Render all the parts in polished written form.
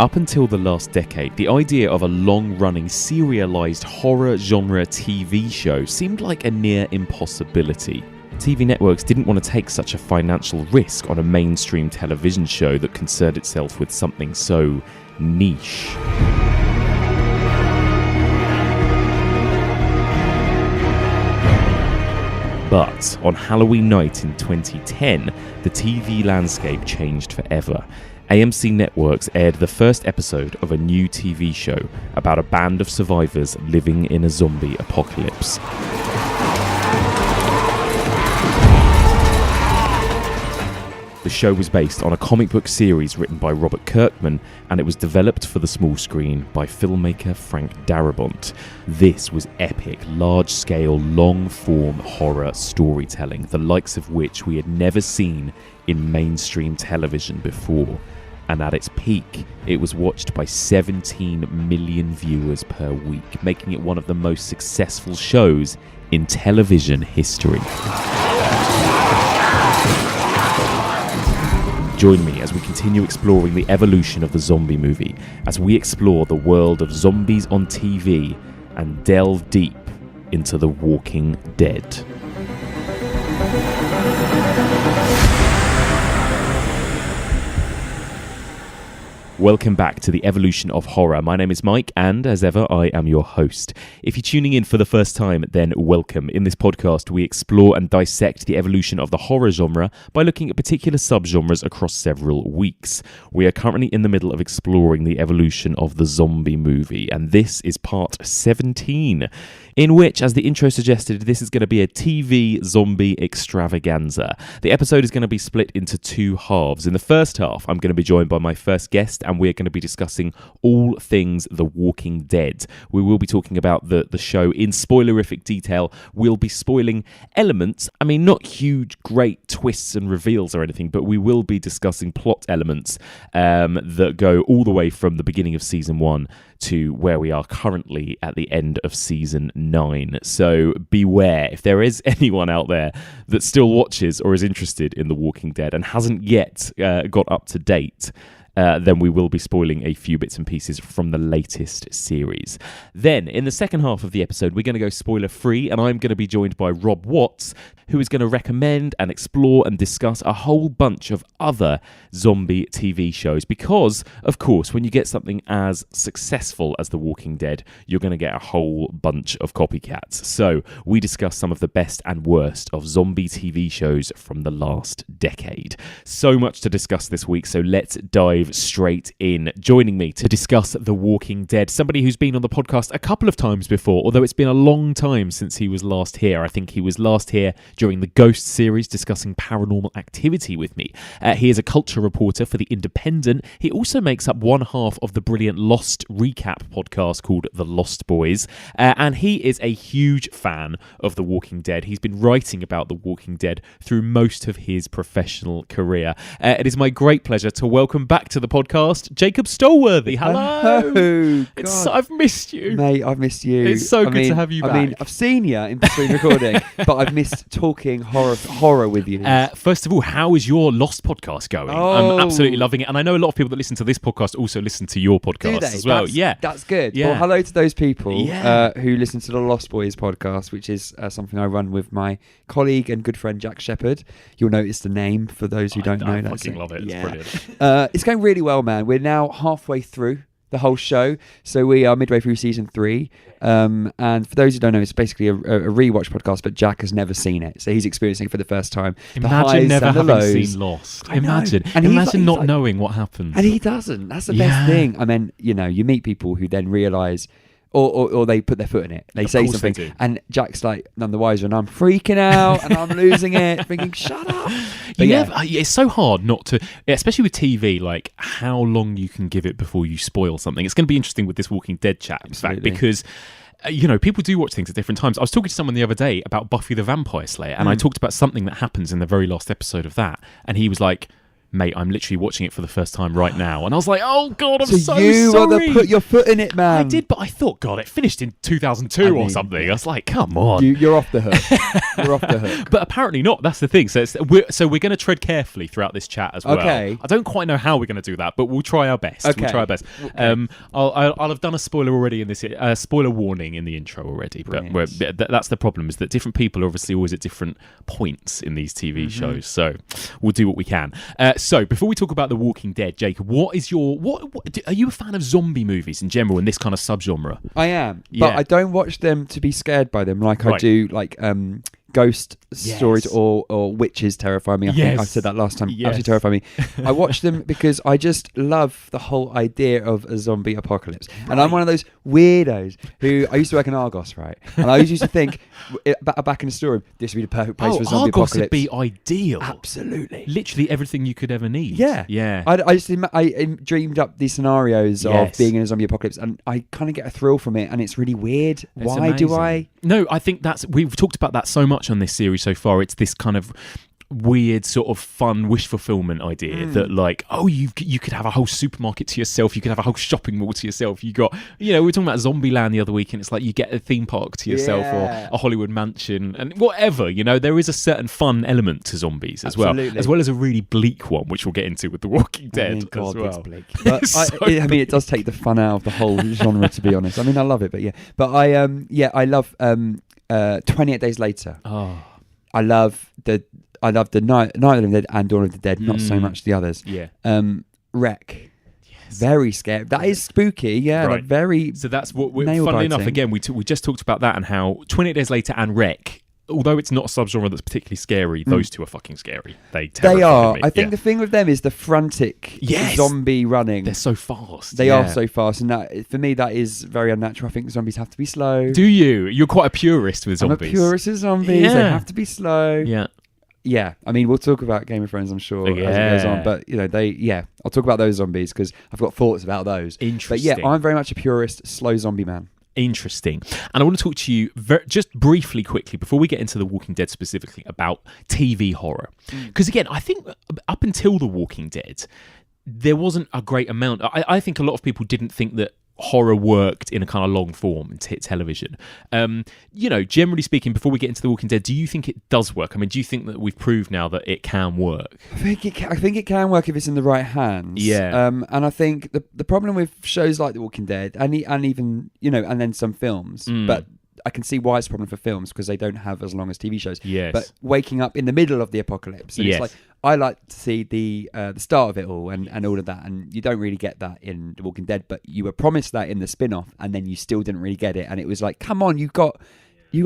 up until the last decade, the idea of a long-running serialized horror genre TV show seemed like a near impossibility. TV networks didn't want to take such a financial risk on a mainstream television show that concerned itself with something so niche. But on Halloween night in 2010, the TV landscape changed forever. AMC Networks aired the first episode of a new TV show about a band of survivors living in a zombie apocalypse. The show was based on a comic book series written by Robert Kirkman, and it was developed for the small screen by filmmaker Frank Darabont. This was epic, large-scale, long-form horror storytelling, the likes of which we had never seen in mainstream television before. And at its peak, it was watched by 17 million viewers per week, making it one of the most successful shows in television history. Join me as we continue exploring the evolution of the zombie movie, as we explore the world of zombies on TV and delve deep into The Walking Dead. Welcome back to the evolution of horror. My name is Mike, and as ever, I am your host. If you're tuning in for the first time, then welcome. In this podcast, we explore and dissect the evolution of the horror genre by looking at particular subgenres across several weeks. We are currently in the middle of exploring the evolution of the zombie movie, and this is part 17, in which, as the intro suggested, this is going to be a TV zombie extravaganza. The episode is going to be split into two halves. In the first half, I'm going to be joined by my first guest, and we're going to be discussing all things The Walking Dead. We will be talking about the show in spoilerific detail. We'll be spoiling elements. I mean, not huge, great twists and reveals or anything, but we will be discussing plot elements that go all the way from the beginning of season 1 to where we are currently at the end of season 9. So beware, if there is anyone out there that still watches or is interested in The Walking Dead and hasn't yet got up to date, then we will be spoiling a few bits and pieces from the latest series. Then, in the second half of the episode, we're going to go spoiler-free, and I'm going to be joined by Rob Watts, who is going to recommend and explore and discuss a whole bunch of other zombie TV shows. Because, of course, when you get something as successful as The Walking Dead, you're going to get a whole bunch of copycats. So, we discuss some of the best and worst of zombie TV shows from the last decade. So much to discuss this week, so let's dive straight in. Joining me to discuss The Walking Dead, somebody who's been on the podcast a couple of times before, although it's been a long time since he was last here. I think he was last here during the Ghost series discussing paranormal activity with me. He is a culture reporter for The Independent. He also makes up one half of the brilliant Lost recap podcast called The Lost Boys, and he is a huge fan of The Walking Dead. He's been writing about The Walking Dead through most of his professional career. It is my great pleasure to welcome back to the podcast Jacob Stolworthy. Hello. I've missed you, mate. I've missed you. It's so good to have you back. I mean, I've seen you in between recording, but I've missed talking horror with you. First of all, how is your Lost podcast going? I'm absolutely loving it, and I know a lot of people that listen to this podcast also listen to your podcast as well. That's good. Yeah. Well, hello to those people who listen to the Lost Boys podcast, which is something I run with my colleague and good friend Jack Shepherd. You'll notice the name for those who don't know. I fucking love it. It's brilliant. It's going really well, man. We're now halfway through the whole show, so we are midway through season 3, and for those who don't know, it's basically a rewatch podcast, but Jack has never seen it, so he's experiencing it for the first time. Imagine never having seen Lost. Imagine not knowing what happens. And he doesn't. That's the best thing. I mean, you meet people who then realise, or they put their foot in it. They say something, and Jack's like none the wiser, and I'm freaking out, and I'm losing it, thinking, shut up. It's so hard not to, especially with TV, like how long you can give it before you spoil something. It's going to be interesting with this Walking Dead chat, in fact, because people do watch things at different times. I was talking to someone the other day about Buffy the Vampire Slayer, and I talked about something that happens in the very last episode of that, and he was like, Mate, I'm literally watching it for the first time right now. And I was like, oh, God, I'm so you sorry. Put your foot in it, man. I did, but I thought, God, it finished in 2002 or something. I was like, come on. You're off the hook. You're off the hook. But apparently not. That's the thing. So we're going to tread carefully throughout this chat as well. Okay. I don't quite know how we're going to do that, but we'll try our best. Okay. We'll try our best. Okay. I'll have done a spoiler already in this, spoiler warning in the intro already. Brilliant. But that's the problem, is that different people are obviously always at different points in these TV shows. So we'll do what we can. So before we talk about The Walking Dead, Jacob, what is your are you a fan of zombie movies in general in this kind of subgenre? I am, but I don't watch them to be scared by them like I do like ghost stories or witches terrify me. I think I said that last time. Absolutely terrify me. I watch them because I just love the whole idea of a zombie apocalypse. Right. And I'm one of those weirdos who I used to work in Argos, right? And I always used to think back in the storeroom, this would be the perfect place for a zombie Argos apocalypse. Would be ideal. Absolutely. Literally everything you could ever need. Yeah. I dreamed up these scenarios of being in a zombie apocalypse, and I kind of get a thrill from it, and it's really weird. Why amazing. Do I? No, I think we've talked about that so much on this series so far. It's this kind of weird sort of fun wish fulfillment idea that like, oh, you could have a whole supermarket to yourself, you could have a whole shopping mall to yourself, you got, we were talking about Zombieland the other week, and it's like you get a theme park to yourself or a Hollywood mansion and whatever, there is a certain fun element to zombies as well as a really bleak one, which we'll get into with The Walking Dead as well. It's bleak. But it does take the fun out of the whole genre, to be honest. I mean, I love it, but I love 28 Days Later. I love the Night of the Living Dead and Dawn of the Dead, not so much the others. Wreck. Yes. Very scary. That is spooky, right. Like very. So that's what we're. Funnily enough, again, we just talked about that and how 28 Days Later and Wreck, although it's not a subgenre that's particularly scary, those two are fucking scary. They are. Me. I think the thing with them is the frantic zombie running. They're so fast. They are so fast, and that for me that is very unnatural. I think zombies have to be slow. Do you? You're quite a purist with zombies. I'm a purist with zombies. They have to be slow. Yeah, I mean, we'll talk about Game of Thrones, I'm sure, as it goes on. But, I'll talk about those zombies because I've got thoughts about those. Interesting. But I'm very much a purist, slow zombie man. Interesting. And I want to talk to you just briefly, quickly, before we get into The Walking Dead specifically, about TV horror. Because, again, I think up until The Walking Dead, there wasn't a great amount. I think a lot of people didn't think that horror worked in a kind of long form in television. Generally speaking, before we get into The Walking Dead, do you think it does work? I mean, do you think that we've proved now that it can work? I think it can work if it's in the right hands. Yeah. And I think the problem with shows like The Walking Dead and even and then some films, but I can see why it's a problem for films because they don't have as long as TV shows. Yes. But waking up in the middle of the apocalypse, and it's like I like to see the start of it all and all of that, and you don't really get that in The Walking Dead. But you were promised that in the spin-off, and then you still didn't really get it, and it was like, come on, you got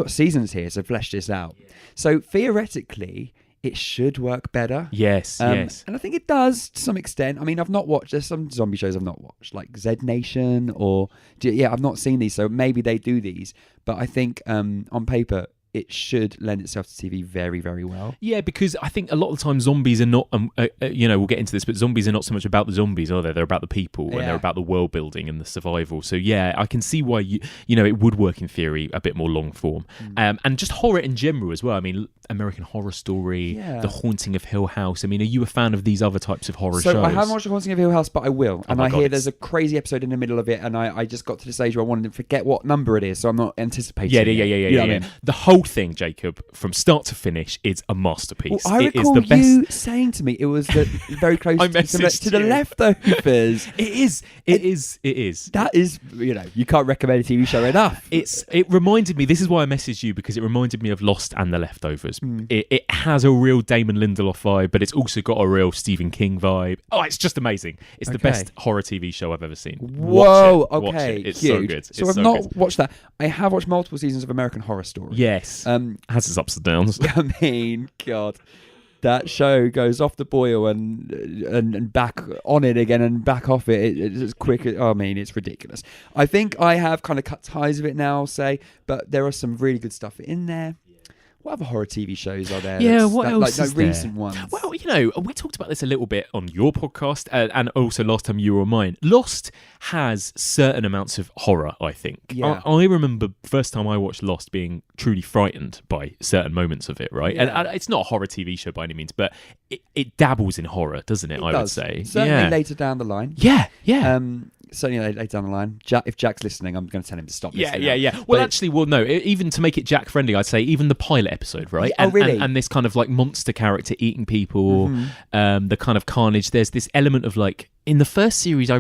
seasons here, so flesh this out. Yeah. So theoretically, it should work better. Yes. And I think it does to some extent. I mean, there's some zombie shows I've not watched, like Z Nation I've not seen these, so maybe they do these. But I think on paper, it should lend itself to TV very, very well. Yeah, because I think a lot of the time zombies are not, we'll get into this, but zombies are not so much about the zombies, are they? They're about the people and they're about the world building and the survival. So yeah, I can see why it would work in theory a bit more long form. And just horror in general as well. I mean, American Horror Story, The Haunting of Hill House. I mean, are you a fan of these other types of horror shows? So I haven't watched The Haunting of Hill House, but I will. And I hear there's a crazy episode in the middle of it, and I just got to the stage where I wanted to forget what number it is, so I'm not anticipating it. Yeah. I mean? The whole thing, Jacob, from start to finish, is a masterpiece. Well, I recall the best... you saying to me it was very close to the Leftovers. It is. That is, you can't recommend a TV show enough. It reminded me, this is why I messaged you, because it reminded me of Lost and The Leftovers. It has a real Damon Lindelof vibe, but it's also got a real Stephen King vibe. Oh, it's just amazing. It's the best horror TV show I've ever seen. Whoa, Watch it. It's huge. so good. So I've not watched that. I have watched multiple seasons of American Horror Story. Yes. Has its ups and downs. I mean, God, that show goes off the boil and back on it again and back off it. It's quick. I mean, it's ridiculous. I think I have kind of cut ties with it now, I'll say, but there are some really good stuff in there. what other horror TV shows are there? Yeah, what else like is there? recent ones? Well, we talked about this a little bit on your podcast, and also last time you were on mine. Lost has certain amounts of horror, I think. Yeah. I remember first time I watched Lost being truly frightened by certain moments of it, right? Yeah. And it's not a horror TV show by any means, but it dabbles in horror, doesn't it? I would say. Certainly later down the line. Yeah. Certainly later down the line. If Jack's listening, I'm going to tell him to stop listening. Yeah. Well, no. Even to make it Jack friendly, I'd say even the pilot episode, right? Oh, really? And this kind of like monster character eating people, the kind of carnage. There's this element of like in the first series, I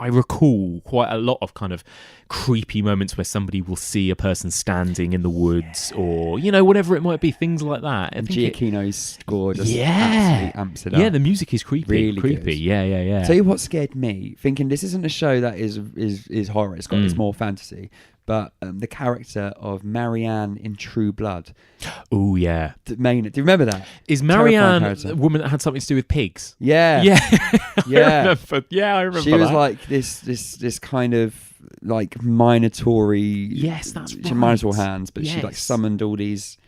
recall quite a lot of kind of creepy moments where somebody will see a person standing in the woods, or whatever it might be, things like that. And Giacchino's score just absolutely amps it up. Yeah, the music is creepy, really creepy. Good. Yeah. Tell you what scared me, thinking this isn't a show that is horror. It's more fantasy. But the character of Marianne in True Blood. Oh, yeah. Do you remember that? Is Marianne a woman that had something to do with pigs? Yeah. Yeah. Yeah. I remember she was like this kind of like Minotaur-y. Yes, that's right. She had Minotaur hands, but she Yes. like summoned all these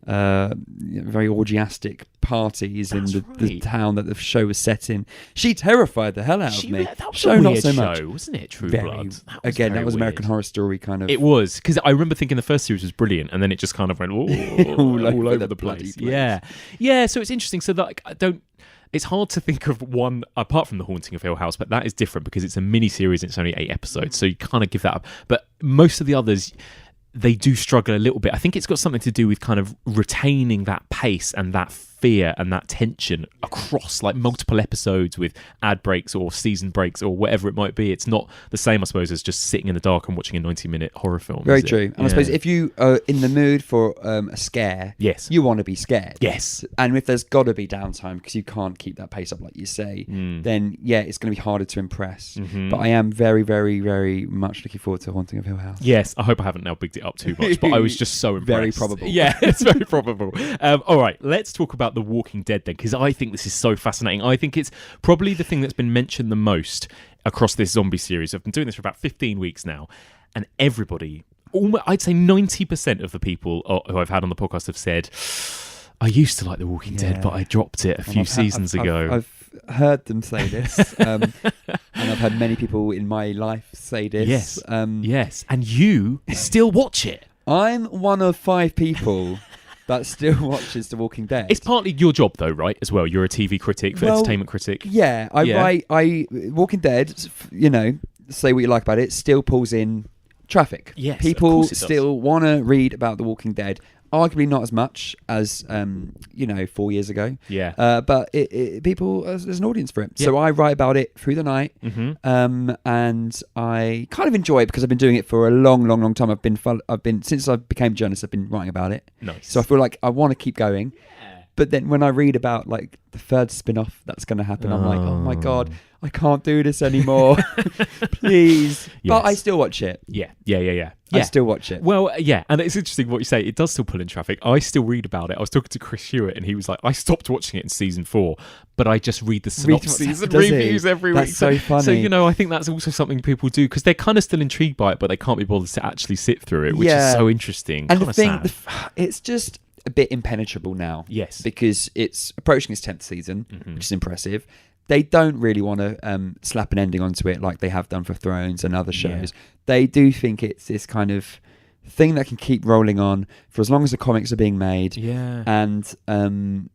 very orgiastic parties in the town that the show was set in. She terrified the hell out of me. That was show a weird not so much. show, wasn't it? True Blood. That was American Horror Story kind of. It was, because I remember thinking the first series was brilliant, and then it just kind of went all over the place. Yeah. So it's interesting. So that I don't. It's hard to think of one apart from The Haunting of Hill House, but that is different because it's a mini series and it's only 8 episodes, so you kind of give that up. But most of the others, they do struggle a little bit. I think it's got something to do with kind of retaining that pace and that fear and that tension across like multiple episodes with ad breaks or season breaks or whatever it might be. It's not the same, I suppose, as just sitting in the dark and watching a 90-minute horror film. Very true. And I suppose if you are in the mood for a scare, yes, you want to be scared. Yes. And if there's got to be downtime because you can't keep that pace up like you say, then it's going to be harder to impress. But I am very, very, very much looking forward to Haunting of Hill House. Yes, I hope I haven't now bigged it up too much, but I was just so impressed. Very probable. Yeah, it's very probable. All right, let's talk about The Walking Dead then, because I think this is so fascinating. I think it's probably the thing that's been mentioned the most across this zombie series. I've been doing this for about 15 weeks now, and everybody, I'd say 90% of the people who I've had on the podcast have said, I used to like The Walking Dead, but I dropped it a few seasons ago. I've heard them say this, and I've had many people in my life say this. Yes, yes, and you still watch it. I'm one of 5 people that still watches The Walking Dead. It's partly your job, though, right? As well, you're a TV critic, entertainment critic. Yeah, I Walking Dead. Say what you like about it. Still pulls in traffic. Yes, people still want to read about The Walking Dead. Arguably not as much as 4 years ago. Yeah. But people, there's an audience for it. Yeah. So I write about it through the night, and I kind of enjoy it because I've been doing it for a long, long, long time. I've been since I became a journalist. I've been writing about it. Nice. So I feel like I want to keep going. But then when I read about like the third spin-off that's going to happen, I'm like, oh my God, I can't do this anymore. Please. Yes. But I still watch it. Yeah. I still watch it. Well, yeah, and it's interesting what you say. It does still pull in traffic. I still read about it. I was talking to Chris Hewitt, and he was like, I stopped watching it in season 4, but I just read the synopses and reviews every week. That's so funny. So, I think that's also something people do, because they're kind of still intrigued by it, but they can't be bothered to actually sit through it, which is so interesting. And the thing, it's just a bit impenetrable now. Yes. Because it's approaching its 10th season, which is impressive. They don't really want to slap an ending onto it like they have done for Thrones and other shows. Yeah. They do think it's this kind of thing that can keep rolling on for as long as the comics are being made. Yeah. And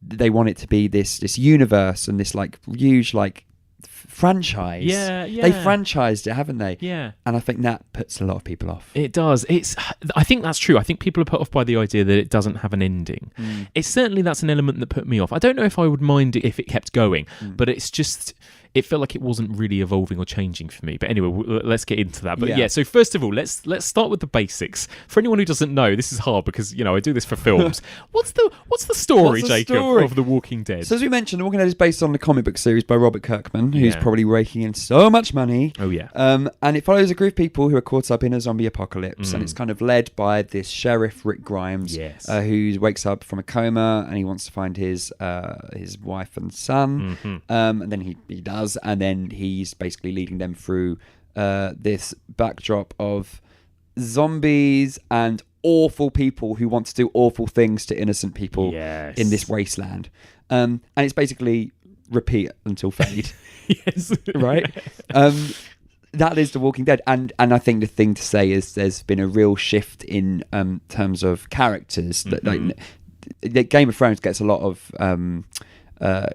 they want it to be this universe and this like huge like franchise. Yeah. They franchised it, haven't they? Yeah. And I think that puts a lot of people off. It does. I think that's true. I think people are put off by the idea that it doesn't have an ending. It's certainly, that's an element that put me off. I don't know if I would mind it if it kept going, but it's just, it felt like it wasn't really evolving or changing for me. But anyway, let's get into that. But yeah, so first of all, let's start with the basics. For anyone who doesn't know, this is hard because, I do this for films. What's the story, Jacob, of The Walking Dead? So as we mentioned, The Walking Dead is based on the comic book series by Robert Kirkman, who's probably raking in so much money. Oh, yeah. And it follows a group of people who are caught up in a zombie apocalypse, and it's kind of led by this sheriff, Rick Grimes, who wakes up from a coma and he wants to find his wife and son. And then he does. And then he's basically leading them through this backdrop of zombies and awful people who want to do awful things to innocent people Yes. in this wasteland. And it's basically repeat until fade. Yes. Right? That is The Walking Dead. And I think the thing to say is there's been a real shift in terms of characters. That like Game of Thrones gets a lot of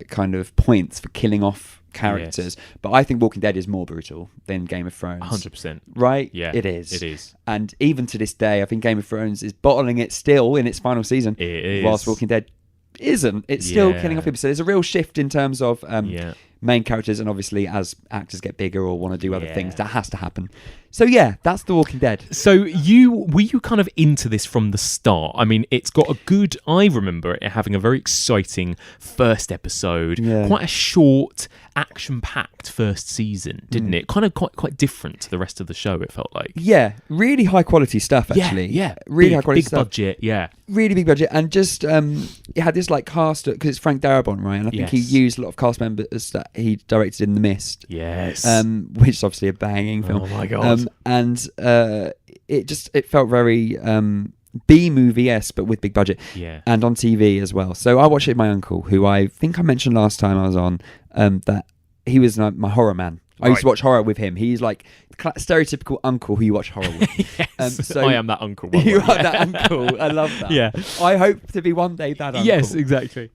kind of points for killing off characters. Yes. But I think Walking Dead is more brutal than Game of Thrones. 100%. Right? Yeah. It is. It is. And even to this day, I think Game of Thrones is bottling it still in its final season. It is. Whilst Walking Dead isn't. It's still Yeah. killing off people. So there's a real shift in terms of Yeah. main characters, and obviously as actors get bigger or want to do other Yeah. things, that has to happen. So yeah, that's The Walking Dead. So were you kind of into this from the start? I mean, it's got a good. I remember it having a very exciting first episode, Yeah. quite a short, action-packed first season, didn't it? Kind of quite different to the rest of the show. It felt like. Yeah, really high quality stuff actually. Yeah, really big, high quality big stuff. budget. Yeah, Really big budget, and just it had this like cast because it's Frank Darabont, right? And I think he Yes. used a lot of cast members that he directed in The Mist. yes. Which is obviously a banging film. Oh my God. And it felt very B movie-esque, but with big budget. Yeah. And on TV as well. So I watched it with my uncle, who I think I mentioned last time I was on, that he was my horror man. I used to watch horror with him. He's like stereotypical uncle who you watch horror with. Yes. So I am that uncle. by the you way. are that uncle. I love that. Yeah. I hope to be one day that uncle. Yes, exactly.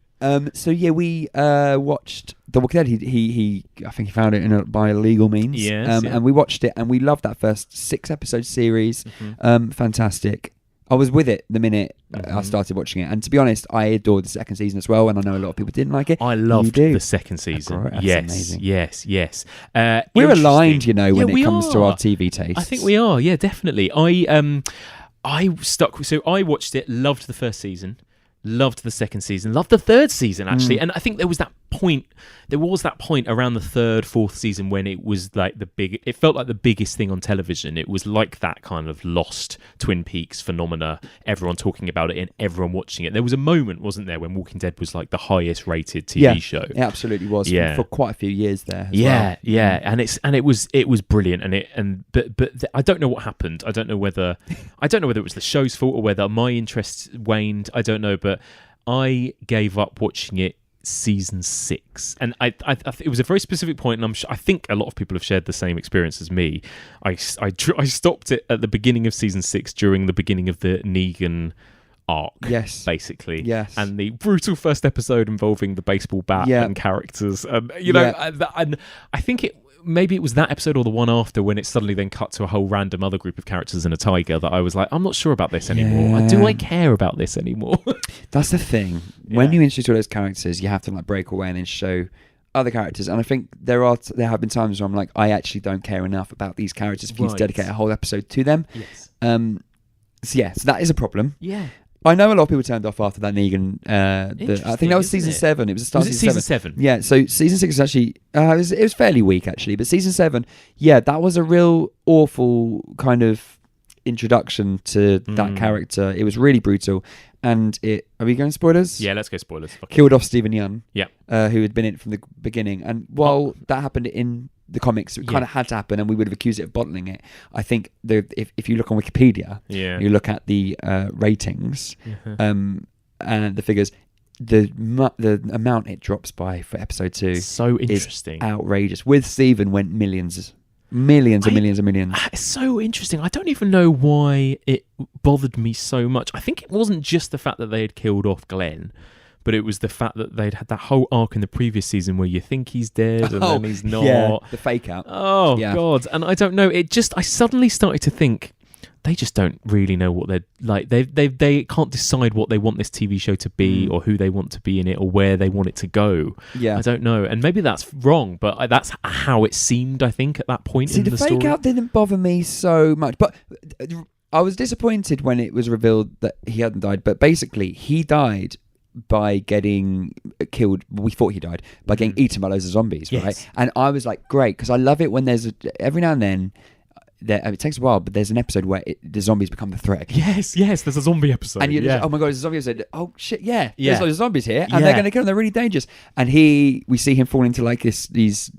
So yeah, we watched The Walking Dead. He I think he found it by illegal means. Yes, yeah. And we watched it, and we loved that first 6-episode series. Mm-hmm. Fantastic. I was with it the minute I started watching it, and to be honest, I adored the second season as well. And I know a lot of people didn't like it. I loved the second season. That's yes, amazing. yes. We're aligned, Interesting. when Yeah, it comes to are. our TV tastes. I think we are. Yeah, definitely. I stuck. So I watched it. Loved the first season. Loved the second season. Loved the third season actually. And I think there was that point. There was that point around the third, fourth season when it was like it felt like the biggest thing on television. It was like that kind of lost Twin Peaks phenomena. Everyone talking about it and everyone watching it. There was a moment, wasn't there, when Walking Dead was like the highest rated TV show. It absolutely was. Yeah. For quite a few years there. As Yeah, well. yeah, and it was brilliant, but I don't know what happened. I don't know whether it was the show's fault or whether my interest waned. I don't know, but I gave up watching it season 6, and it was a very specific point, and I think a lot of people have shared the same experience as me. I stopped it at the beginning of season 6 during the beginning of the Negan arc, Yes. basically, Yes. and the brutal first episode involving the baseball bat Yeah. and characters, and and I think maybe it was that episode or the one after when it suddenly then cut to a whole random other group of characters and a tiger that I was like, I'm not sure about this anymore. Yeah. Do I care about this anymore? That's the thing. When Yeah. you introduce all those characters, you have to like break away and then show other characters. And I think there have been times where I'm like, I actually don't care enough about these characters for you to Right. dedicate a whole episode to them. Yes. So that is a problem. Yeah. I know a lot of people turned off after that Negan. I think that was Interesting, season isn't it? 7. It was the start Was of it season season 7? Yeah, so season 6 is actually it was fairly weak actually, but season 7, yeah, that was a real awful kind of introduction to that character. It was really brutal, and are we going spoilers? Yeah, let's go spoilers. Fuck it. Killed off Stephen Young, Yeah. who had been in it from the beginning, and while that happened in the comics, it kind of had to happen, and we would have accused it of bottling it. I think if you look on Wikipedia, Yeah. you look at the ratings, and the figures, the amount it drops by for episode 2 So is interesting. outrageous. With Stephen went millions and millions. It's so interesting. I don't even know why it bothered me so much. I think it wasn't just the fact that they had killed off Glenn, but it was the fact that they'd had that whole arc in the previous season where you think he's dead and then he's not. Yeah, the fake out. Oh, Yeah. God. And I don't know. I suddenly started to think they just don't really know what they're like. They can't decide what they want this TV show to be or who they want to be in it or where they want it to go. Yeah. I don't know. And maybe that's wrong, but that's how it seemed, I think, at that point See, in the the story. fake out didn't bother me so much, but I was disappointed when it was revealed that he hadn't died. But basically, he died by getting killed. We thought he died by getting eaten by loads of zombies, Yes. right? And I was like, great, because I love it when there's every now and then it takes a while, but there's an episode where the zombies become the threat again. Yes, there's a zombie episode. And you're yeah. just, oh my god, there's a zombie episode. Oh shit, Yeah. there's loads of zombies here, and Yeah. they're going to kill them. They're really dangerous. And we see him fall into like this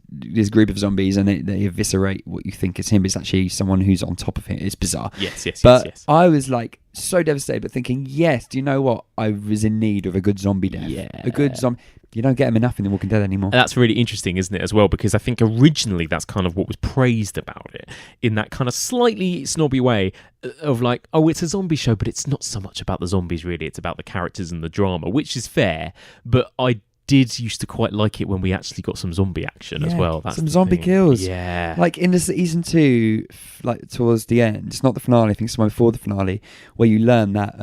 group of zombies, and they eviscerate what you think is him. It's actually someone who's on top of him. It's bizarre. Yes. But I was like so devastated, but thinking, yes, do you know what? I was in need of a good zombie death. Yeah. A good zombie. You don't get them enough in The Walking Dead anymore. That's really interesting, isn't it, as well? Because I think originally that's kind of what was praised about it, in that kind of slightly snobby way of like, oh, it's a zombie show, but it's not so much about the zombies, really. It's about the characters and the drama, which is fair. But I did used to quite like it when we actually got some zombie action as well. That's some zombie kills. Yeah. Like in the season 2, like towards the end, it's not the finale, I think it's the one before the finale, where you learn that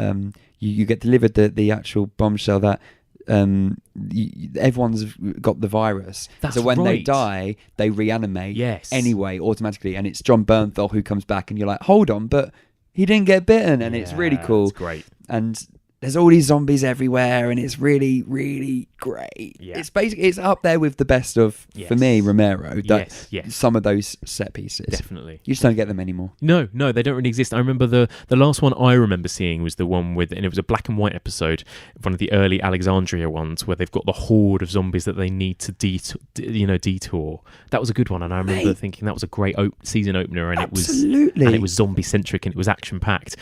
you get delivered the actual bombshell that everyone's got the virus. That's so when they right. die, they reanimate Yes. anyway, automatically. And it's John Bernthal who comes back, and you're like, hold on, but he didn't get bitten. And it's really cool. It's great. And there's all these zombies everywhere, and it's really, really great. Yeah. It's up there with the best of, for me, Romero. Yes. Some of those set pieces. Definitely. You just don't get them anymore. No, they don't really exist. I remember the last one I remember seeing was the one with, and it was a black and white episode, one of the early Alexandria ones, where they've got the horde of zombies that they need to detour. That was a good one, and I remember thinking that was a great season opener, and Absolutely. it was zombie centric, and it was action packed.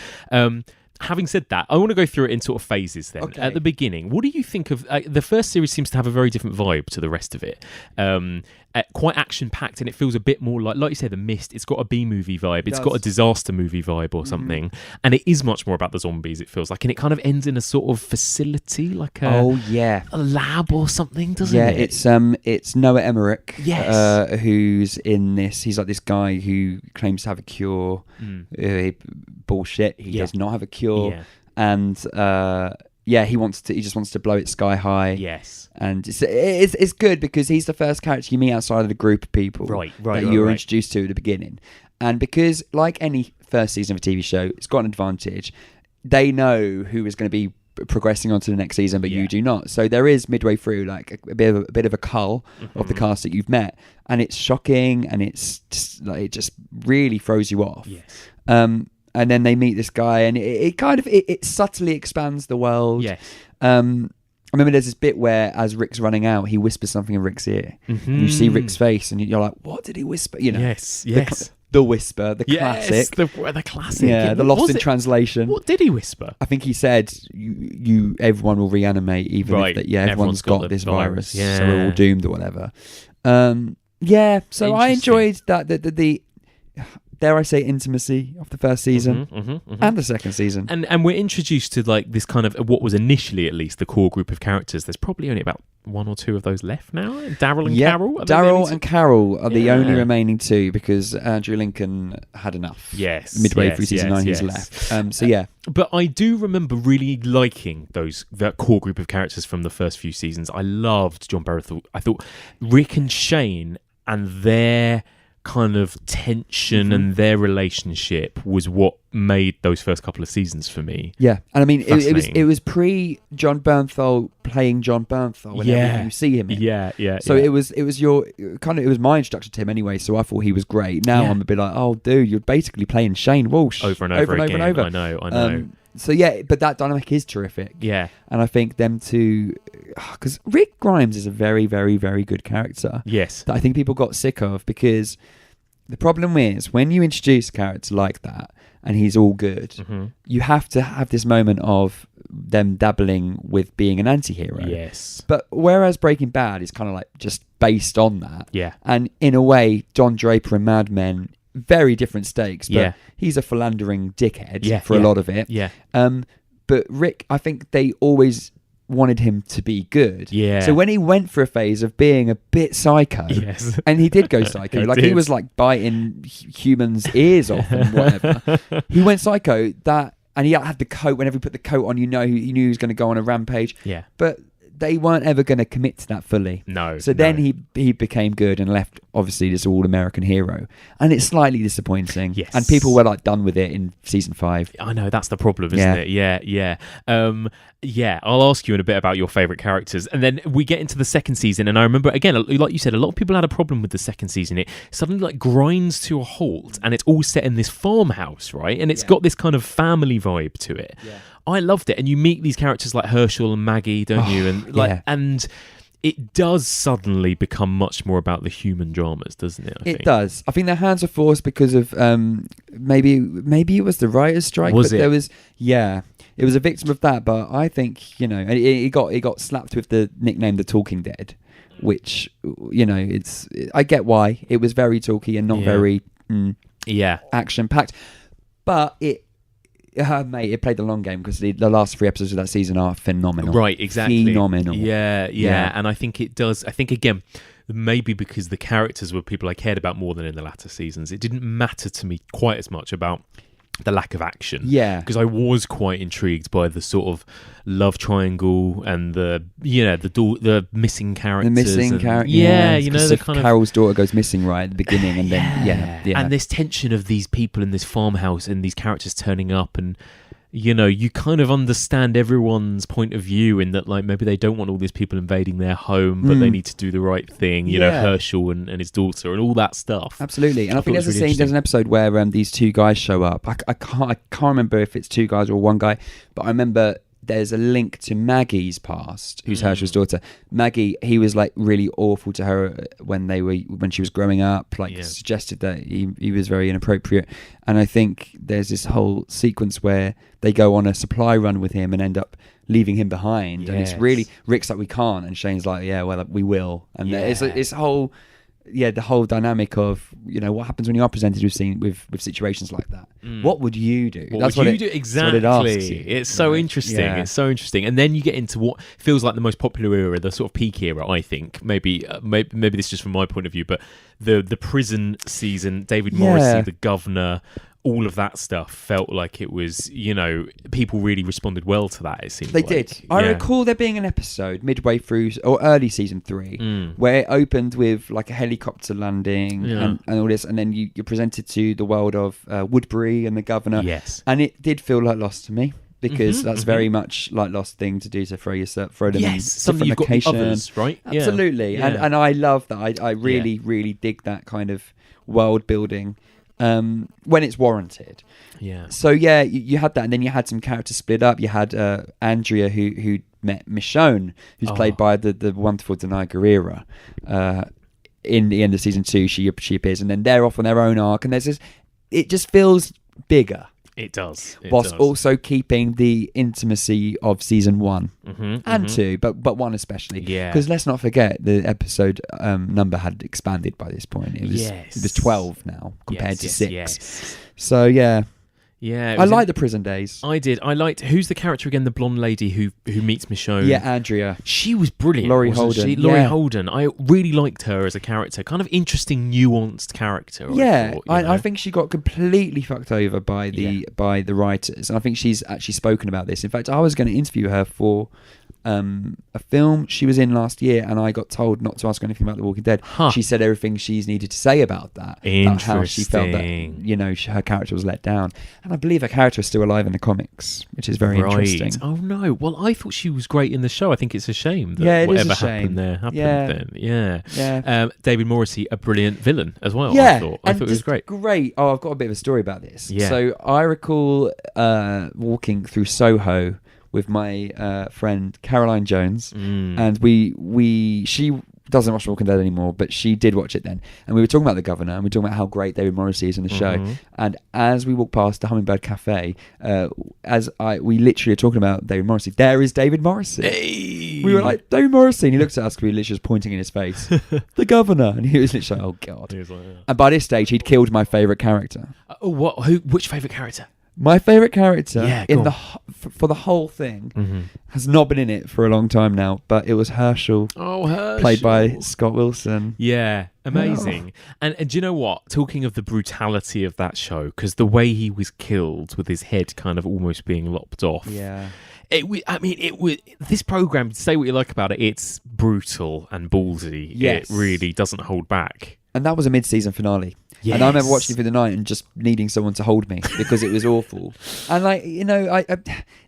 Having said that, I want to go through it in sort of phases then. Okay. At the beginning, what do you think of... the first series seems to have a very different vibe to the rest of it. Quite action-packed, and it feels a bit more like you said, The Mist. It's got a B-movie vibe. It's got a disaster movie vibe or something. And it is much more about the zombies, it feels like. And it kind of ends in a sort of facility, like a lab or something, doesn't it? Yeah, it's Noah Emmerich, Yes. who's in this. He's like this guy who claims to have a cure. Bullshit. He does not have a cure. Yeah. And he just wants to blow it sky high. Yes. And it's good because he's the first character you meet outside of the group of people that you were introduced to at the beginning. And because, like any first season of a TV show, it's got an advantage. They know who is going to be progressing on to the next season, but you do not. So there is midway through like a bit of a cull of the cast that you've met, and it's shocking, and it's just, like, it just really throws you off. Yes. And then they meet this guy, and it subtly expands the world. Yes. I remember there's this bit where, as Rick's running out, he whispers something in Rick's ear. And you see Rick's face, and you're like, "What did he whisper?" You know, Yes. the whisper, the classic, the classic. yeah, the lost in translation. What did he whisper? I think he said, "You, everyone will reanimate, even if everyone's got this virus, yeah. so we're all doomed or whatever." So I enjoyed that the dare I say, intimacy of the first season and the second season. And we're introduced to like this kind of what was initially at least the core group of characters. There's probably only about one or two of those left now. Daryl and Carol. Daryl and Carol are the only remaining two because Andrew Lincoln had enough. Yes. Midway through season 9, he's left. But I do remember really liking that core group of characters from the first few seasons. I loved John Bernthal. I thought Rick and Shane and their kind of tension and their relationship was what made those first couple of seasons for me. Yeah, and I mean it was pre John Bernthal playing John Bernthal whenever you see him in. So it was your kind of, it was my introduction to him anyway, so I thought he was great. Now I'm a bit like, oh dude, you're basically playing Shane Walsh over and over again. I know. So yeah, but that dynamic is terrific. Yeah. And I think them two, because Rick Grimes is a very, very, very good character. Yes. That I think people got sick of, because the problem is when you introduce a character like that and he's all good, you have to have this moment of them dabbling with being an anti-hero. Yes. But whereas Breaking Bad is kind of like just based on that. Yeah. And in a way, Don Draper and Mad Men, very different stakes, but he's a philandering dickhead for a lot of it. Yeah. But Rick, I think they always wanted him to be good. Yeah. So when he went for a phase of being a bit psycho, and he did go psycho, he was like biting humans' ears off and whatever. He went psycho. And he had the coat. Whenever he put the coat on, he knew he was going to go on a rampage. Yeah. But they weren't ever going to commit to that fully. No. So then he became good and left obviously this all-American hero, and it's slightly disappointing. Yes. And people were like done with it in season 5. I know, that's the problem, isn't it? Yeah. I'll ask you in a bit about your favourite characters, and then we get into the second season. And I remember, again, like you said, a lot of people had a problem with the second season. It suddenly like grinds to a halt, and it's all set in this farmhouse, right? And it's got this kind of family vibe to it. Yeah. I loved it, and you meet these characters like Herschel and Maggie, don't you? And and it does suddenly become much more about the human dramas, doesn't it? I think. It does. I think their hands are forced because of maybe it was the writers' strike. Was it? There was, it was a victim of that. But I think it got slapped with the nickname "The Talking Dead," which I get why. It was very talky and not very action packed, but it played the long game, because the last 3 episodes of that season are phenomenal. Right, exactly. Phenomenal. Yeah. And I think it does. I think, again, maybe because the characters were people I cared about more than in the latter seasons, it didn't matter to me quite as much about the lack of action. Yeah. Because I was quite intrigued by the sort of love triangle and the missing characters. The missing characters. Yeah, the kind of... Carol's daughter goes missing right at the beginning, and then and this tension of these people in this farmhouse and these characters turning up, and you kind of understand everyone's point of view in that, like, maybe they don't want all these people invading their home, but they need to do the right thing. Herschel and his daughter and all that stuff. Absolutely. And I think there's an episode where these 2 guys show up. I can't remember if it's 2 guys or 1 guy, but I remember there's a link to Maggie's past, who's Herschel's daughter. Maggie, he was like really awful to her when she was growing up, suggested that he was very inappropriate. And I think there's this whole sequence where they go on a supply run with him and end up leaving him behind. And it's really, Rick's like, we can't, and Shane's like, yeah, well, we will. And it's whole... the whole dynamic of what happens when you are presented with situations like that. What would you do? That's what you do exactly. It's so interesting. Yeah. It's so interesting. And then you get into what feels like the most popular era, the sort of peak era. I think maybe this is just from my point of view, but the prison season, David Morrissey, the governor. All of that stuff felt like it was, people really responded well to that, it seemed They did. I recall there being an episode midway through, or early season 3, where it opened with like a helicopter landing and all this, and then you're presented to the world of Woodbury and the governor. Yes. And it did feel like Lost to me, because that's very much like Lost thing to do, to throw them in something you've location. got the others, right? Absolutely. Yeah. And I love that. I really, really dig that kind of world building. When it's warranted. Yeah. So you had that, and then you had some characters split up. You had Andrea who met Michonne, who's played by the wonderful Denai Guerrera. In the end of season 2, she appears, and then they're off on their own arc, and there's this. It just feels bigger. It does. Whilst also keeping the intimacy of season 1 and 2, but 1 especially. Yeah. Because let's not forget, the episode number had expanded by this point. It was 12 now compared to 6. Yes. So yeah. I like the prison days. I did. I liked, who's the character again? The blonde lady who meets Michonne. Yeah, Andrea. She was brilliant. Laurie Holden. Laurie Holden. I really liked her as a character. Kind of interesting, nuanced character. I think she got completely fucked over by the writers, and I think she's actually spoken about this. In fact, I was going to interview her for a film she was in last year, and I got told not to ask her anything about The Walking Dead. She said everything she's needed to say about that. About how she felt that her character was let down, and I believe her character is still alive in the comics, which is very interesting. Oh no! Well, I thought she was great in the show. I think it's a shame that it whatever is a shame. happened there happened then. Yeah. David Morrissey, a brilliant villain as well. Yeah, I thought it was great. Great. Oh, I've got a bit of a story about this. Yeah. So I recall walking through Soho with my friend Caroline Jones, and she doesn't watch Walking Dead anymore, but she did watch it then. And we were talking about the governor, and we were talking about how great David Morrissey is in the show. And as we walked past the Hummingbird Cafe, we literally are talking about David Morrissey. There is David Morrissey. Hey! We were like, David Morrissey, and he looked at us, we were literally just pointing in his face. The governor, and he was literally like, oh god. He was like, yeah. And by this stage, he'd killed my favourite character. Which favourite character? My favourite character for the whole thing has not been in it for a long time now, but it was Herschel. Oh, Herschel. Played by Scott Wilson. Yeah, amazing. And do you know what? Talking of the brutality of that show, because the way he was killed with his head kind of almost being lopped off. Yeah. This program, say what you like about it, it's brutal and ballsy. Yes. It really doesn't hold back. And that was a mid-season finale. Yes. And I remember watching it through the night and just needing someone to hold me because it was awful. And like, I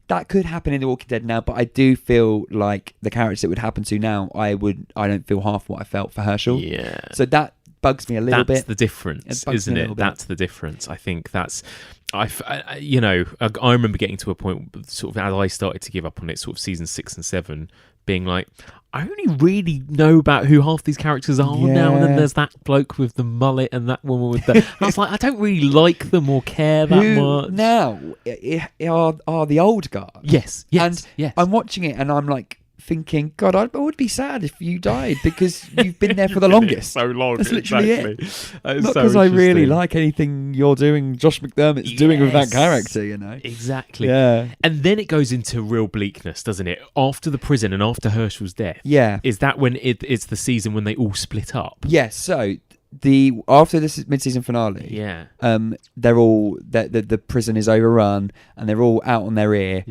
that could happen in The Walking Dead now, but I do feel like the characters it would happen to now, I don't feel half what I felt for Herschel. Yeah. So that bugs me a little bit. That's the difference, isn't it? That's the difference. I think that's... I remember getting to a point, sort of as I started to give up on it, sort of season 6 and 7, being like, I only really know about who half these characters are now, and then there's that bloke with the mullet and that woman with the... I was like, I don't really like them or care that much. Now are the old guard. Yes. And I'm watching it and I'm like thinking, God, I would be sad if you died because you've been there for the longest. So long. That's literally exactly. it. Not because I really like anything you're doing, Josh McDermott's doing with that character, Exactly. Yeah. And then it goes into real bleakness, doesn't it? After the prison and after Herschel's death. Yeah. Is that when it's the season when they all split up? Yes. So after this mid-season finale, they're all the prison is overrun and they're all out on their ear,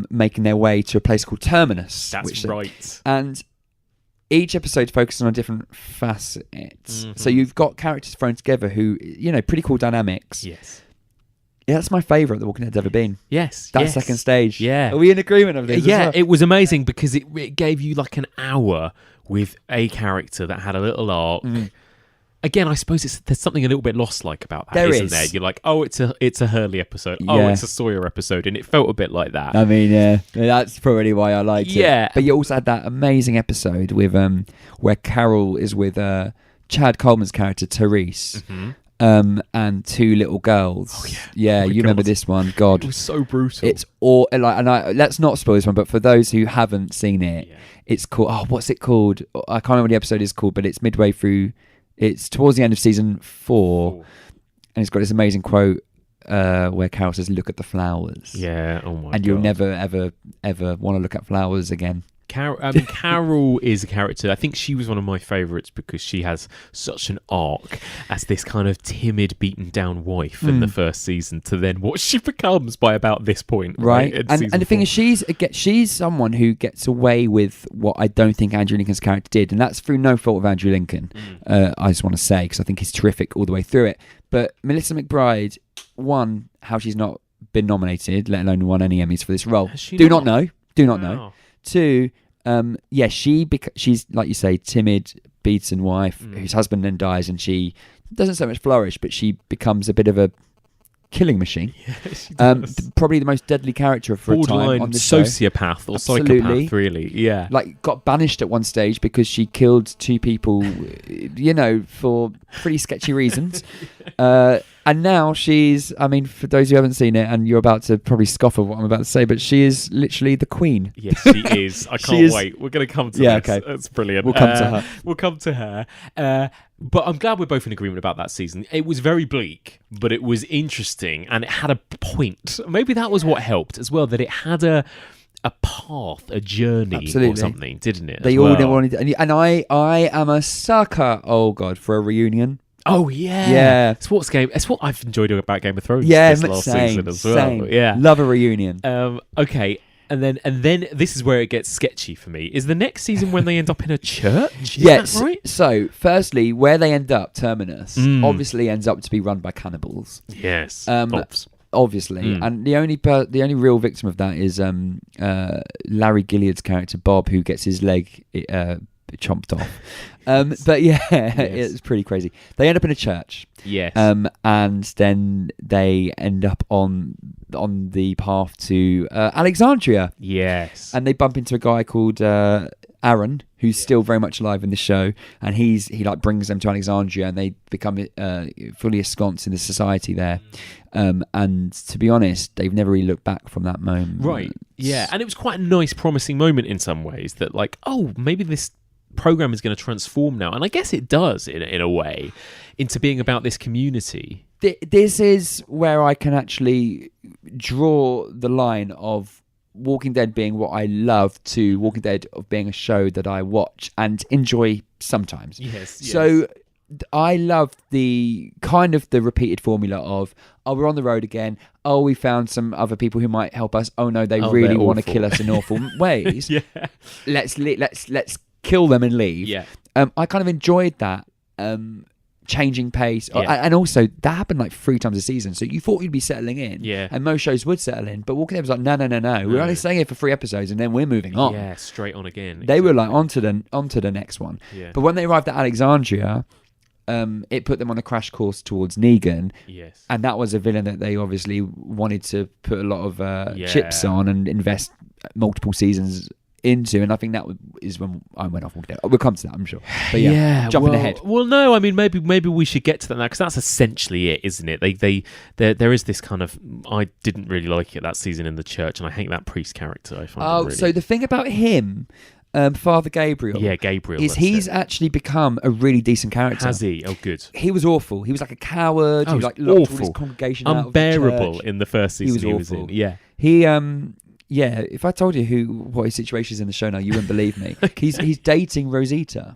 making their way to a place called Terminus. That's right. And each episode focuses on a different facet. Mm-hmm. So you've got characters thrown together who, pretty cool dynamics. Yes. Yeah, that's my favourite The Walking Dead's ever been. Yes. That second stage. Yeah. Are we in agreement of this? Yeah, it was amazing because it gave you like an hour with a character that had a little arc. Mm. Again, I suppose there's something a little bit lost like about that, isn't there? You're like, oh, it's a Hurley episode. Yeah. Oh, it's a Sawyer episode, and it felt a bit like that. I mean, yeah, that's probably why I liked it. Yeah, but you also had that amazing episode with where Carol is with Chad Coleman's character Therese, and two little girls. Oh, yeah, you remember this one? God, it was so brutal. It's all let's not spoil this one, but for those who haven't seen it, it's called. Oh, what's it called? I can't remember what the episode is called, but it's midway through. It's towards the end of season 4, and it's got this amazing quote where Carol says, "Look at the flowers." Yeah. Oh my God. And you'll never, ever, ever want to look at flowers again. Carol is a character. I think she was one of my favourites because she has such an arc as this kind of timid, beaten down wife in the first season to then what she becomes by about this point. Right. And the thing is, she's someone who gets away with what I don't think Andrew Lincoln's character did. And that's through no fault of Andrew Lincoln. I just want to say, because I think he's terrific all the way through it. But Melissa McBride, one, how she's not been nominated, let alone won any Emmys for this role. Do not know. Two, she's, like you say, timid, beaten wife whose husband then dies, and she doesn't so much flourish, but she becomes a bit of a killing machine. Yeah, she does. Probably the most deadly character for a time on the sociopath or psychopath, really. Yeah, like got banished at one stage because she killed 2 people, for pretty sketchy reasons. And now she's, I mean, for those who haven't seen it, and you're about to probably scoff at what I'm about to say, but she is literally the queen. Yes, she is. I can't wait. We're going to come to this. Okay. That's brilliant. We'll come to her. We'll come to her. But I'm glad we're both in agreement about that season. It was very bleak, but it was interesting, and it had a point. Maybe that was what helped as well, that it had a path, a journey or something, didn't it? They all wanted, and I am a sucker, for a reunion. Oh yeah, It's what I've enjoyed about Game of Thrones. This last season as well. Same. Yeah, love a reunion. Okay, and then this is where it gets sketchy for me. Is the next season when they end up in a church? Is that right? So, firstly, where they end up, Terminus, obviously ends up to be run by cannibals. Yes, obviously, and the only real victim of that is Larry Gilliard's character Bob, who gets his leg chomped off. But it's pretty crazy. They end up in a church. Yes. And then they end up on the path to Alexandria. Yes. And they bump into a guy called Aaron, who's still very much alive in the show, and he brings them to Alexandria, and they become fully ensconced in the society there. And to be honest, they've never really looked back from that moment. Right. Yeah. And it was quite a nice, promising moment in some ways that, like, oh, maybe this program is going to transform now, and I guess it does in a way, into being about this community. This is where I can actually draw the line of Walking Dead being what I love to Walking Dead of being a show that I watch and enjoy sometimes. Yes. So I love the kind of the repeated formula of, oh, we're on the road again. Oh, we found some other people who might help us. Oh no, they really want to kill us in awful ways. Yeah. Let's kill them and leave. Yeah. I kind of enjoyed that. changing pace. Yeah. And also, that happened like 3 times a season. So you thought you'd be settling in. Yeah. And most shows would settle in. But Walking Dead was like, no. We're only staying here for 3 episodes and then we're moving on. Yeah, straight on again. They were like, onto the next one. Yeah. But when they arrived at Alexandria, it put them on a crash course towards Negan. Yes. And that was a villain that they obviously wanted to put a lot of chips on and invest multiple seasons into, and I think that is when I went off Walking Dead. We'll come to that, I'm sure. But jumping ahead. Well, no, I mean maybe we should get to that now, because that's essentially it, isn't it? There is this kind of, I didn't really like it that season in the church, and I hate that priest character. I find really... So the thing about him, Father Gabriel, is he's actually become a really decent character. Has he? Oh, good. He was awful. He was like a coward. He like locked all his congregation out of the unbearable church. in the first season he was in. Yeah. He yeah, if I told you what his situation is in the show now, you wouldn't believe me. He's dating Rosita.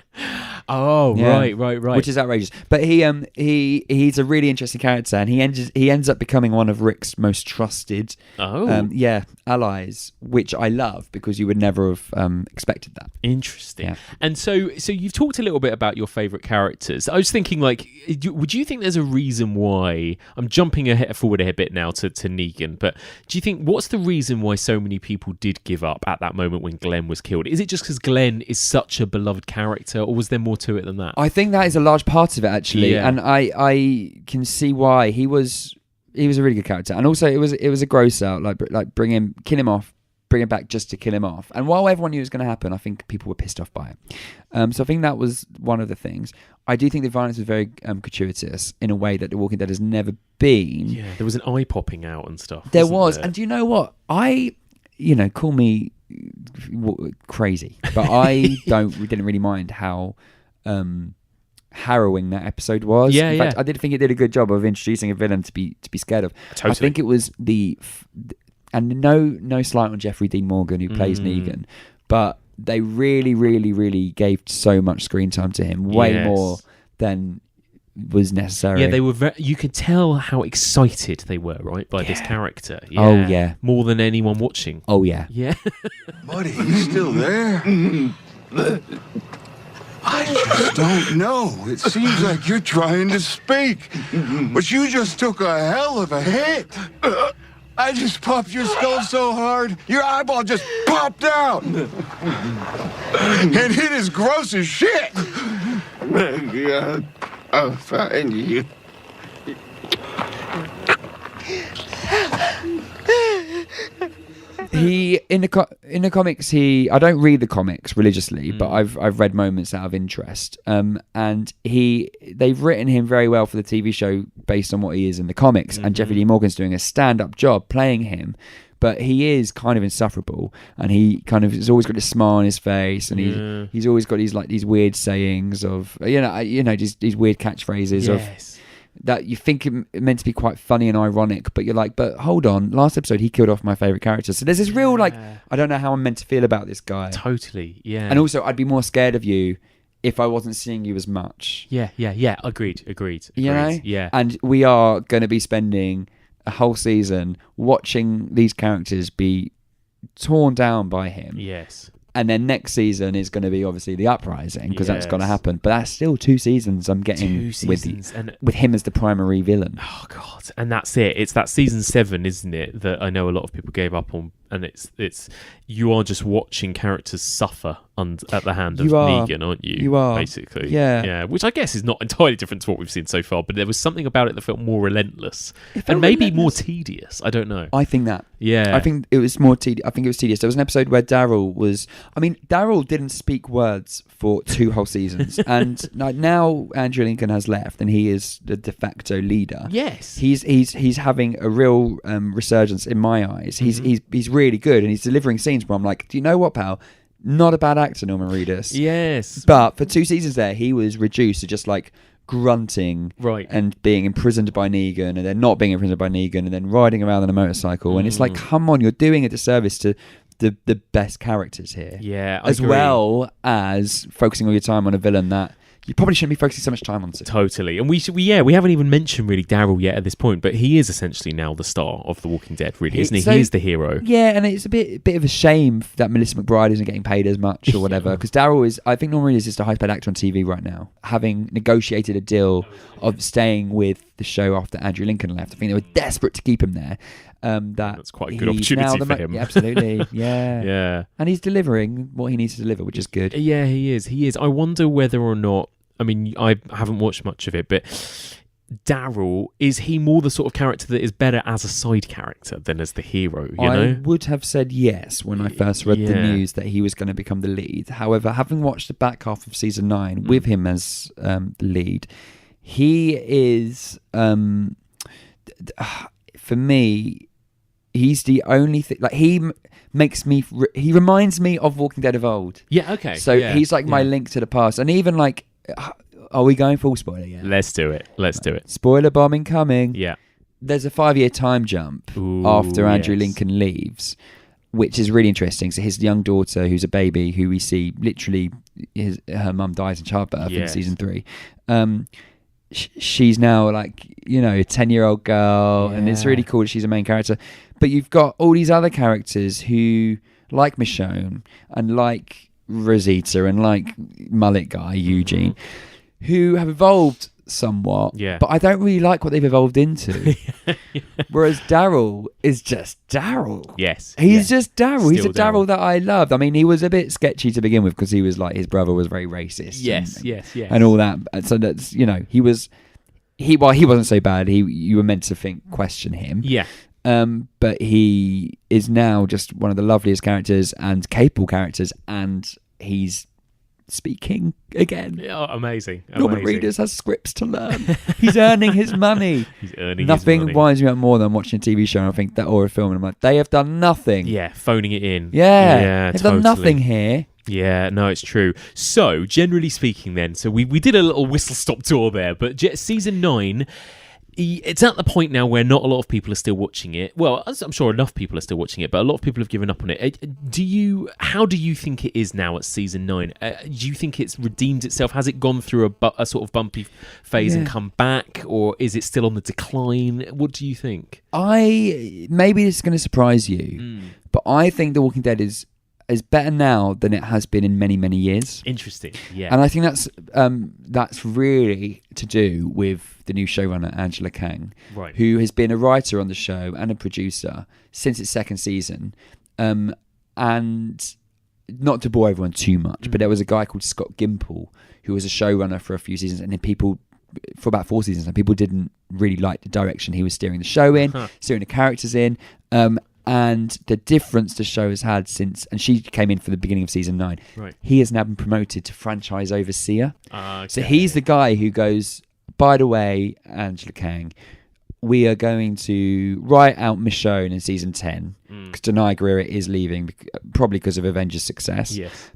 Oh, yeah. Right. Which is outrageous. But he's a really interesting character, and he ends up becoming one of Rick's most trusted allies, which I love, because you would never have expected that. Interesting. Yeah. And so you've talked a little bit about your favourite characters. I was thinking, like, would you think there's a reason why, I'm jumping forward a bit now to Negan, but do you think, what's the reason why so many people did give up at that moment when Glenn was killed? Is it just because Glenn is such a beloved character, or was there more to it than that? I think that is a large part of it, actually. Yeah. And I can see why. He was a really good character, and also it was a gross out, like kill him off, bring him back just to kill him off. And while everyone knew it was going to happen, I think people were pissed off by it. So I think that was one of the things. I do think the violence was very gratuitous in a way that The Walking Dead has never been. Yeah, there was an eye popping out and stuff. There was. And do you know what? Call me crazy, but I didn't really mind how harrowing that episode was. Yeah, in fact, I did think it did a good job of introducing a villain to be scared of. Totally. I think it was and no slight on Jeffrey Dean Morgan, who plays Negan, but they really, really, really gave so much screen time to him, way more than was necessary. Yeah, they were. You could tell how excited they were, right, by this character. Yeah. Oh yeah, more than anyone watching. Oh yeah, yeah. Buddy, you still there? I just don't know. It seems like you're trying to speak, but you just took a hell of a hit. I just popped your skull so hard, your eyeball just popped out. And it is gross as shit. God, I'll find you. He in the comics, I don't read the comics religiously, but I've read moments out of interest. And they've written him very well for the TV show based on what he is in the comics. And Jeffrey Dean Morgan's doing a stand-up job playing him, but he is kind of insufferable, and he kind of has always got this smile on his face, and he's always got these weird sayings of these weird catchphrases of that you think it meant to be quite funny and ironic, but you're like, but hold on, last episode he killed off my favourite character. So there's this real, like, I don't know how I'm meant to feel about this guy. Totally, yeah. And also, I'd be more scared of you if I wasn't seeing you as much. Yeah. Agreed. You know? Yeah. And we are going to be spending a whole season watching these characters be torn down by him. Yes. And then next season is going to be obviously the uprising, because that's going to happen. But that's still 2 seasons I'm getting with him as the primary villain. Oh God! And that's it. It's that season 7, isn't it? That I know a lot of people gave up on, and it's you are just watching characters suffer at the hand of Negan, aren't you? You are, basically. Yeah. Which I guess is not entirely different to what we've seen so far, but there was something about it that felt more relentless and maybe more tedious. I don't know. I think that. Yeah. I think it was more tedious. I think it was tedious. There was an episode where Daryl didn't speak words for 2 whole seasons, and now Andrew Lincoln has left, and he is the de facto leader. Yes. He's having a real resurgence in my eyes. He's really good, and he's delivering scenes where I'm like, do you know what, pal? Not a bad actor, Norman Reedus. Yes. But for 2 seasons there, he was reduced to just like grunting, right, and being imprisoned by Negan, and then not being imprisoned by Negan, and then riding around on a motorcycle. And it's like, come on, you're doing a disservice to the best characters here. Yeah, I as agree. well as focusing all your time on a villain that you probably shouldn't be focusing so much time on it. Totally. And we haven't even mentioned really Daryl yet at this point, but he is essentially now the star of The Walking Dead, really, isn't he? So, he is the hero. Yeah, and it's a bit of a shame that Melissa McBride isn't getting paid as much or whatever, because Daryl is, I think normally is just the highest paid actor on TV right now, having negotiated a deal of staying with the show after Andrew Lincoln left. I think they were desperate to keep him there. That's quite a good opportunity for him. Yeah, absolutely, yeah. Yeah. And he's delivering what he needs to deliver, which is good. Yeah, he is. I wonder whether or not, I mean, I haven't watched much of it, but Daryl, is he more the sort of character that is better as a side character than as the hero, you know? I would have said yes when I first read the news that he was going to become the lead. However, having watched the back half of season 9 with him as the lead, he is, for me, he's the only thing, like he reminds me of Walking Dead of old. Yeah, okay. So he's like my link to the past. And even like, are we going full spoiler yet? Let's do it. Spoiler bombing coming. Yeah. There's a 5-year time jump after Andrew Lincoln leaves, which is really interesting. So his young daughter, who's a baby, who we see literally, her mum dies in childbirth in season 3. She's now like, a 10-year-old girl, and it's really cool that she's a main character. But you've got all these other characters who, like Michonne, and like Rosita, and like mullet guy, Eugene, who have evolved somewhat, but I don't really like what they've evolved into. Whereas Daryl is just Daryl. Yes. He's just Daryl. He's a Daryl. Daryl that I loved. I mean, he was a bit sketchy to begin with because he was like, his brother was very racist. Yes. And all that. So that's, he wasn't so bad. You were meant to question him. Yeah. But he is now just one of the loveliest characters and capable characters, and he's speaking again. Oh, amazing. Norman Reedus has scripts to learn. He's earning his money. Nothing winds me up more than watching a TV show and I think that, or a film, and I'm like, they have done nothing. Yeah, phoning it in. Yeah, they've done nothing here. Yeah, no, it's true. So, generally speaking then, so we did a little whistle-stop tour there, but season 9... it's at the point now where not a lot of people are still watching it. Well, I'm sure enough people are still watching it, but a lot of people have given up on it. How do you think it is now at season 9? Do you think it's redeemed itself? Has it gone through a sort of bumpy phase and come back, or is it still on the decline? What do you think? Maybe this is going to surprise you, but I think The Walking Dead is better now than it has been in many, many years. Interesting, yeah. And I think that's really to do with the new showrunner, Angela Kang, who has been a writer on the show and a producer since its second season. And not to bore everyone too much, but there was a guy called Scott Gimple who was a showrunner for a few seasons, and then for about 4 seasons, and people didn't really like the direction he was steering the show in, steering the characters in. And the difference the show has had since, and she came in for the beginning of season 9, he has now been promoted to franchise overseer. Okay. So he's the guy who goes, by the way, Angela Kang, we are going to write out Michonne in season 10, because Denai Guerrera is leaving, probably because of Avengers' success. Yes.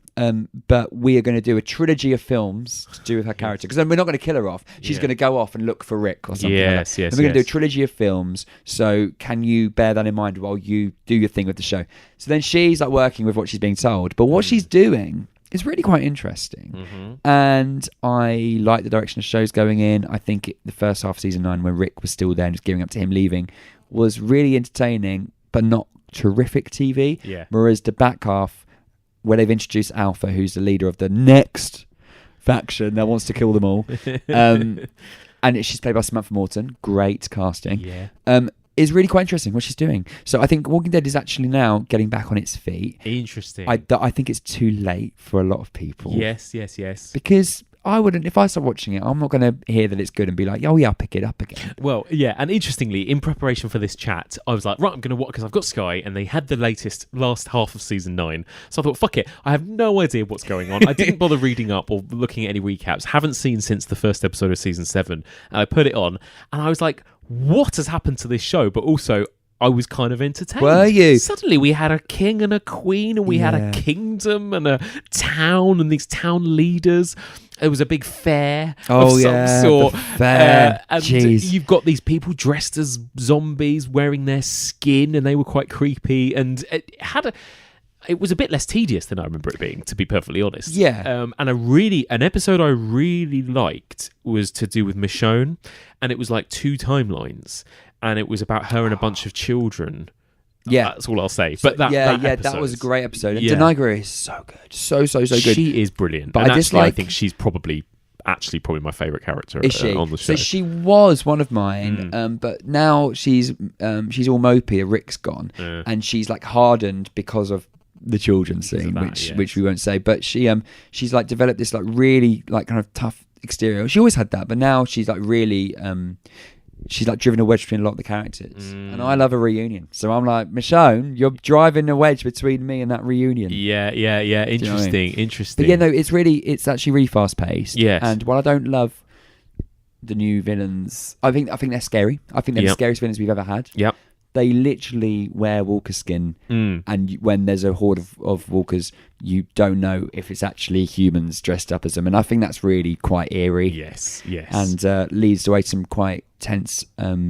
But we are going to do a trilogy of films to do with her character, because then we're not going to kill her off. She's going to go off and look for Rick or something like that. And we're going to do a trilogy of films, so can you bear that in mind while you do your thing with the show? So then she's like working with what she's being told, but what she's doing is really quite interesting. And I like the direction the show's going in. I think the first half of season 9, when Rick was still there and just gearing up to him leaving, was really entertaining, but not terrific TV. Yeah. Whereas the back half, where they've introduced Alpha, who's the leader of the next faction that wants to kill them all, and she's played by Samantha Morton, great casting, is really quite interesting what she's doing. So I think Walking Dead is actually now getting back on its feet. Interesting. I think it's too late for a lot of people. Yes. Because I wouldn't, if I start watching it, I'm not going to hear that it's good and be like, oh yeah, I'll pick it up again. Well, yeah, and interestingly, in preparation for this chat, I was like, right, I'm going to watch, because I've got Sky, and they had the last half of season 9. So I thought, fuck it, I have no idea what's going on. I didn't bother reading up or looking at any recaps. Haven't seen since the first episode of season 7. And I put it on, and I was like, what has happened to this show? But also, I was kind of entertained. Were you? Suddenly we had a king and a queen, and we had a kingdom and a town and these town leaders. There was a big fair of some sort. The fair. And Jeez. You've got these people dressed as zombies wearing their skin, and they were quite creepy. And it had it was a bit less tedious than I remember it being, to be perfectly honest. Yeah. And an episode I really liked was to do with Michonne, and it was like 2 timelines, and it was about her and a bunch of children. Yeah, that's all I'll say. But that was a great episode. And Yeah. Denigre is so good, so good. She is brilliant. But And I actually, dislike- I think she's probably my favourite character Is she? on the show. So she was one of mine, but now she's all mopey. Rick's gone, Yeah. and she's like hardened because of the children's Because of scene, that, which we won't say. But she's like developed this like really like kind of tough exterior. She always had that, but now she's like really she's like driven a wedge between a lot of the characters, and I love a reunion. So I'm like, Michonne, you're driving a wedge between me and that reunion. Yeah. Interesting. But yeah, no, it's actually really fast paced. Yes. And while I don't love the new villains, I think they're scary. I think they're the scariest villains we've ever had. Yep. They literally wear walker skin, and when there's a horde of walkers, you don't know if it's actually humans dressed up as them. And I think that's really quite eerie. Yes. And leads to some quite tense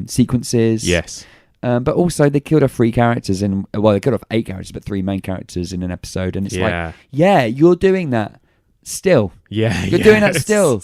sequences. Yes. But also they killed off 3 characters they killed off 8 characters, but 3 main characters in an episode. And it's like, yeah, you're doing that still. Yeah. You're doing that still.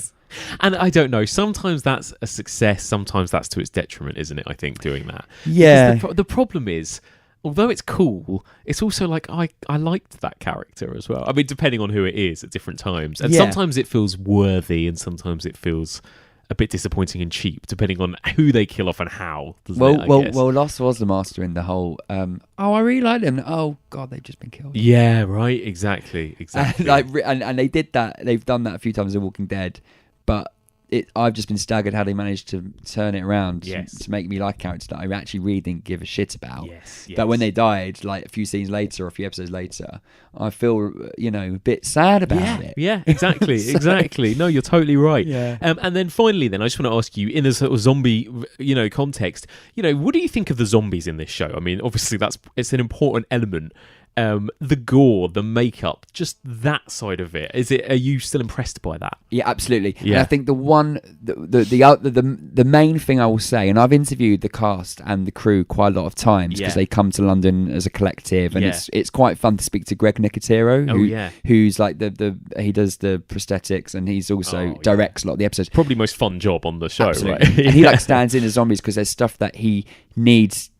And I don't know, sometimes that's a success, sometimes that's to its detriment, isn't it? I think doing that. Yeah. Because the problem is, although it's cool, it's also like I liked that character as well. I mean, depending on who it is at different times. And sometimes it feels worthy and sometimes it feels a bit disappointing and cheap, depending on who they kill off and how. Well, Lost was the master in the whole, I really like them. Oh, God, they've just been killed. Yeah, right, exactly. And they did that. They've done that a few times in Walking Dead. But I've just been staggered how they managed to turn it around to make me like characters that I actually really didn't give a shit about. Yes. But when they died, like a few scenes later or a few episodes later, I feel, a bit sad about it. Yeah, exactly, exactly. No, you're totally right. Yeah. And then finally, I just want to ask you, in a sort of zombie, context, what do you think of the zombies in this show? I mean, obviously it's an important element. The gore, the makeup, just that side of it. Are you still impressed by that? Yeah, absolutely. Yeah. And I think the main thing I will say, and I've interviewed the cast and the crew quite a lot of times because they come to London as a collective, and it's quite fun to speak to Greg Nicotero, who's like he does the prosthetics, and he's also directs a lot of the episodes. Probably most fun job on the show, Absolutely. right? And he like stands in as zombies because there's stuff that he needs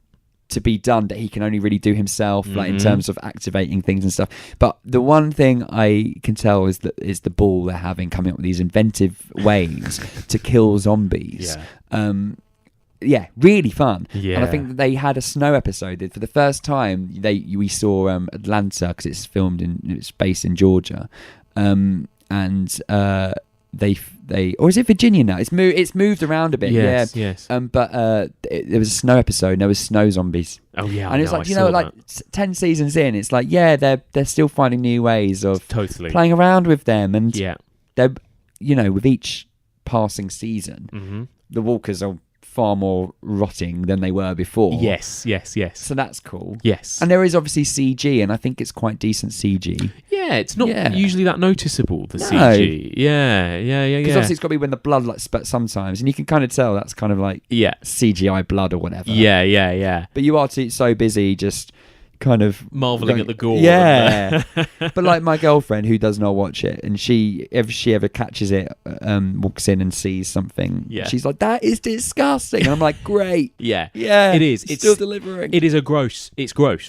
to be done that he can only really do himself, like in terms of activating things and stuff. But the one thing I can tell is the ball they're having coming up with these inventive ways to kill zombies. Really fun. And I think that they had a snow episode. For the first time, we saw Atlanta, because it's based in Georgia, and or is it Virginia now? It's moved around a bit. Yes. But there was a snow episode, and there was snow zombies. Oh yeah, and it's like 10 seasons in, it's like they're still finding new ways of playing around with them, and they're with each passing season, the walkers are far more rotting than they were before. Yes. So that's cool. Yes. And there is obviously CG, and I think it's quite decent CG. Yeah, it's not usually that noticeable, the CG. Yeah. Because obviously it's got to be when the blood like spurts sometimes, and you can kind of tell that's kind of like CGI blood or whatever. Yeah. But you are so busy just kind of marveling at the gore. Yeah. But like my girlfriend, who does not watch it, and if she ever catches it, walks in and sees something, she's like, that is disgusting, and I'm like, great. Yeah it is. It's still delivering. It's gross,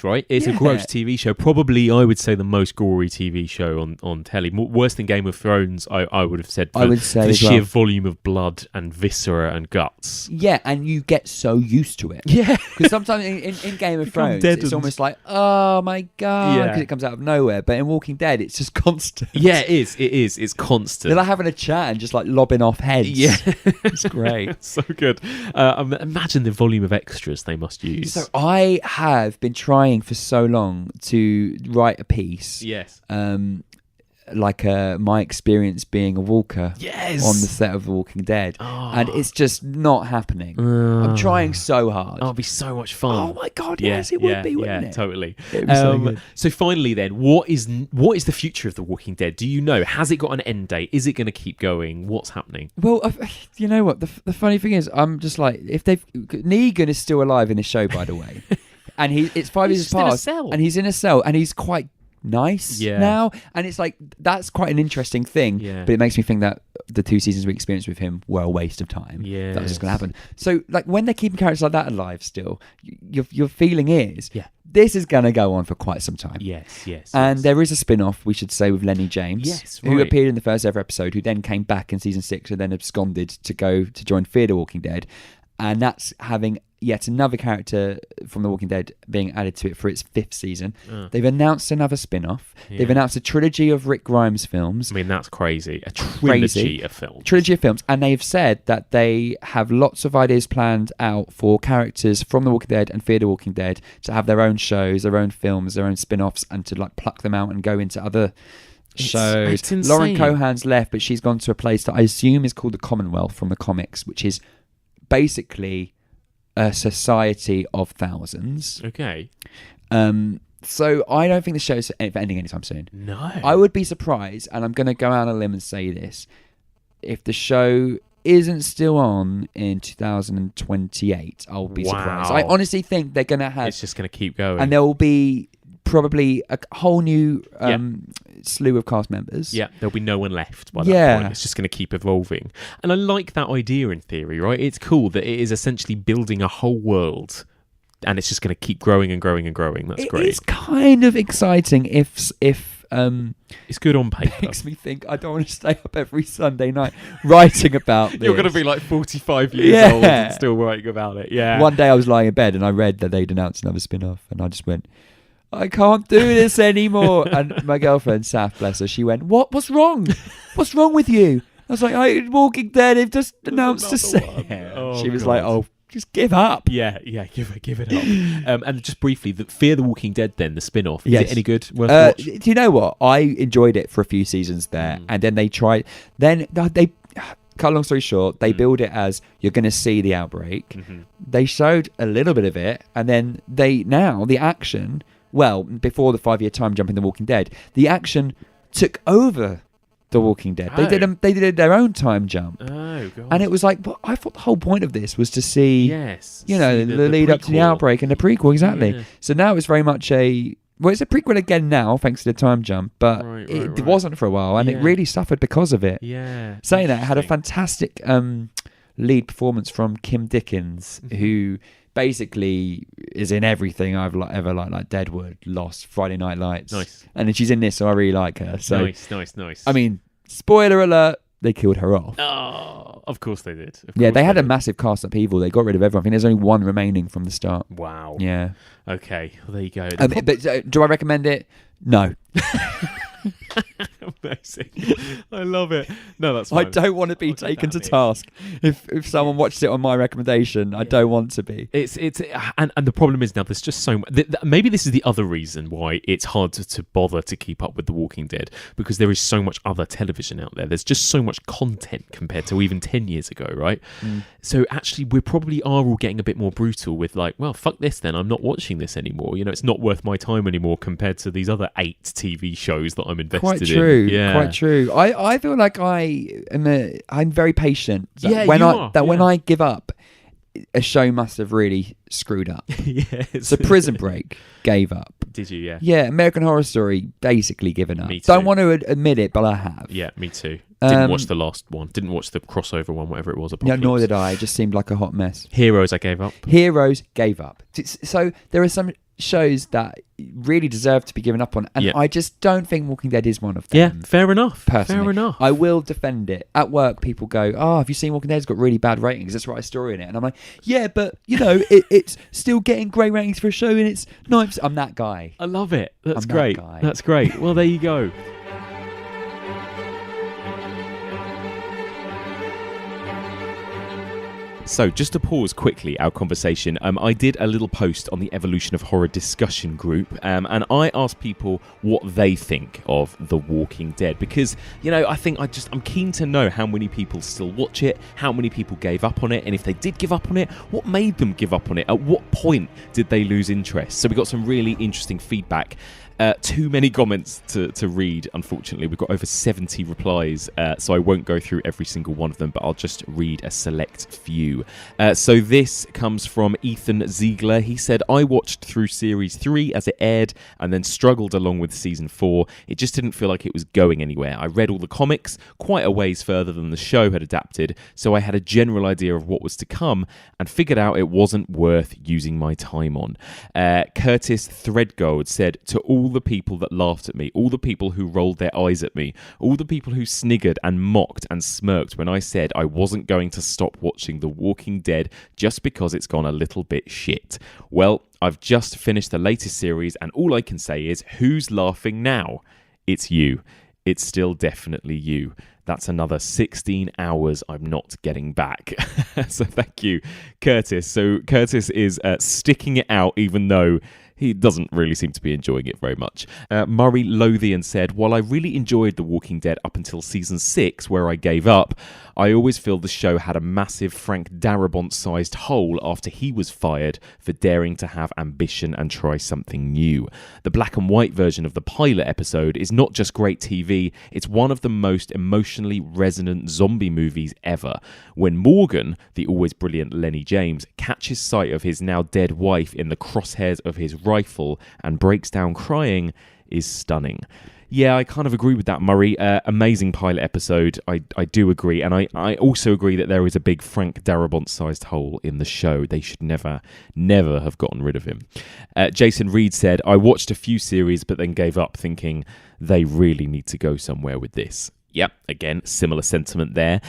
right? It's a gross TV show, probably I would say the most gory TV show on telly. Worse than Game of Thrones, I would have said, for the sheer volume of blood and viscera and guts. And you get so used to it. Because sometimes in Game of Thrones it's almost like, oh my god, because it comes out of nowhere. But in Walking Dead, it's just constant. It is. It's constant. They're like having a chat and just like lobbing off heads. It's great. So good. Imagine the volume of extras they must use. So I have been trying for so long to write a piece. Yes. Like my experience being a walker on the set of The Walking Dead, and it's just not happening. I'm trying so hard. It'd be so much fun. Oh my god, yes, it would be, wouldn't it? Totally. It would be so good. So finally then, what is the future of The Walking Dead? Do you know? Has it got an end date? Is it going to keep going? What's happening? Well, you know what? The funny thing is, I'm just like, if Negan is still alive in this show, by the way, and it's 5 years past, and he's in a cell, and he's quite nice Yeah. now, and it's like that's quite an interesting thing. Yeah. But it makes me think that the 2 seasons we experienced with him were a waste of time. Yes. That was just going to happen. So like when they're keeping characters like that alive still, your feeling is this is going to go on for quite some time. Yes. And there is a spin-off, we should say, with Lenny James, Yes, who right. appeared in the first ever episode, who then came back in season 6 and then absconded to go to join Fear the Walking Dead. And that's having yet another character from The Walking Dead being added to it for its 5th season. They've announced another spin-off. Yeah. They've announced a trilogy of Rick Grimes films. I mean, that's crazy. A trilogy of films. Trilogy of films. And they've said that they have lots of ideas planned out for characters from The Walking Dead and Fear the Walking Dead to have their own shows, their own films, their own spin-offs, and to like pluck them out and go into other shows. It's insane. Lauren Cohan's left, but she's gone to a place that I assume is called the Commonwealth from the comics, which is basically a society of thousands. Okay. So I don't think the show's ending anytime soon. No. I would be surprised, and I'm going to go out on a limb and say this, if the show isn't still on in 2028, I'll be surprised. Wow. I honestly think they're going to have... It's just going to keep going. And there will be probably a whole new slew of cast members. Yeah, there'll be no one left by that point. It's just going to keep evolving. And I like that idea in theory, right? It's cool that it is essentially building a whole world and it's just going to keep growing and growing and growing. That's great. It's kind of exciting if it's good on paper. Makes me think I don't want to stay up every Sunday night writing about this. You're going to be like 45 years old and still writing about it. Yeah. One day I was lying in bed and I read that they'd announced another spin-off and I just went, I can't do this anymore. And my girlfriend, Saf, bless her, she went, What's wrong? What's wrong with you? I was like, Walking Dead, they've just announced a second. Oh, she was God. like, oh, just give up. Yeah, give it up. And just briefly, Fear the Walking Dead then, the spin-off, is Yes. it any good? Worth a watch? Do you know what? I enjoyed it for a few seasons there. And then they tried, they cut a long story short, they build it as you're going to see the outbreak. Mm-hmm. They showed a little bit of it. And then the action... Well, before the 5-year time jump in The Walking Dead, the action took over The Walking Dead. Oh. They did their own time jump. Oh, God. And it was like, I thought the whole point of this was to see, see the lead up to the prequel. outbreak and the prequel, exactly. Yeah. So now it's very much it's a prequel again now, thanks to the time jump, but it wasn't for a while, and it really suffered because of it. Yeah. Saying that, it had a Interesting. fantastic lead performance from Kim Dickens, who basically is in everything I've ever liked, like Deadwood, Lost, Friday Night Lights. Nice. And then she's in this, so I really like her. So, Nice. I mean, spoiler alert, they killed her off. Oh, of course they did. Yeah, they had a massive cast upheaval. They got rid of everyone. I think there's only one remaining from the start. Wow. Yeah. Okay, well, there you go. But do I recommend it? No. Amazing. I love it. No, that's fine. I don't want to be I'll keep taken to that in. task. If someone watched it on my recommendation, I don't want to be. It's and the problem is now there's just so much. Maybe this is the other reason why it's hard to bother to keep up with The Walking Dead, because there is so much other television out there. There's just so much content compared to even 10 years ago, right? So actually, we probably are all getting a bit more brutal with like, well, fuck this then. I'm not watching this anymore. You know, it's not worth my time anymore compared to these other 8 TV shows that I'm invested Quite in. true. Yeah. Quite true. I feel like I'm very patient. Yeah, when you I are, when yeah. I give up, a show must have really screwed up. Yes. So Prison Break gave up. Did you? Yeah. Yeah, American Horror Story basically given up. Me too. Don't want to admit it, but I have. Yeah, me too. Didn't watch the last one. Didn't watch the crossover one, whatever it was. No, Apocalypse. nor did I. It just seemed like a hot mess. Heroes, I gave up. Heroes gave up. So there are some shows that really deserve to be given up on, and Yeah. I just don't think Walking Dead is one of them. Yeah, fair enough. Personally, Fair enough. I will defend it. At work, people go, "Oh, have you seen Walking Dead? It's got really bad ratings. Let's write a story in it." And I'm like, "Yeah, but you know, it's still getting great ratings for a show, and it's nice." I'm that guy. I love it. That's I'm that great. guy. That's great. Well, there you go. So, just to pause quickly our conversation, I did a little post on the Evolution of Horror discussion group, and I asked people what they think of The Walking Dead, because, you know, I think I'm keen to know how many people still watch it, how many people gave up on it, and if they did give up on it, what made them give up on it? At what point did they lose interest? So we got some really interesting feedback. Too many comments to read, unfortunately. We've got over 70 replies, so I won't go through every single one of them, but I'll just read a select few. So this comes from Ethan Ziegler. He said, I watched through Series 3 as it aired and then struggled along with Season 4. It just didn't feel like it was going anywhere. I read all the comics, quite a ways further than the show had adapted, so I had a general idea of what was to come and figured out it wasn't worth using my time on. Curtis Threadgold said, to all the people that laughed at me, all the people who rolled their eyes at me, all the people who sniggered and mocked and smirked when I said I wasn't going to stop watching The Walking Dead just because it's gone a little bit shit. Well, I've just finished the latest series and all I can say is, who's laughing now? It's you. It's still definitely you. That's another 16 hours I'm not getting back. So thank you, Curtis. So Curtis is sticking it out even though he doesn't really seem to be enjoying it very much. Murray Lothian said, while I really enjoyed The Walking Dead up until Season 6, where I gave up, I always feel the show had a massive Frank Darabont-sized hole after he was fired for daring to have ambition and try something new. The black and white version of the pilot episode is not just great TV, it's one of the most emotionally resonant zombie movies ever. When Morgan, the always brilliant Lenny James, catches sight of his now dead wife in the crosshairs of his rifle and breaks down crying is stunning. Yeah, I kind of agree with that, Murray. Amazing pilot episode. I do agree. And I also agree that there is a big Frank Darabont-sized hole in the show. They should never have gotten rid of him. Jason Reed said, I watched a few series but then gave up thinking they really need to go somewhere with this. Yep, again, similar sentiment there.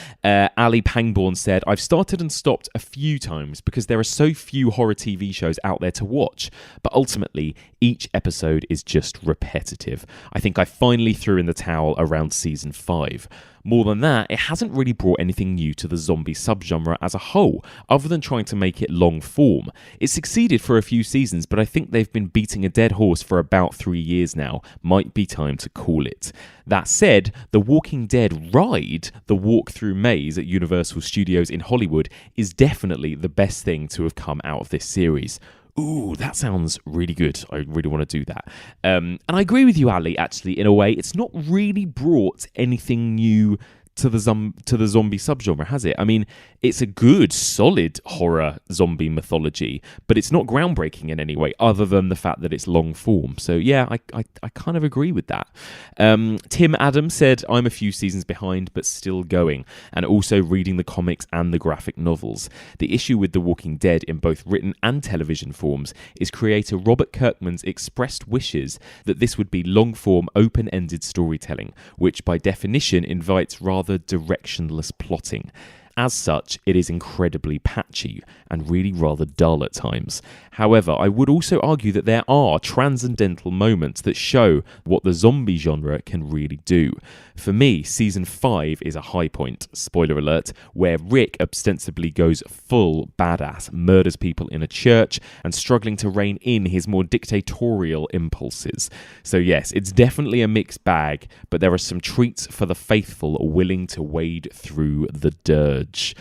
Ali Pangborn said, I've started and stopped a few times because there are so few horror TV shows out there to watch, but ultimately, each episode is just repetitive. I think I finally threw in the towel around Season 5. More than that, it hasn't really brought anything new to the zombie subgenre as a whole, other than trying to make it long form. It succeeded for a few seasons, but I think they've been beating a dead horse for about 3 years now. Might be time to call it. That said, The Walking Dead ride, the walk through maze at Universal Studios in Hollywood, is definitely the best thing to have come out of this series. Ooh, that sounds really good. I really want to do that. And I agree with you, Ali, actually, in a way. It's not really brought anything new to the zombie subgenre, has it? I mean, it's a good, solid horror zombie mythology, but it's not groundbreaking in any way, other than the fact that it's long form. So yeah, I kind of agree with that. Tim Adams said, I'm a few seasons behind, but still going, and also reading the comics and the graphic novels. The issue with The Walking Dead in both written and television forms is creator Robert Kirkman's expressed wishes that this would be long-form, open-ended storytelling, which by definition invites rather directionless plotting. As such, it is incredibly patchy and really rather dull at times. However, I would also argue that there are transcendental moments that show what the zombie genre can really do. For me, Season 5 is a high point, spoiler alert, where Rick ostensibly goes full badass, murders people in a church, and struggling to rein in his more dictatorial impulses. So yes, it's definitely a mixed bag, but there are some treats for the faithful willing to wade through the dirge.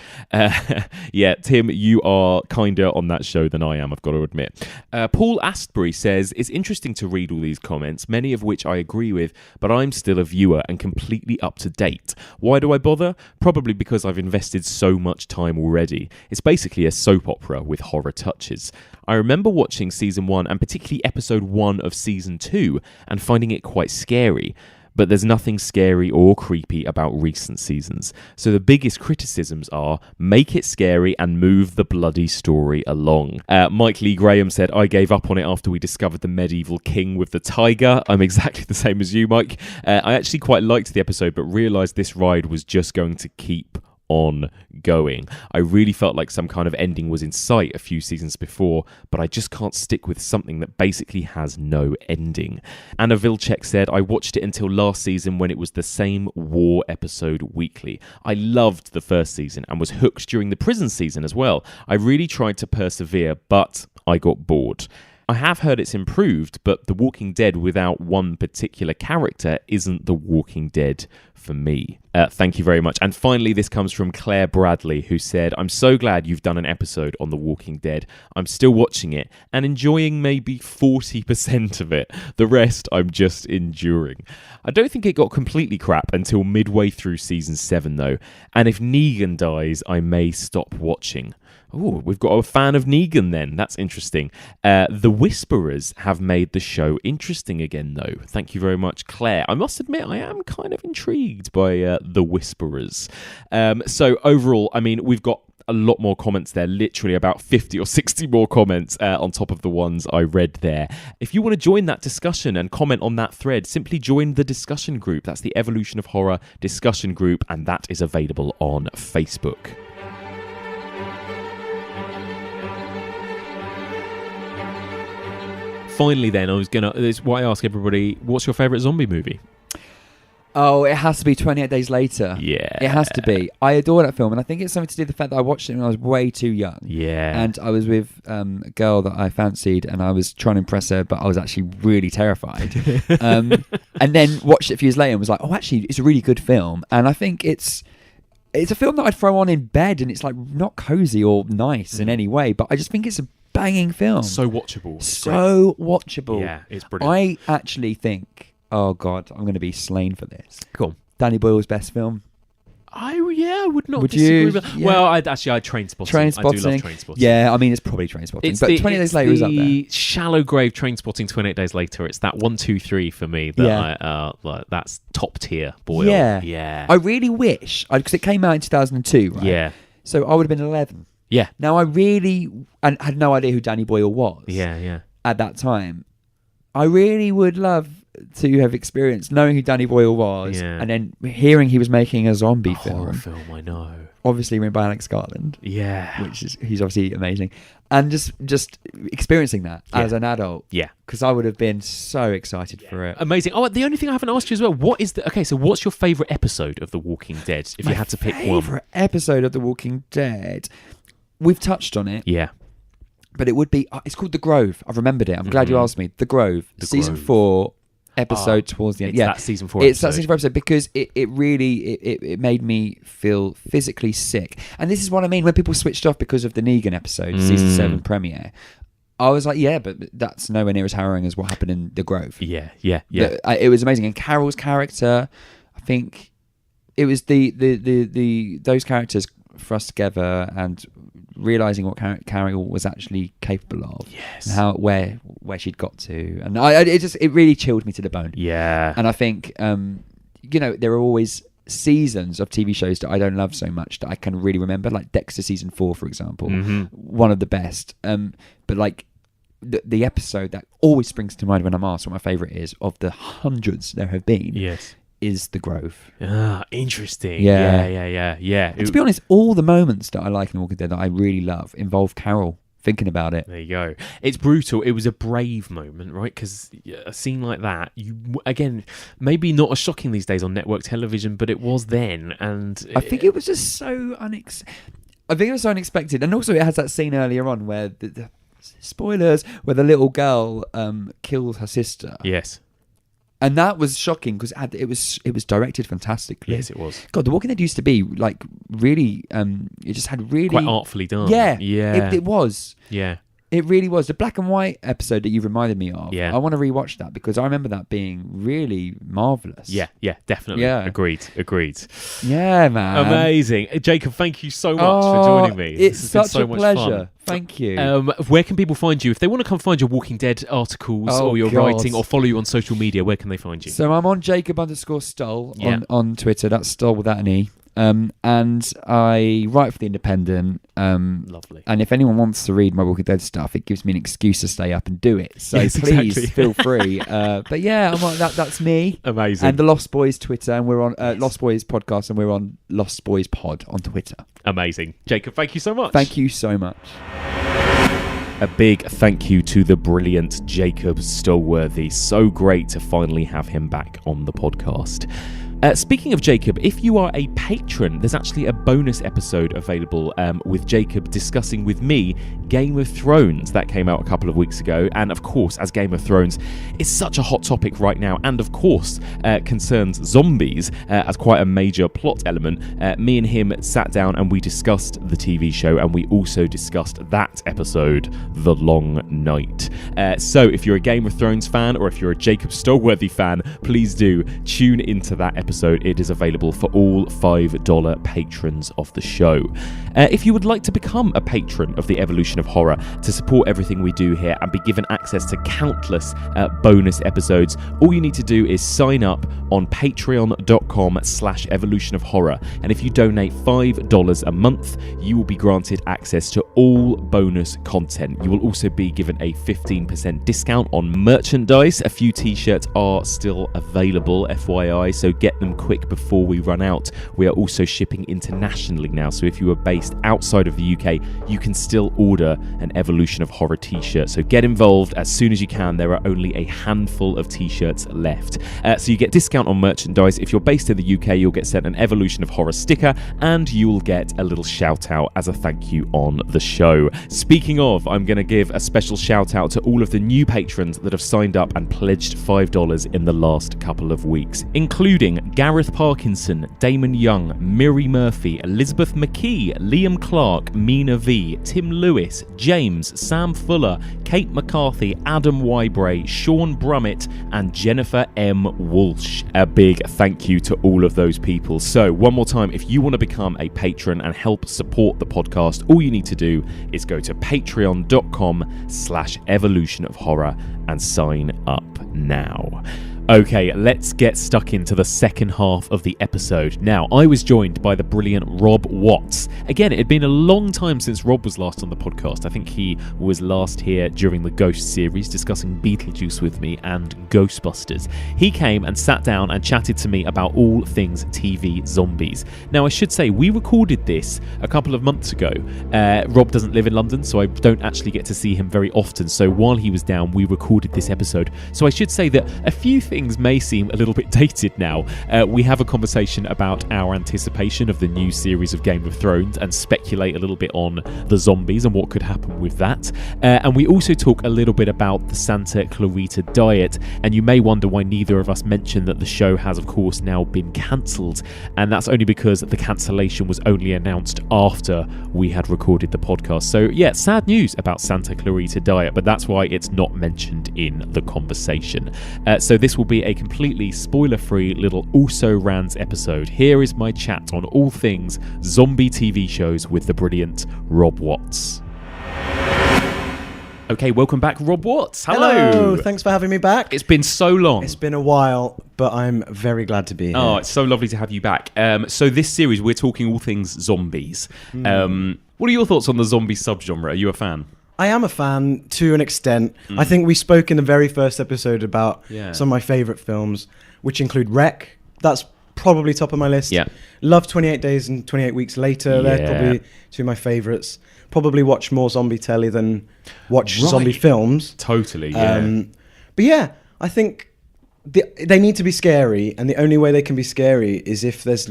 Yeah, Tim, you are kinder on that show than I am, I've got to admit. Paul Astbury says, it's interesting to read all these comments, many of which I agree with, but I'm still a viewer and completely up to date. Why do I bother? Probably because I've invested so much time already. It's basically a soap opera with horror touches. I remember watching Season 1 and particularly Episode 1 of Season 2 and finding it quite scary. But there's nothing scary or creepy about recent seasons. So the biggest criticisms are, make it scary and move the bloody story along. Mike Lee Graham said, I gave up on it after we discovered the medieval king with the tiger. I'm exactly the same as you, Mike. I actually quite liked the episode, but realised this ride was just going to keep on going. I really felt like some kind of ending was in sight a few seasons before, but I just can't stick with something that basically has no ending. Anna Vilcek said, I watched it until last season when it was the same war episode weekly. I loved the first season and was hooked during the prison season as well. I really tried to persevere, but I got bored. I have heard it's improved, but The Walking Dead without one particular character isn't The Walking Dead for me. Thank you very much. And finally, this comes from Claire Bradley, who said, I'm so glad you've done an episode on The Walking Dead. I'm still watching it and enjoying maybe 40% of it. The rest I'm just enduring. I don't think it got completely crap until midway through season 7 though. And if Negan dies, I may stop watching. Oh, we've got a fan of Negan then. That's interesting. The Whisperers have made the show interesting again, though. Thank you very much, Claire. I must admit, I am kind of intrigued by The Whisperers. So overall, I mean, we've got a lot more comments there, literally about 50 or 60 more comments on top of the ones I read there. If you want to join that discussion and comment on that thread, simply join the discussion group. That's the Evolution of Horror discussion group, and that is available on Facebook. Finally then, this is why I ask everybody, what's your favourite zombie movie? Oh, it has to be 28 Days Later. Yeah. It has to be. I adore that film, and I think it's something to do with the fact that I watched it when I was way too young. Yeah. And I was with a girl that I fancied, and I was trying to impress her, but I was actually really terrified. And then watched it a few years later and was like, oh, actually, it's a really good film. And I think it's a film that I'd throw on in bed, and it's like not cozy or nice in any way, but I just think it's a banging film. So watchable. So watchable. Yeah, it's brilliant. I actually think, oh God, I'm going to be slain for this. Cool. Danny Boyle's best film. I would not Would disagree you? with that. Yeah. Well, I Trainspotting. I do love Trainspotting. Yeah, I mean, it's probably Trainspotting. It's But 28 Days Later is up there. the shallow grave Trainspotting 28 Days Later. It's that 1, 2, 3 for me. That that's top tier Boyle. Yeah. I really wish, because it came out in 2002, right? Yeah. So I would have been 11. Yeah. Now, I really had no idea who Danny Boyle was. Yeah. At that time. I really would love to have experienced knowing who Danny Boyle was, and then hearing he was making a zombie horror film, I know. Obviously written by Alex Garland. Yeah. He's obviously amazing. And just experiencing that as an adult. Yeah. Because I would have been so excited for it. Amazing. Oh, the only thing I haven't asked you as well, what's your favourite episode of The Walking Dead, if you had to pick one? My favourite episode of The Walking Dead, we've touched on it. Yeah. But it would be, it's called The Grove. I've remembered it. I'm glad you asked me. The Grove. Season 4, episode towards the end. It's that season 4 It's that season 4 episode because it really made me feel physically sick. And this is what I mean when people switched off because of the Negan episode, season 7 premiere. I was like, yeah, but that's nowhere near as harrowing as what happened in The Grove. Yeah. It was amazing. And Carol's character, I think it was those characters thrust together and realizing what Carol was actually capable of, and how where she'd got to, and it really chilled me to the bone. Yeah. And I think there are always seasons of TV shows that I don't love so much that I can really remember, like Dexter season 4, for example, one of the best. But like the episode that always springs to mind when I'm asked what my favorite is, of the hundreds there have been, is The Grove. Ah, interesting. Yeah. And to be honest, all the moments that I like in Walking Dead that I really love involve Carol thinking about it. There you go. It's brutal. It was a brave moment, right? Because a scene like that, again, maybe not as shocking these days on network television, but it was then. And I think it was just so unexpected. And also it has that scene earlier on where the spoilers, where the little girl kills her sister. Yes. And that was shocking because it was directed fantastically. Yes, it was. God, The Walking Dead used to be like really. It just had really quite artfully done. Yeah. It was. Yeah. It really was. The black and white episode that you reminded me of. Yeah. I want to rewatch that because I remember that being really marvellous. Yeah, definitely. Yeah. Agreed. Yeah, man. Amazing. Jacob, thank you so much for joining me. It's this has such been so a much pleasure. Fun. Thank you. Where can people find you? If they want to come find your Walking Dead articles or your writing or follow you on social media, where can they find you? So I'm on Jacob_Stol on Twitter. That's Stol without an E. And I write for The Independent. Lovely. And if anyone wants to read my Walking Dead stuff, it gives me an excuse to stay up and do it. So yes, please exactly. feel free. But yeah, I'm on that's me. Amazing. And the Lost Boys Twitter, and we're on Lost Boys Podcast, and we're on Lost Boys Pod on Twitter. Amazing. Jacob, thank you so much. Thank you so much. A big thank you to the brilliant Jacob Stolworthy. So great to finally have him back on the podcast. Speaking of Jacob, if you are a patron, there's actually a bonus episode available with Jacob discussing with me Game of Thrones. That came out a couple of weeks ago, and of course, as Game of Thrones is such a hot topic right now, and of course concerns zombies as quite a major plot element, me and him sat down and we discussed the TV show, and we also discussed that episode, The Long Night. So if you're a Game of Thrones fan, or if you're a Jacob Stolworthy fan, please do tune into that episode. It is available for all $5 patrons of the show. If you would like to become a patron of the Evolution of Horror to support everything we do here and be given access to countless bonus episodes, all you need to do is sign up on patreon.com/Evolution of Horror. And if you donate $5 a month, you will be granted access to all bonus content. You will also be given a 15% discount on merchandise. A few t-shirts are still available, FYI, so get them quick before we run out. We are also shipping internationally now, so if you are based outside of the UK, you can still order an Evolution of Horror t-shirt. So get involved as soon as you can. There are only a handful of t-shirts left. So you get discount on merchandise. If you're based in the UK, you'll get sent an Evolution of Horror sticker, and you'll get a little shout out as a thank you on the show. Speaking of, I'm going to give a special shout out to all of the new patrons that have signed up and pledged $5 in the last couple of weeks, including Gareth Parkinson, Damon Young, Miri Murphy, Elizabeth McKee, Liam Clark, Mina V, Tim Lewis, James, Sam Fuller, Kate McCarthy, Adam Wybray, Sean Brummett, and Jennifer M. Walsh. A big thank you to all of those people. So one more time, if you want to become a patron and help support the podcast, all you need to do is go to patreon.com/Evolution of Horror and sign up now. Okay, let's get stuck into the second half of the episode. Now, I was joined by the brilliant Rob Watts. Again, it had been a long time since Rob was last on the podcast. I think he was last here during the Ghost series, discussing Beetlejuice with me and Ghostbusters. He came and sat down and chatted to me about all things TV zombies. Now, I should say, we recorded this a couple of months ago. Rob doesn't live in London, so I don't actually get to see him very often. So while he was down, we recorded this episode. So I should say that a few things may seem a little bit dated now. We have a conversation about our anticipation of the new series of Game of Thrones and speculate a little bit on the zombies and what could happen with that. And we also talk a little bit about the Santa Clarita Diet. And you may wonder why neither of us mentioned that the show has, of course, now been cancelled. And that's only because the cancellation was only announced after we had recorded the podcast. So yeah, sad news about Santa Clarita Diet, but that's why it's not mentioned in the conversation. So this will be a completely spoiler-free little Also Rans episode. Here is my chat on all things zombie TV shows with the brilliant Rob Watts. Okay, welcome back, Rob Watts. Hello. Thanks for having me back. It's been so long. It's been a while, but I'm very glad to be here. Oh, it's so lovely to have you back. So this series, we're talking all things zombies. What are your thoughts on the zombie subgenre? Are you a fan? I am a fan to an extent. I think we spoke in the very first episode about some of my favourite films, which include Wreck. That's probably top of my list. Yeah. Love 28 Days and 28 Weeks Later. They're probably two of my favourites. Probably watch more zombie telly than watch zombie films. Totally, yeah. But yeah, I think they need to be scary, and the only way they can be scary is if there's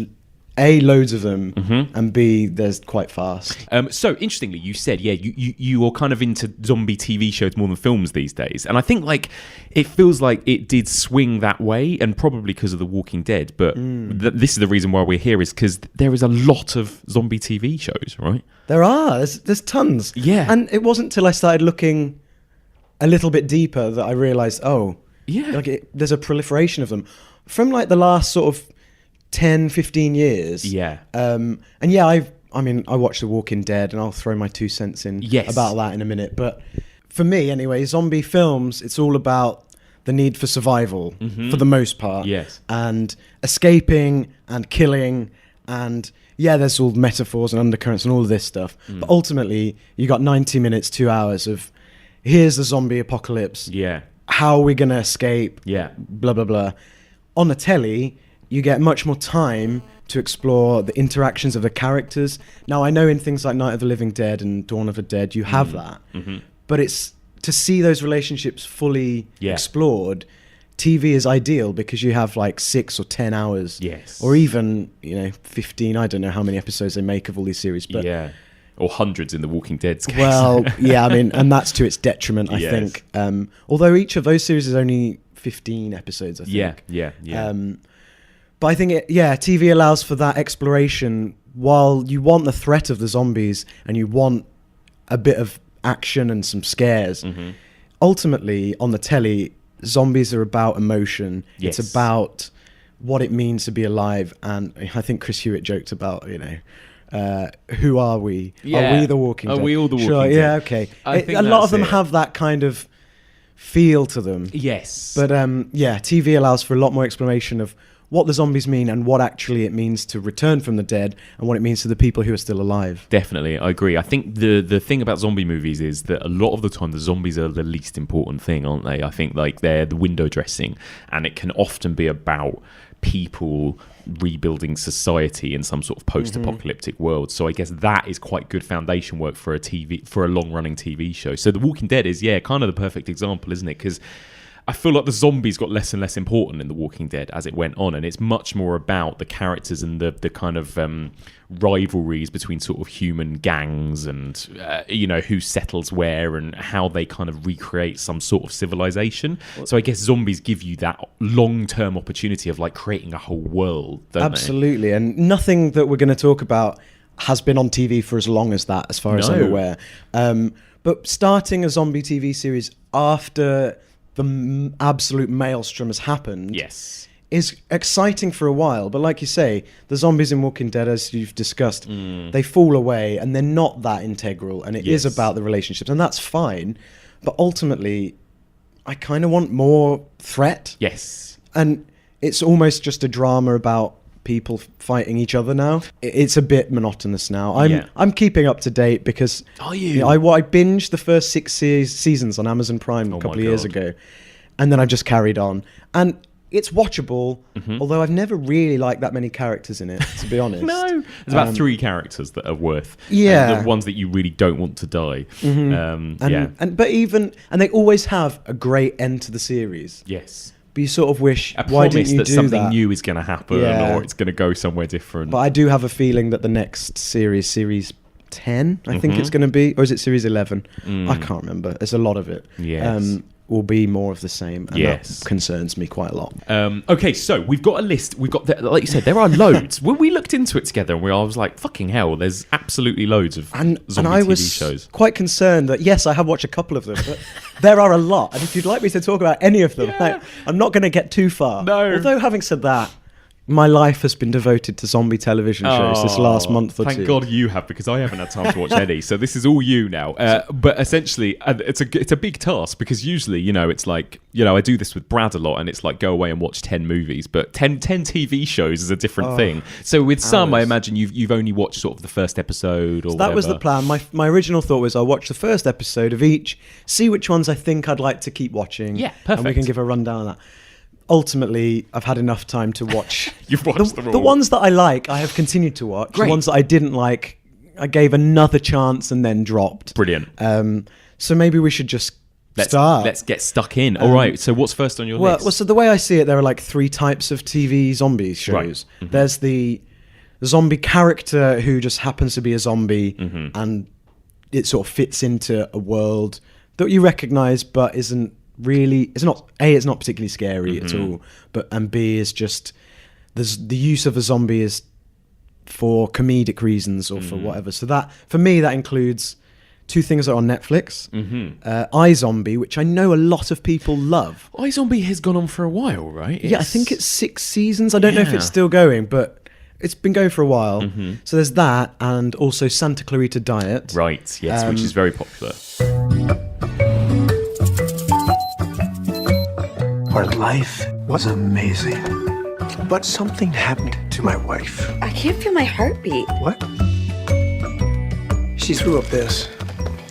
A, loads of them, and B, there's quite fast. So interestingly, you said, you are kind of into zombie TV shows more than films these days, and I think like it feels like it did swing that way, and probably because of The Walking Dead. But this is the reason why we're here, is because there is a lot of zombie TV shows, right? There are. There's tons. Yeah. And it wasn't till I started looking a little bit deeper that I realised, there's a proliferation of them from like the last sort of 10, 15 years. Yeah. And yeah, I watched The Walking Dead, and I'll throw my 2 cents in about that in a minute. But for me, anyway, zombie films, it's all about the need for survival for the most part. Yes. And escaping and killing, and yeah, there's all metaphors and undercurrents and all of this stuff. But ultimately, you got 90 minutes, 2 hours of here's the zombie apocalypse. Yeah. How are we going to escape? Yeah. Blah, blah, blah. On the telly, you get much more time to explore the interactions of the characters. Now, I know in things like Night of the Living Dead and Dawn of the Dead, you have that. But it's to see those relationships fully explored TV is ideal because you have like 6 or 10 hours. Yes. Or even, 15. I don't know how many episodes they make of all these series. But yeah. Or hundreds in The Walking Dead's case. Well, yeah, I mean, and that's to its detriment, I think. Although each of those series is only 15 episodes, I think. Yeah. But I think, TV allows for that exploration. While you want the threat of the zombies and you want a bit of action and some scares, ultimately on the telly, zombies are about emotion. Yes. It's about what it means to be alive. And I think Chris Hewitt joked about, who are we? Yeah. Are we the Walking Dead? Are we all the Walking Dead? Yeah, okay. A lot of them have that kind of feel to them. Yes. But TV allows for a lot more exploration of what the zombies mean and what actually it means to return from the dead and what it means to the people who are still alive. Definitely, I agree. I think the thing about zombie movies is that a lot of the time the zombies are the least important thing, aren't they? I think like they're the window dressing, and it can often be about people rebuilding society in some sort of post-apocalyptic world. So I guess that is quite good foundation work for a long-running TV show. So The Walking Dead is kind of the perfect example, isn't it? Because I feel like the zombies got less and less important in The Walking Dead as it went on, and it's much more about the characters and the kind of rivalries between sort of human gangs and who settles where and how they kind of recreate some sort of civilization. So I guess zombies give you that long-term opportunity of like creating a whole world, don't Absolutely, and nothing that we're going to talk about has been on TV for as long as that, as far as I'm aware. But starting a zombie TV series after the absolute maelstrom has happened is exciting for a while. But like you say, the zombies in Walking Dead, as you've discussed, they fall away and they're not that integral, and it is about the relationships, and that's fine. But ultimately, I kind of want more threat. Yes. And it's almost just a drama about people fighting each other now. It's a bit monotonous now. I'm keeping up to date because Are you? I binged the first 6 seasons on Amazon Prime a couple of years ago, and then I just carried on. And it's watchable, although I've never really liked that many characters in it, to be honest. No, there's about 3 characters that are worth. Yeah, the ones that you really don't want to die. And they always have a great end to the series. Yes. But you sort of wish, a why didn't you that do something that? new is going to happen, or it's going to go somewhere different. But I do have a feeling that the next series 10, I think it's going to be, or is it series 11? I can't remember. There's a lot of it. Yes. Will be more of the same, and that concerns me quite a lot. Okay, so we've got a list. We've got, like you said, there are loads. When we looked into it together, and I was like, "Fucking hell!" There's absolutely loads of zombie TV shows. Quite concerned that yes, I have watched a couple of them, but there are a lot. And if you'd like me to talk about any of them, I'm not going to get too far. No. Although having said that, my life has been devoted to zombie television shows this last month or two. Thank God you have, because I haven't had time to watch any. So this is all you now. But essentially, it's a big task, because usually, it's like, I do this with Brad a lot, and it's like go away and watch 10 movies, but 10 TV shows is a different thing. So with some, I imagine you've only watched sort of the first episode or that was the plan. My original thought was I'll watch the first episode of each, see which ones I think I'd like to keep watching. Yeah, perfect. And we can give a rundown of that. Ultimately, I've had enough time to watch. You've watched them all. The ones that I like, I have continued to watch. Great. The ones that I didn't like, I gave another chance and then dropped. Brilliant. So maybe we should just start. Let's get stuck in. All right. So what's first on your list? Well, so the way I see it, there are like 3 types of TV zombie shows. Right. There's the zombie character who just happens to be a zombie, and it sort of fits into a world that you recognise, but isn't really, it's not particularly scary at all, and B is just the use of a zombie is for comedic reasons or for whatever. So that, for me, that includes 2 things that are on Netflix. iZombie, which I know a lot of people love. iZombie has gone on for a while, right? I think it's 6 seasons. I don't know if it's still going, but it's been going for a while. So there's that, and also Santa Clarita Diet. Right, yes, which is very popular. Our life was amazing. But something happened to my wife. I can't feel my heartbeat. What? She threw up this.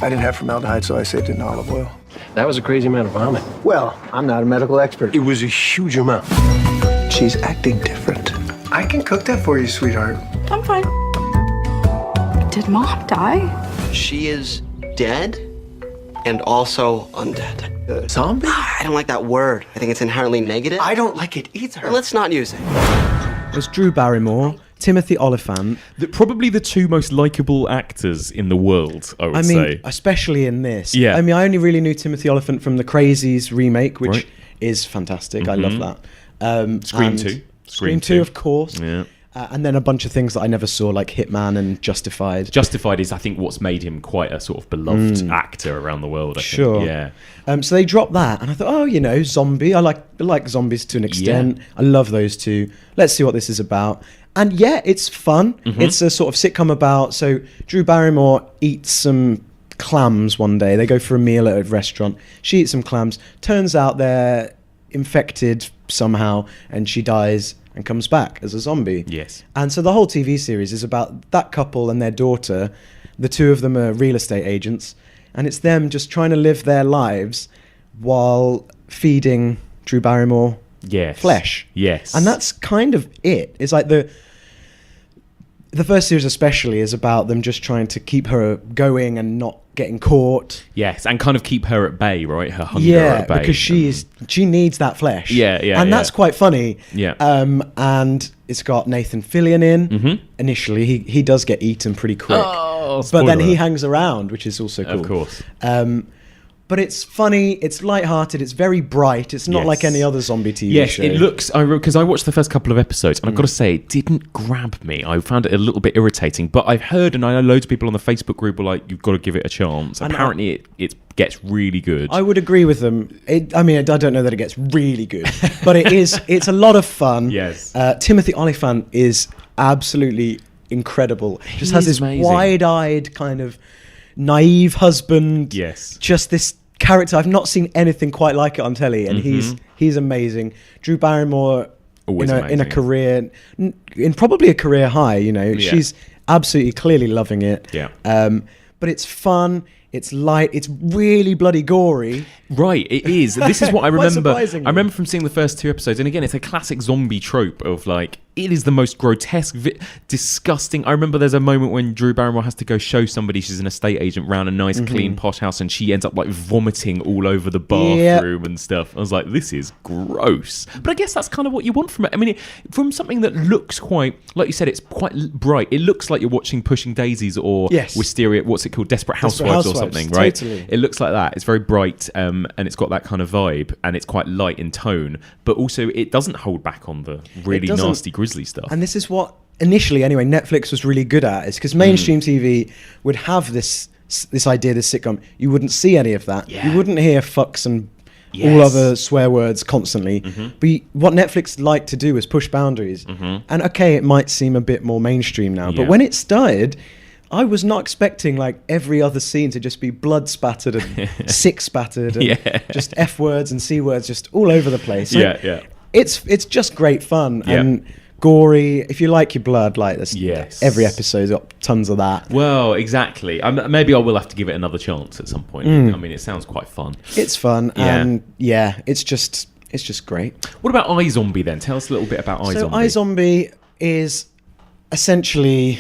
I didn't have formaldehyde, so I saved it in olive oil. That was a crazy amount of vomit. Well, I'm not a medical expert. It was a huge amount. She's acting different. I can cook that for you, sweetheart. I'm fine. Did Mom die? She is dead and also undead. Zombie? I don't like that word. I think it's inherently negative. I don't like it either. Well, let's not use it. There's Drew Barrymore, Timothy Olyphant. Probably the two most likeable actors in the world, I would say. Especially in this. Yeah. I mean, I only really knew Timothy Olyphant from the Crazies remake, which is fantastic. Mm-hmm. I love that. Scream 2. Scream 2, of course. Yeah. And then a bunch of things that I never saw, like Hitman and Justified. Justified is, I think, what's made him quite a sort of beloved actor around the world, I think. Sure. Yeah. So they dropped that, and I thought, zombie. I like zombies to an extent. Yeah. I love those two. Let's see what this is about. And yeah, it's fun. Mm-hmm. It's a sort of sitcom about, so Drew Barrymore eats some clams one day. They go for a meal at a restaurant. She eats some clams. Turns out they're infected somehow, and she dies and comes back as a zombie. Yes. And so the whole TV series is about that couple and their daughter. The two of them are real estate agents, and it's them just trying to live their lives while feeding Drew Barrymore flesh. Yes. And that's kind of it. It's like the first series especially is about them just trying to keep her going and not getting caught. Yes, and kind of keep her at bay, right? Her hunger at bay. Because she needs that flesh. Yeah. And that's quite funny. Yeah. And it's got Nathan Fillion in. Mm-hmm. Initially, he does get eaten pretty quick. Oh, but then he spoiler. hangs around, which is also cool. Of course. But it's funny, it's lighthearted, it's very bright. It's not like any other zombie TV show. Yes, it looks... Because I watched the first couple of episodes, and I've got to say, it didn't grab me. I found it a little bit irritating. But I've heard, and I know loads of people on the Facebook group were like, you've got to give it a chance. Apparently, it gets really good. I would agree with them. I don't know that it gets really good, but it's a lot of fun. Yes. Timothy Olyphant is absolutely incredible. Just He has is this amazing. wide-eyed kind of naive husband. Yes. Just this character. I've not seen anything quite like it on telly, and he's amazing. Drew Barrymore Always in a amazing. career, in probably a career high. She's absolutely clearly loving it. Yeah. But it's fun. It's light. It's really bloody gory. Right, it is. This is what I Quite remember. surprisingly. I remember from seeing the first two episodes, and again, it's a classic zombie trope of like, it is the most grotesque, disgusting. I remember there's a moment when Drew Barrymore has to go show somebody, she's an estate agent, round a nice, clean, posh house, and she ends up like vomiting all over the bathroom and stuff. I was like, this is gross. But I guess that's kind of what you want from it. I mean, from something that looks quite, like you said, it's quite bright. It looks like you're watching Pushing Daisies or Wisteria, what's it called? Desperate Housewives or something, right? Totally. It looks like that. It's very bright, and it's got that kind of vibe, and it's quite light in tone, but also it doesn't hold back on the really nasty, grisly stuff. And this is what initially, anyway, Netflix was really good at, is because mainstream TV would have this idea, this sitcom. You wouldn't see any of that. Yeah. You wouldn't hear fucks and all other swear words constantly. But what Netflix liked to do was push boundaries. And okay, it might seem a bit more mainstream now, but when it started, I was not expecting like every other scene to just be blood spattered and sick spattered and just F words and C words just all over the place. So it's just great fun and gory. If you like your blood, like this, every episode's got tons of that. Well, exactly. Maybe I will have to give it another chance at some point. I mean, it sounds quite fun. It's fun, and it's just great. What about iZombie then? Tell us a little bit about iZombie. So iZombie is essentially,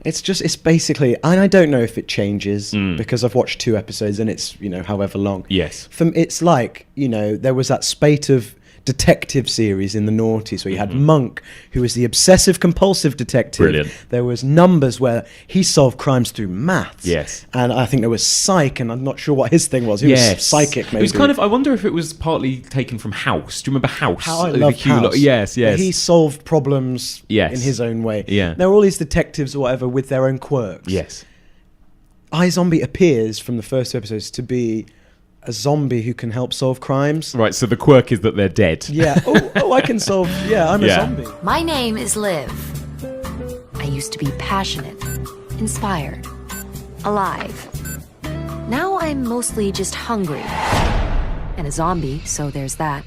it's basically, and I don't know if it changes because I've watched 2 episodes and it's, however long. Yes. It's like, there was that spate of detective series in the noughties where you had Monk, who was the obsessive compulsive detective. Brilliant. There was Numbers, where he solved crimes through maths. Yes. And I think there was Psych, and I'm not sure what his thing was. He was psychic, maybe. It was kind of, I wonder if it was partly taken from House. Do you remember House? How I love House. Yes. He solved problems in his own way. Yeah. There were all these detectives or whatever with their own quirks. Yes. iZombie appears from the first 2 episodes to be a zombie who can help solve crimes. Right, so the quirk is that they're dead. Yeah. I can solve... Yeah, I'm a zombie. My name is Liv. I used to be passionate, inspired, alive. Now I'm mostly just hungry. And a zombie, so there's that.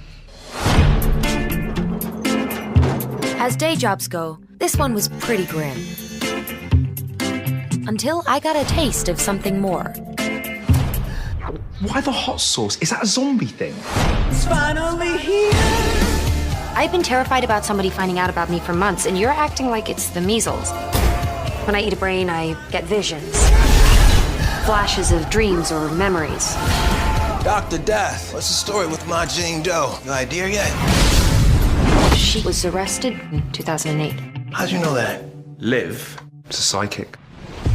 As day jobs go, this one was pretty grim. Until I got a taste of something more. Why the hot sauce? Is that a zombie thing? It's finally here. I've been terrified about somebody finding out about me for months, and you're acting like it's the measles. When I eat a brain, I get visions. Flashes of dreams or memories. Dr. Death, what's the story with my Jane Doe? No idea yet? She was arrested in 2008. How'd you know that? Liv. It's a psychic.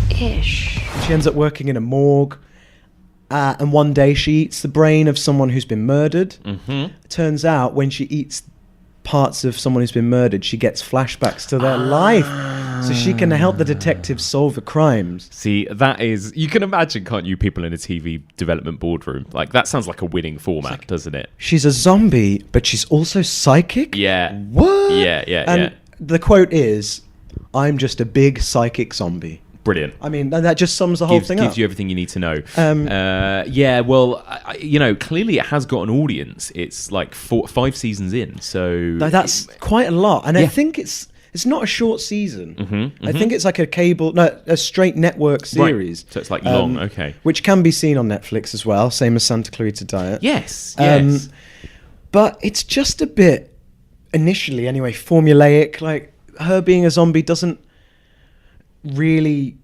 Ish. She ends up working in a morgue, and one day she eats the brain of someone who's been murdered. Mm-hmm. Turns out when she eats parts of someone who's been murdered, she gets flashbacks to their life, so she can help the detectives solve the crimes. See, that is, you can imagine, can't you, people in a TV development boardroom? Like, that sounds like a winning format, doesn't it? She's a zombie, but she's also psychic? Yeah. What? Yeah. And the quote is, "I'm just a big psychic zombie." Brilliant. I mean, that just sums the whole thing up. Gives you everything you need to know. Clearly it has got an audience. It's like 5 seasons in, so... That's quite a lot. And I think it's not a short season. Mm-hmm. I think it's like a straight network series. Right. So it's like long, okay. Which can be seen on Netflix as well, same as Santa Clarita Diet. Yes. But it's just a bit, initially anyway, formulaic. Like, her being a zombie doesn't really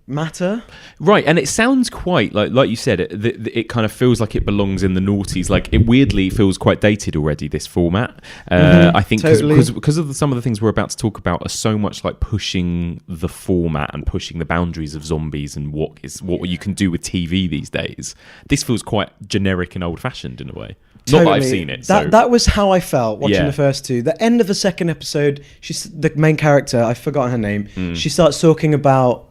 matter, right? And it sounds quite like you said, it kind of feels like it belongs in the noughties. Like, it weirdly feels quite dated already, this format. I think because of some of the things we're about to talk about are so much like pushing the format and pushing the boundaries of zombies and what you can do with TV these days. This feels quite generic and old-fashioned in a way. Not that I've seen it. That was how I felt watching the first two. The end of the second episode, the main character, I forgot her name, she starts talking about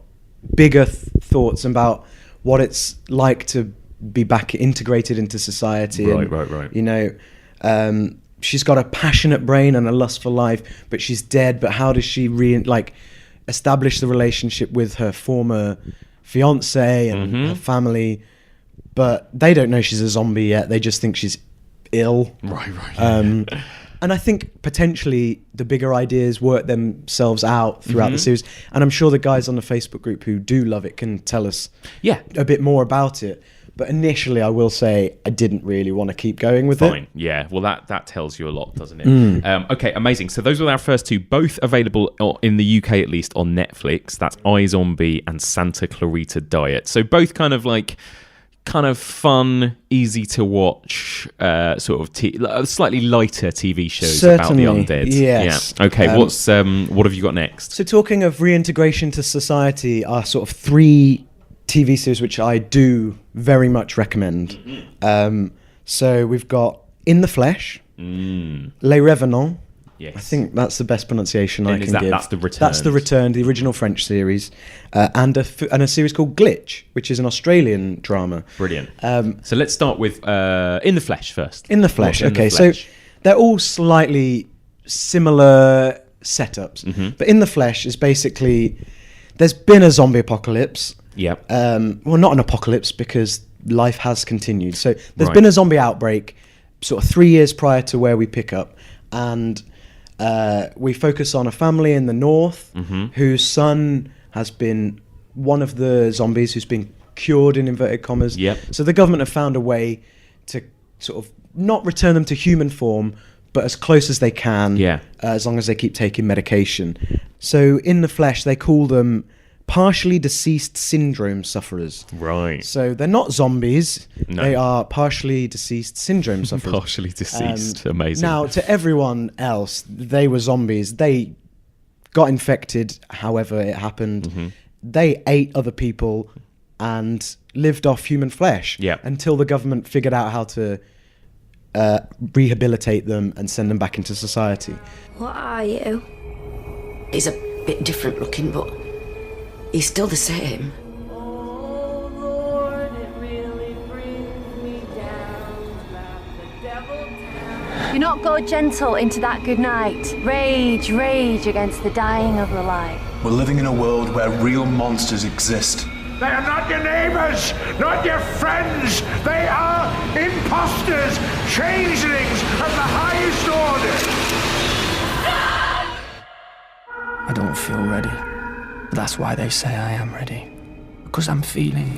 bigger thoughts about what it's like to be back integrated into society. Right. You know, she's got a passionate brain and a lust for life, but she's dead. But how does she establish the relationship with her former fiance and her family? But they don't know she's a zombie yet. They just think she's ill. Right. And I think potentially the bigger ideas work themselves out throughout the series. And I'm sure the guys on the Facebook group who do love it can tell us a bit more about it. But initially, I will say I didn't really want to keep going with it. Fine. Yeah. Well, that tells you a lot, doesn't it? Okay, amazing. So those were our first two, both available in the UK at least on Netflix. That's iZombie and Santa Clarita Diet. So both kind of fun, easy to watch, slightly lighter TV shows about the undead. Yes. Yeah. Okay. What have you got next? So talking of reintegration to society, are sort of 3 TV series which I do very much recommend. So we've got In the Flesh, Les Revenants. Yes. I think that's the best pronunciation I can give. That's The Return. That's The Return, the original French series, and a series called Glitch, which is an Australian drama. Brilliant. So let's start with In the Flesh first. In the Flesh. Okay, so they're all slightly similar setups, but In the Flesh is basically, there's been a zombie apocalypse. Yep. Well, not an apocalypse because life has continued. So there's been a zombie outbreak sort of 3 years prior to where we pick up, and we focus on a family in the north whose son has been one of the zombies who's been cured, in inverted commas. Yep. So the government have found a way to sort of not return them to human form, but as close as they can, as long as they keep taking medication. So In the Flesh, they call them partially deceased syndrome sufferers. Right. So they're not zombies. No. They are partially deceased syndrome sufferers. Partially deceased. Amazing. Now, to everyone else, they were zombies. They got infected, however it happened. They ate other people and lived off human flesh until the government figured out how to rehabilitate them and send them back into society. What are you? He's a bit different looking, but he's still the same. Oh Lord, it really brings me down that the devil. Do not go gentle into that good night. Rage, rage against the dying of the light. We're living in a world where real monsters exist. They are not your neighbors, not your friends. They are imposters, changelings of the highest order. I don't feel ready. But that's why they say I am ready. Because I'm feeling.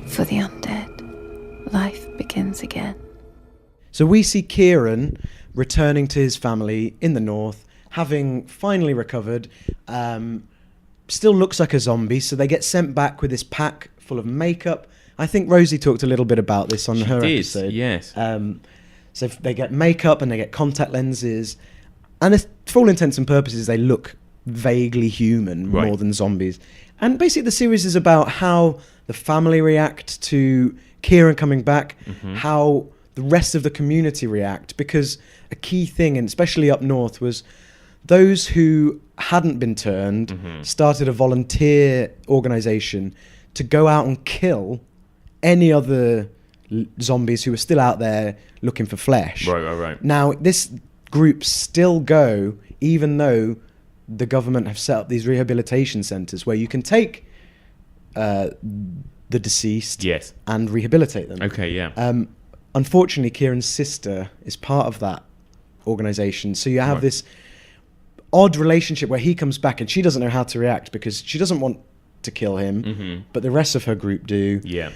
For the undead, life begins again. So we see Kieran returning to his family in the north, having finally recovered. Still looks like a zombie, so they get sent back with this pack full of makeup I think Rosie talked a little bit about this on her episode. Yes. So if they get makeup and they get contact lenses, and for all intents and purposes, they look vaguely human more than zombies. And basically, the series is about how the family react to Kieran coming back, how the rest of the community react, because a key thing, and especially up north, was those who hadn't been turned started a volunteer organisation to go out and kill any other zombies who were still out there looking for flesh. Right. Now, this group still go, even though the government have set up these rehabilitation centres where you can take the deceased and rehabilitate them. Okay, yeah. Unfortunately, Kieran's sister is part of that organisation, so you have this odd relationship where he comes back and she doesn't know how to react because she doesn't want to kill him, but the rest of her group do. Yeah.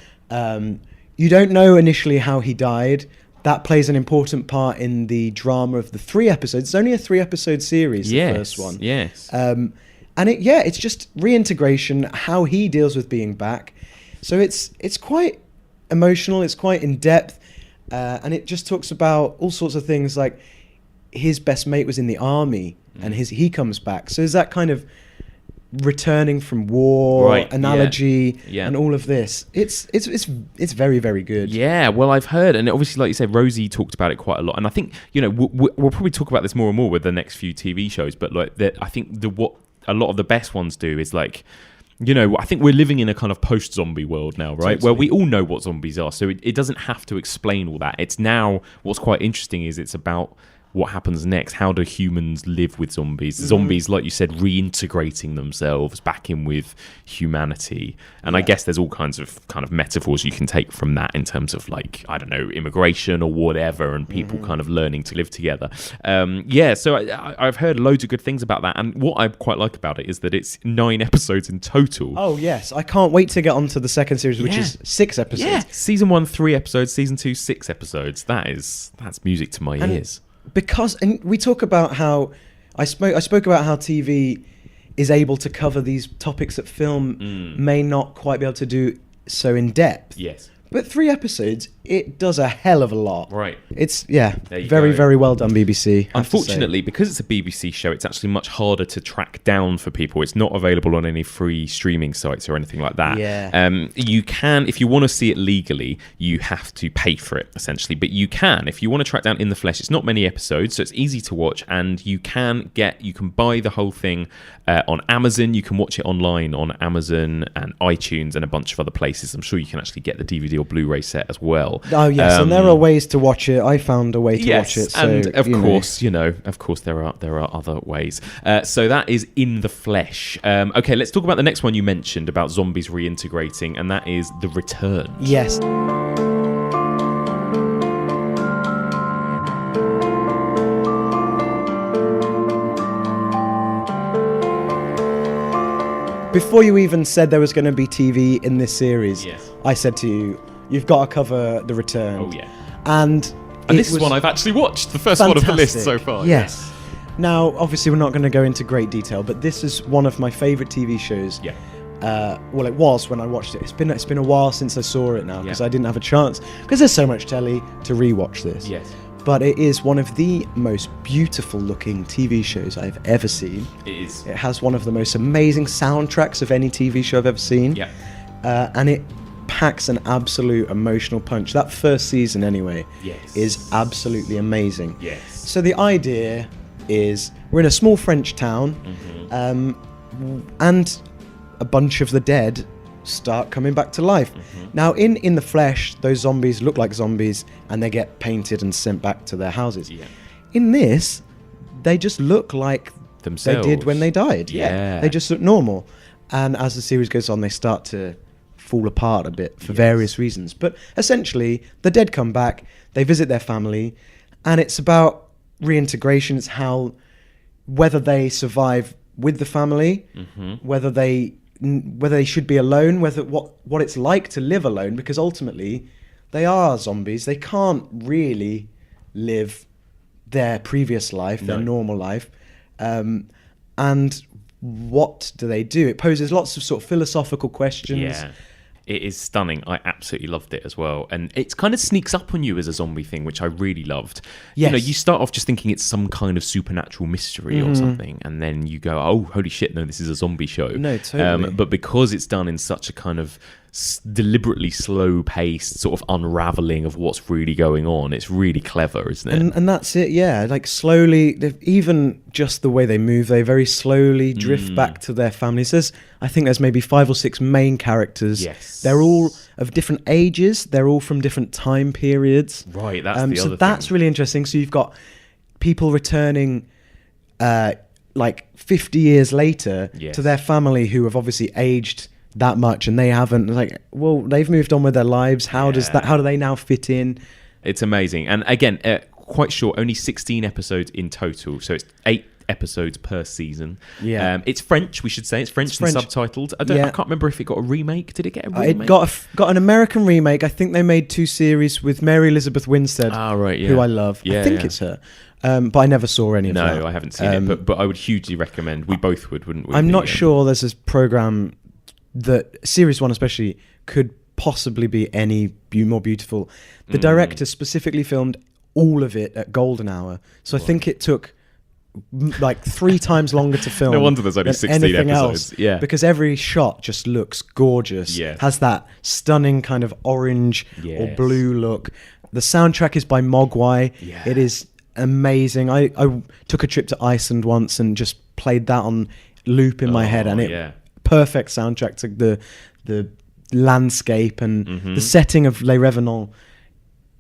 You don't know initially how he died. That plays an important part in the drama of the 3 episodes. It's only a 3-episode series, the first one. Yes. And it's just reintegration, how he deals with being back. So it's quite emotional, it's quite in depth, and it just talks about all sorts of things, like his best mate was in the army and he comes back. So is that kind of returning from war analogy and all of this. It's very, very good. Yeah, well, I've heard, and obviously, like you said, Rosie talked about it quite a lot, and I think we'll probably talk about this more and more with the next few TV shows. But like, I think what a lot of the best ones do is like, I think we're living in a kind of post-zombie world now, right? Totally. Where we all know what zombies are, so it doesn't have to explain all that. It's now, what's quite interesting is it's about what happens next. How do humans live with zombies? Zombies, like you said, reintegrating themselves back in with humanity. And I guess there's all kinds of kind of metaphors you can take from that in terms of, like, I don't know, immigration or whatever, and people kind of learning to live together. So I've heard loads of good things about that. And what I quite like about it is that it's 9 episodes in total. Oh, yes. I can't wait to get on to the second series, which is 6 episodes. Yeah. Season 1, 3 episodes. Season 2, 6 episodes. That's music to my ears. And we talk about how I spoke about how TV is able to cover these topics that film may not quite be able to do so in depth. Yes. But 3 episodes, it does a hell of a lot. Right. It's, very, very well done, BBC. Unfortunately, because it's a BBC show, it's actually much harder to track down for people. It's not available on any free streaming sites or anything like that. Yeah. You can, if you want to see it legally, you have to pay for it, essentially. But you can, if you want to track down In the Flesh, it's not many episodes, so it's easy to watch, and you can buy the whole thing on Amazon. You can watch it online on Amazon and iTunes and a bunch of other places. I'm sure you can actually get the DVD or Blu-ray set as well. Oh yes, and there are ways to watch it. I found a way to watch it. So, and of course there are other ways. So that is In the Flesh. Okay, let's talk about the next one you mentioned about zombies reintegrating, and that is The Return. Yes. Before you even said there was going to be TV in this series, I said to you, you've got to cover The Return. Oh, yeah. And this is one I've actually watched, the first one of the list so far. Yes. Now, obviously, we're not going to go into great detail, but this is one of my favourite TV shows. Yeah. Well, it was when I watched it. It's been a while since I saw it now, because I didn't have a chance, because there's so much telly to rewatch this. Yes. But it is one of the most beautiful looking TV shows I've ever seen. It is. It has one of the most amazing soundtracks of any TV show I've ever seen. Yeah. And it packs an absolute emotional punch. That first season, anyway, is absolutely amazing. Yes. So the idea is we're in a small French town, and a bunch of the dead start coming back to life. Now, in the flesh, those zombies look like zombies, and they get painted and sent back to their houses. Yeah. In this, they just look like themselves. they did when they died. Yeah. They just look normal. And as the series goes on, they start to fall apart a bit for various reasons. But essentially, the dead come back, they visit their family, and it's about reintegration. It's how, whether they survive with the family, whether they should be alone, what it's like to live alone, because ultimately they are zombies. They can't really live their previous life, their normal life. And what do? It poses lots of sort of philosophical questions. Yeah. It is stunning. I absolutely loved it as well. And it kind of sneaks up on you as a zombie thing, which I really loved. Yes. You know, you start off just thinking it's some kind of supernatural mystery or something, and then you go, oh, holy shit, no, this is a zombie show. No, totally. But because it's done in such a kind of deliberately slow-paced sort of unraveling of what's really going on, it's really clever, isn't it? And that's it, yeah. Like slowly, even just the way they move, they very slowly drift back to their families. I think there's maybe 5 or 6 main characters. Yes. They're all of different ages. They're all from different time periods. Right, that's the other so thing. that's really interesting. So you've got people returning like 50 years later to their family who have obviously aged that much, and they haven't. Like, well, they've moved on with their lives. How do they now fit in? It's amazing. And again, quite short, only 16 episodes in total, so it's 8 episodes per season. It's French, we should say. It's French and subtitled. I can't remember if it got a remake. Did it get a remake? It got an American remake. I think they made 2 series with Mary Elizabeth Winstead, who I love. I think it's her. But I never saw any of that. No, I haven't seen it, but I would hugely recommend. We both would, wouldn't we? I'm not sure there's this program that series 1 especially could possibly be any more beautiful. The director specifically filmed all of it at golden hour, so I think it took like 3 times longer to film. No wonder there's only 16 episodes. Else, because every shot just looks gorgeous. Has that stunning kind of orange or blue look. The soundtrack is by Mogwai. It is amazing. I took a trip to Iceland once and just played that on loop in my head, and it perfect soundtrack to the landscape, and the setting of Les Revenants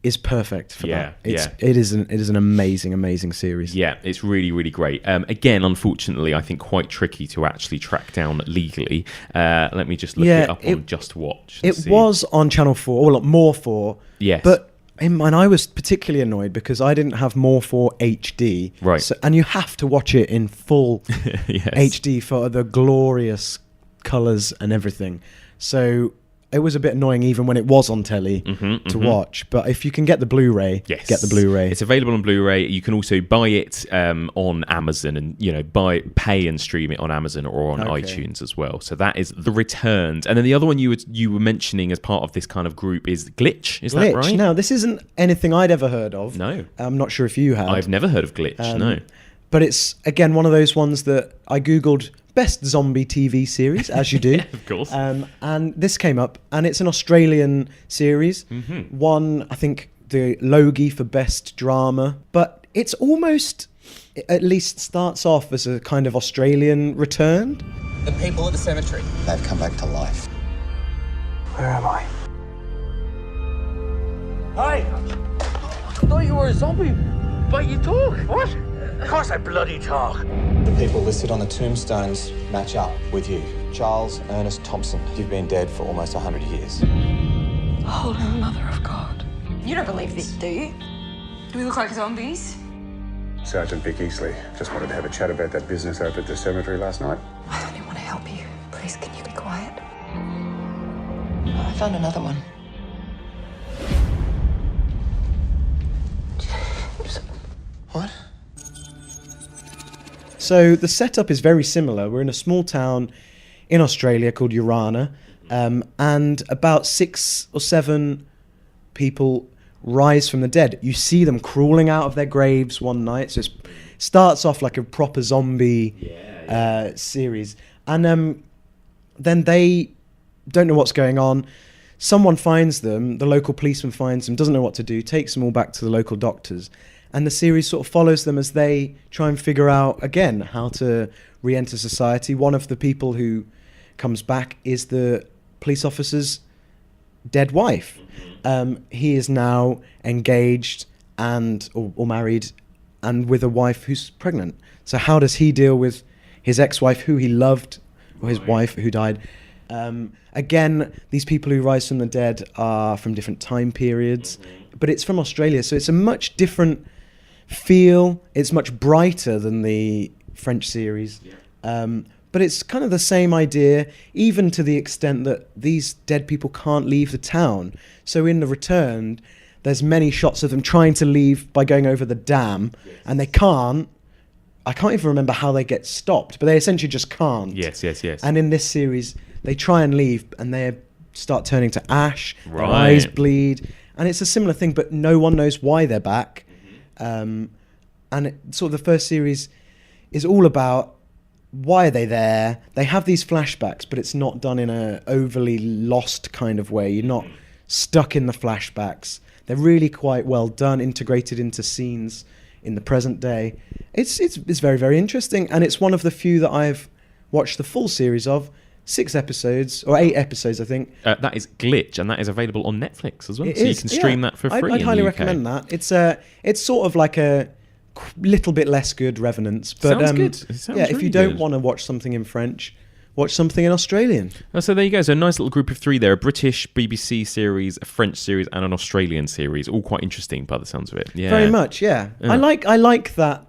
is perfect for that. It is an amazing series. Yeah, it's really, really great. Again, unfortunately, I think quite tricky to actually track down legally. Let me just look it up on Just Watch. It was on Channel 4, or More 4. Yes. But and I was particularly annoyed because I didn't have More 4 HD. Right. And you have to watch it in full HD for the glorious colours and everything. So it was a bit annoying even when it was on telly to watch. But if you can get the Blu-ray, get the Blu-ray. It's available on Blu-ray. You can also buy it on Amazon, and pay and stream it on Amazon or on iTunes as well. So that is The Returned. And then the other one you were mentioning as part of this kind of group is Glitch. Is that right? Now, this isn't anything I'd ever heard of. No. I'm not sure if you have. I've never heard of Glitch, no. But it's, again, one of those ones that I Googled best zombie TV series, as you do. Of course. And this came up, and it's an Australian series. Won, I think, the Logie for best drama. But it's almost, at least starts off as a kind of Australian Returned. The people at the cemetery, they've come back to life. Where am I? Hey! I thought you were a zombie, but you talk. What? Of course I bloody talk. The people listed on the tombstones match up with you. Charles Ernest Thompson. You've been dead for almost 100 years. Holy Mother of God. You don't believe this, do you? Do we look like zombies? Sergeant Vic Easley. Just wanted to have a chat about that business over at the cemetery last night. I don't even want to help you. Please, can you be quiet? I found another one. What? So the setup is very similar. We're in a small town in Australia called Urana, and about 6 or 7 people rise from the dead. You see them crawling out of their graves one night. So it starts off like a proper zombie series. And then they don't know what's going on. Someone finds them, the local policeman finds them, doesn't know what to do, takes them all back to the local doctors. And the series sort of follows them as they try and figure out, again, how to re-enter society. One of the people who comes back is the police officer's dead wife. He is now engaged and or married and with a wife who's pregnant. So how does he deal with his ex-wife who he loved, or his wife who died? Again, these people who rise from the dead are from different time periods, but it's from Australia, so it's a much different feel. It's much brighter than the French series, but it's kind of the same idea, even to the extent that these dead people can't leave the town. So in The Returned, there's many shots of them trying to leave by going over the dam, and they can't. I can't even remember how they get stopped, but they essentially just can't. Yes. And in this series, they try and leave, and they're start turning to ash, their Right. eyes bleed, and it's a similar thing, but no one knows why they're back. And sort of the first series is all about why are they there. They have these flashbacks, but it's not done in a overly lost kind of way. You're not stuck in the flashbacks. They're really quite well done, integrated into scenes in the present day. It's very, very interesting, and it's one of the few that I've watched the full series of. 6 episodes, or 8 episodes, I think. That is Glitch, and that is available on Netflix as well. It so is, you can stream that for free. I'd in highly the UK. recommend that. It's sort of like a little bit less good Revenants, but Sounds good. It sounds yeah, if really you don't good. want to watch something in French, watch something in Australian. Oh, so there you go. So a nice little group of 3 there: a British BBC series, a French series, and an Australian series. All quite interesting by the sounds of it. Yeah, Very much, yeah. Yeah. I like that.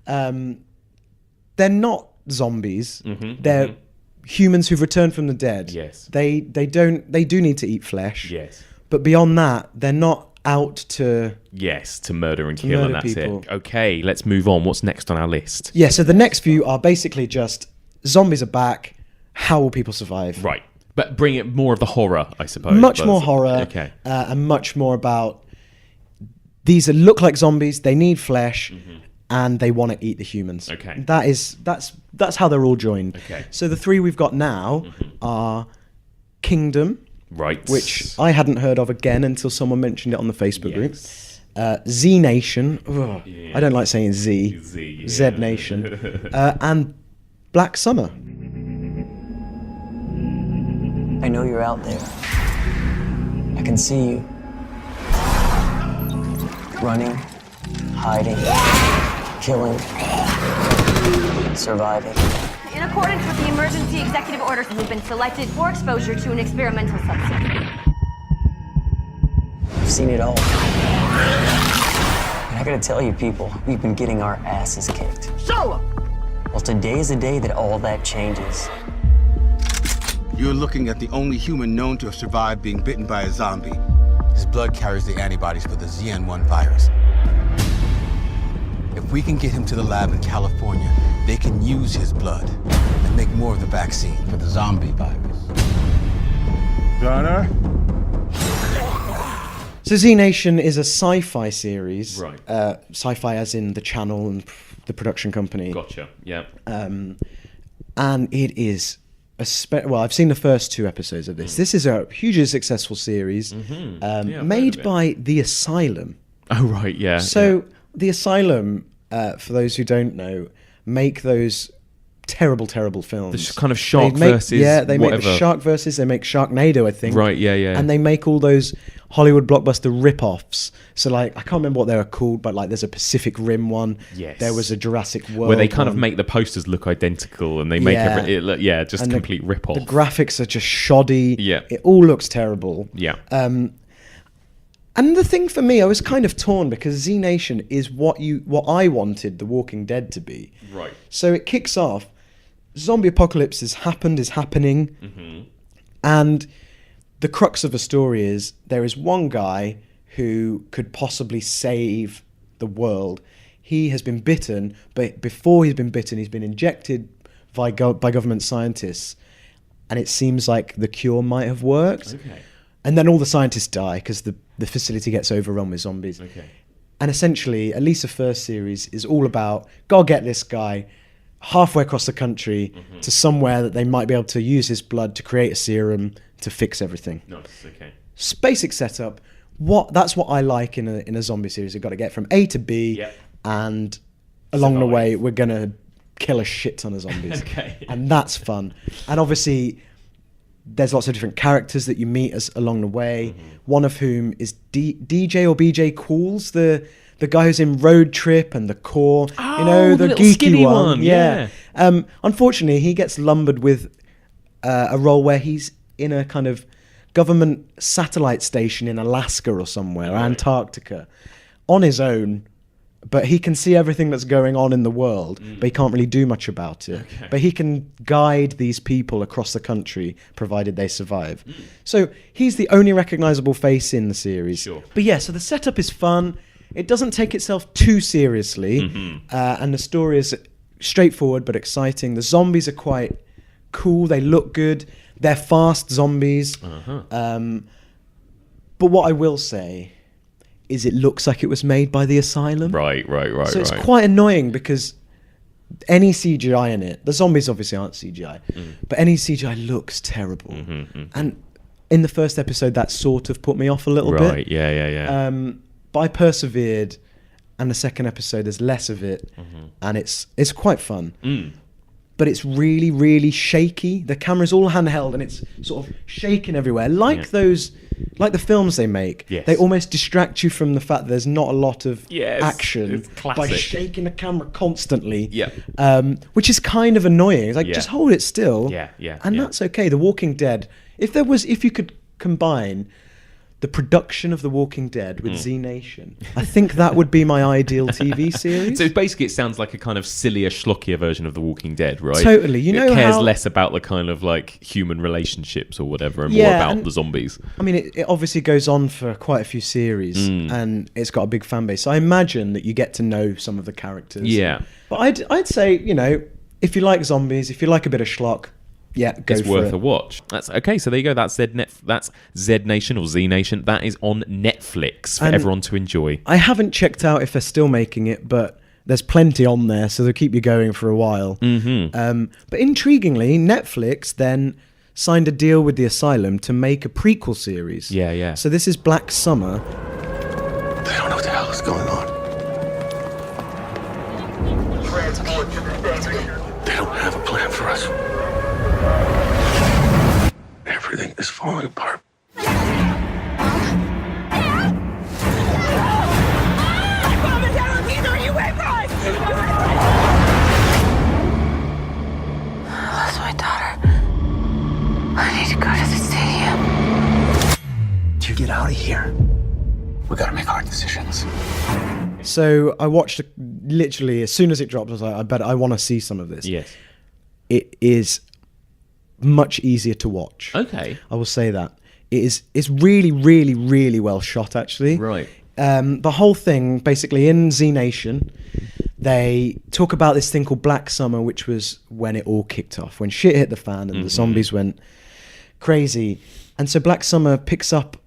They're not zombies. They're humans who've returned from the dead. Yes. They do need to eat flesh. Yes. But beyond that, they're not out to... Yes, to murder and To kill, and murder that's people. it. Okay, let's move on. What's next on our list? Yeah, so the next few are basically just zombies are back. How will people survive? Right. But bring it more of the horror, I suppose. Much more horror. Okay. And much more about these look like zombies. They need flesh, and they want to eat the humans. Okay. That's how they're all joined. Okay. So the 3 we've got now are Kingdom, Right. which I hadn't heard of again until someone mentioned it on the Facebook group. Z Nation. Ugh, I don't like saying Z. Z Nation. And Black Summer. I know you're out there. I can see you. Running, hiding, killing, surviving. In accordance with the emergency executive orders, you've been selected for exposure to an experimental substance. I've seen it all. And I gotta tell you, people, we've been getting our asses kicked. Show 'em! Well, today is the day that all that changes. You're looking at the only human known to have survived being bitten by a zombie. His blood carries the antibodies for the ZN1 virus. If we can get him to the lab in California, they can use his blood and make more of the vaccine for the zombie virus. Donna? So Z Nation is a sci-fi series. Right. Sci-fi as in the channel and the production company. Gotcha. Yeah. And it is well, I've seen the first 2 episodes of this. This is a hugely successful series Yeah, I've heard made of it. by The Asylum. Oh, right. Yeah. So The Asylum, for those who don't know, make those terrible, terrible films. The kind of Shark They make- versus Yeah, they make whatever. the Shark versus. They make Sharknado, I think. Right, yeah, yeah. And they make all those Hollywood blockbuster rip-offs. So, like, I can't remember what they were called, but, like, there's a Pacific Rim one. Yes. There was a Jurassic World where they kind of one. make the posters look identical, and they make just And complete rip-off. The graphics are just shoddy. Yeah. It all looks terrible. Yeah. And the thing for me, I was kind of torn because Z Nation is what I wanted The Walking Dead to be. Right. So it kicks off. Zombie apocalypse is happening, and the crux of the story is there is one guy who could possibly save the world. He has been bitten, but before he's been bitten, he's been injected by government scientists, and it seems like the cure might have worked. Okay. And then all the scientists die because the facility gets overrun with zombies. Okay. And essentially, at least the first series is all about, go get this guy halfway across the country to somewhere that they might be able to use his blood to create a serum to fix everything. Nice. Okay. Basic setup. That's what I like in a zombie series. You've got to get from A to B, and along the way, we're going to kill a shit ton of zombies. Okay. And that's fun. And obviously, there's lots of different characters that you meet along the way, one of whom is DJ or BJ Qualls, the guy who's in Road Trip and The Core, Oh, the little geeky skinny one, yeah. Unfortunately, he gets lumbered with a role where he's in a kind of government satellite station in Alaska or somewhere, Antarctica, on his own. But he can see everything that's going on in the world, but he can't really do much about it. Okay. But he can guide these people across the country, provided they survive. So he's the only recognizable face in the series. Sure. But yeah, so the setup is fun. It doesn't take itself too seriously. And the story is straightforward but exciting. The zombies are quite cool. They look good. They're fast zombies. But what I will say is it looks like it was made by the Asylum. Right. So it's quite annoying because any CGI in it, the zombies obviously aren't CGI, but any CGI looks terrible. And in the first episode, that sort of put me off a little bit. Right, yeah. But I persevered, and the second episode, there's less of it, and it's quite fun. But it's really, really shaky. The camera's all handheld, and it's sort of shaking everywhere. Like the films they make. Yes. They almost distract you from the fact that there's not a lot of action it's by classic. shaking the camera constantly. Yeah. Which is kind of annoying. It's like, just hold it still. Yeah. And that's okay. The Walking Dead, if you could combine the production of The Walking Dead with Z Nation, I think that would be my ideal TV series. So basically, it sounds like a kind of sillier, schlockier version of The Walking Dead, right? Totally. You know, it cares how less about the kind of like human relationships or whatever, and more about the zombies. I mean, it obviously goes on for quite a few series, and it's got a big fan base. So I imagine that you get to know some of the characters. Yeah. But I'd say, you know, if you like zombies, if you like a bit of schlock, yeah, go it's for worth it. a watch. That's okay. So there you go. That's Z Nation or Z Nation. That is on Netflix for everyone to enjoy. I haven't checked out if they're still making it, but there's plenty on there, so they'll keep you going for a while. But intriguingly, Netflix then signed a deal with the Asylum to make a prequel series. Yeah. So this is Black Summer. They don't know what the hell is going on. They don't have a plan for us. Everything is falling apart. I lost my daughter. I need to go to the stadium. To get out of here, we gotta make hard decisions. So I watched literally as soon as it dropped. I was like, I want to see some of this. Yes. It is much easier to watch. Okay. I will say that. It's really, really, really well shot, actually. Right. The whole thing, basically, in Z Nation, they talk about this thing called Black Summer, which was when it all kicked off, when shit hit the fan and the zombies went crazy. And so Black Summer picks up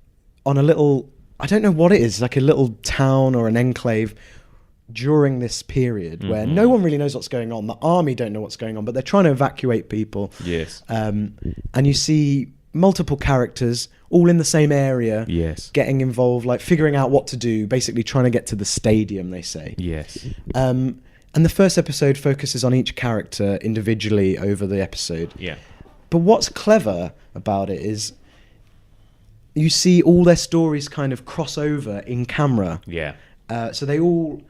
on a little, I don't know what it is, like a little town or an enclave during this period where no one really knows what's going on. The army don't know what's going on, but they're trying to evacuate people. Yes. And you see multiple characters all in the same area. Yes. Getting involved, like figuring out what to do, basically trying to get to the stadium, they say. Yes. And the first episode focuses on each character individually over the episode. Yeah. But what's clever about it is you see all their stories kind of cross over in camera. Yeah. So they all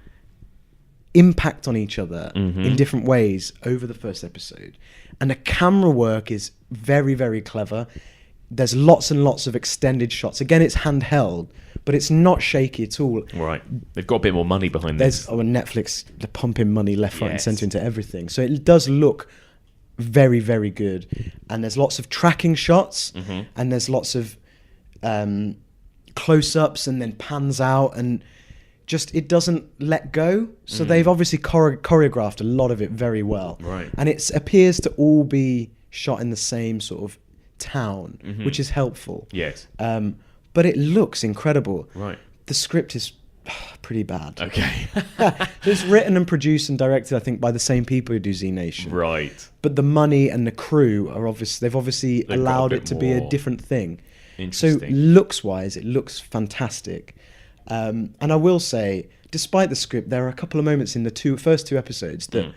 impact on each other in different ways over the first episode. And the camera work is very, very clever. There's lots and lots of extended shots. Again, it's handheld, but it's not shaky at all. Right. They've got a bit more money behind this. Netflix, they're pumping money left, right, and centre into everything. So it does look very, very good. And there's lots of tracking shots, and there's lots of close-ups, and then pans out, and just it doesn't let go. So they've obviously choreographed a lot of it very well. Right. And it appears to all be shot in the same sort of town, which is helpful. Yes. But it looks incredible. Right. The script is pretty bad. Okay. It's written and produced and directed, I think, by the same people who do Z Nation. Right. But the money and the crew are they've obviously They've got a allowed bit it to be a more. different thing. So Interesting. looks-wise, it looks fantastic. And I will say, despite the script, there are a couple of moments in the first two episodes that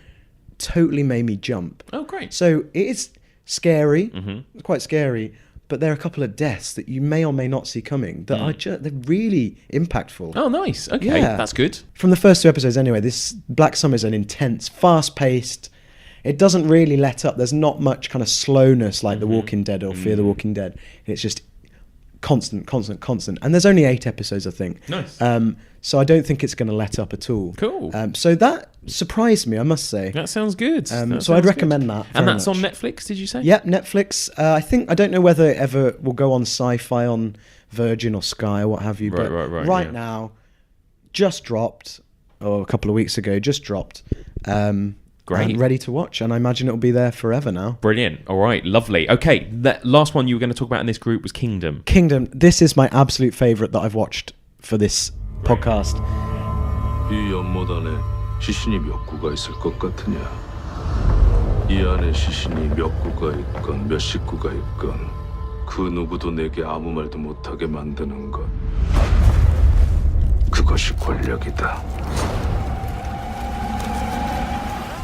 totally made me jump. Oh, great. So it is scary, quite scary, but there are a couple of deaths that you may or may not see coming that are they're really impactful. Oh, nice. Okay, that's good. From the first two episodes anyway, this Black Summer is an intense, fast-paced. It doesn't really let up. There's not much kind of slowness like The Walking Dead or Fear the Walking Dead. It's just constant. And there's only 8 episodes, I think. Nice. So I don't think it's going to let up at all. Cool. So that surprised me, I must say. That sounds good. So I'd recommend that. And very that's much. on Netflix, did you say? Yep, Netflix. I don't know whether it ever will go on Sci-Fi on Virgin or Sky or what have you. But Right, now, just dropped, or a couple of weeks ago, just dropped. Great. and ready to watch. And I imagine it'll be there forever now. Brilliant. All right, lovely. Okay, the last one you were going to talk about in this group was Kingdom. Kingdom. This is my absolute favourite that I've watched for this podcast. 이 연못 안에 시신이 몇 구가 있을 것 같으냐? 이 안에 시신이 몇 구가 있건 몇 식구가 있건 그 누구도 내게 아무 말도 못하게 만드는 것. 그것이 권력이다.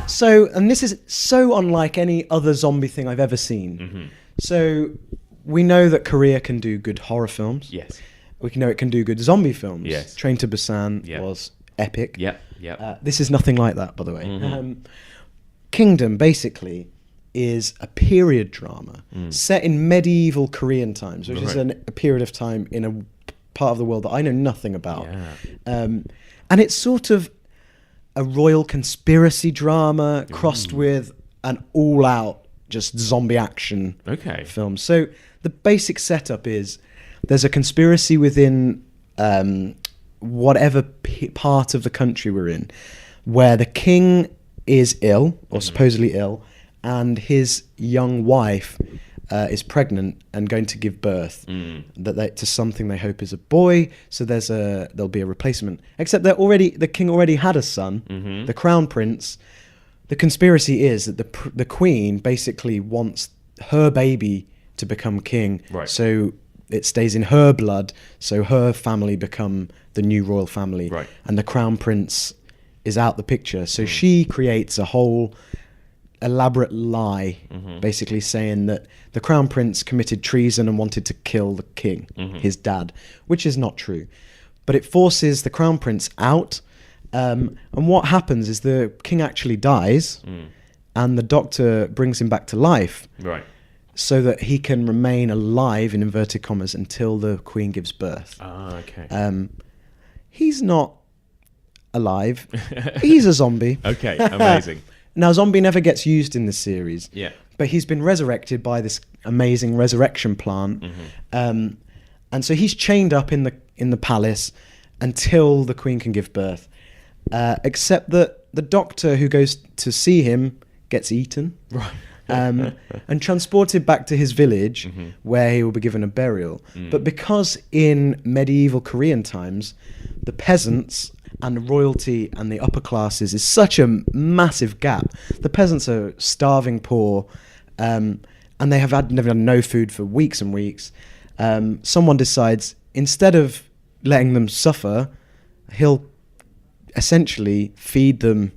So, and this is so unlike any other zombie thing I've ever seen. So, we know that Korea can do good horror films. Yes. We know it can do good zombie films. Yes. Train to Busan was epic. Yep, yep. This is nothing like that, by the way. Kingdom, basically, is a period drama set in medieval Korean times, which is a period of time in a part of the world that I know nothing about. And it's sort of a royal conspiracy drama crossed with an all-out just zombie action film. So the basic setup is there's a conspiracy within whatever part of the country we're in, where the king is ill or supposedly ill, and his young wife is pregnant and going to give birth to something they hope is a boy. So there'll be a replacement. Except that the king already had a son, the crown prince. The conspiracy is that the queen basically wants her baby to become king. Right. So it stays in her blood. So her family become the new royal family. Right. And the crown prince is out the picture. So she creates a whole elaborate lie, basically saying that the crown prince committed treason and wanted to kill the king, his dad, which is not true. But it forces the crown prince out, and what happens is the king actually dies, and the doctor brings him back to life, right, so that he can remain alive in inverted commas until the queen gives birth. Ah, okay. He's not alive. He's a zombie. Okay, amazing. Now, zombie never gets used in this series. Yeah. But he's been resurrected by this amazing resurrection plant. And so he's chained up in the palace until the queen can give birth. Except that the doctor who goes to see him gets eaten. Right. And transported back to his village where he will be given a burial. But because in medieval Korean times, the peasants and royalty and the upper classes is such a massive gap. The peasants are starving poor, and they've had no food for weeks and weeks. Someone decides, instead of letting them suffer, he'll essentially feed them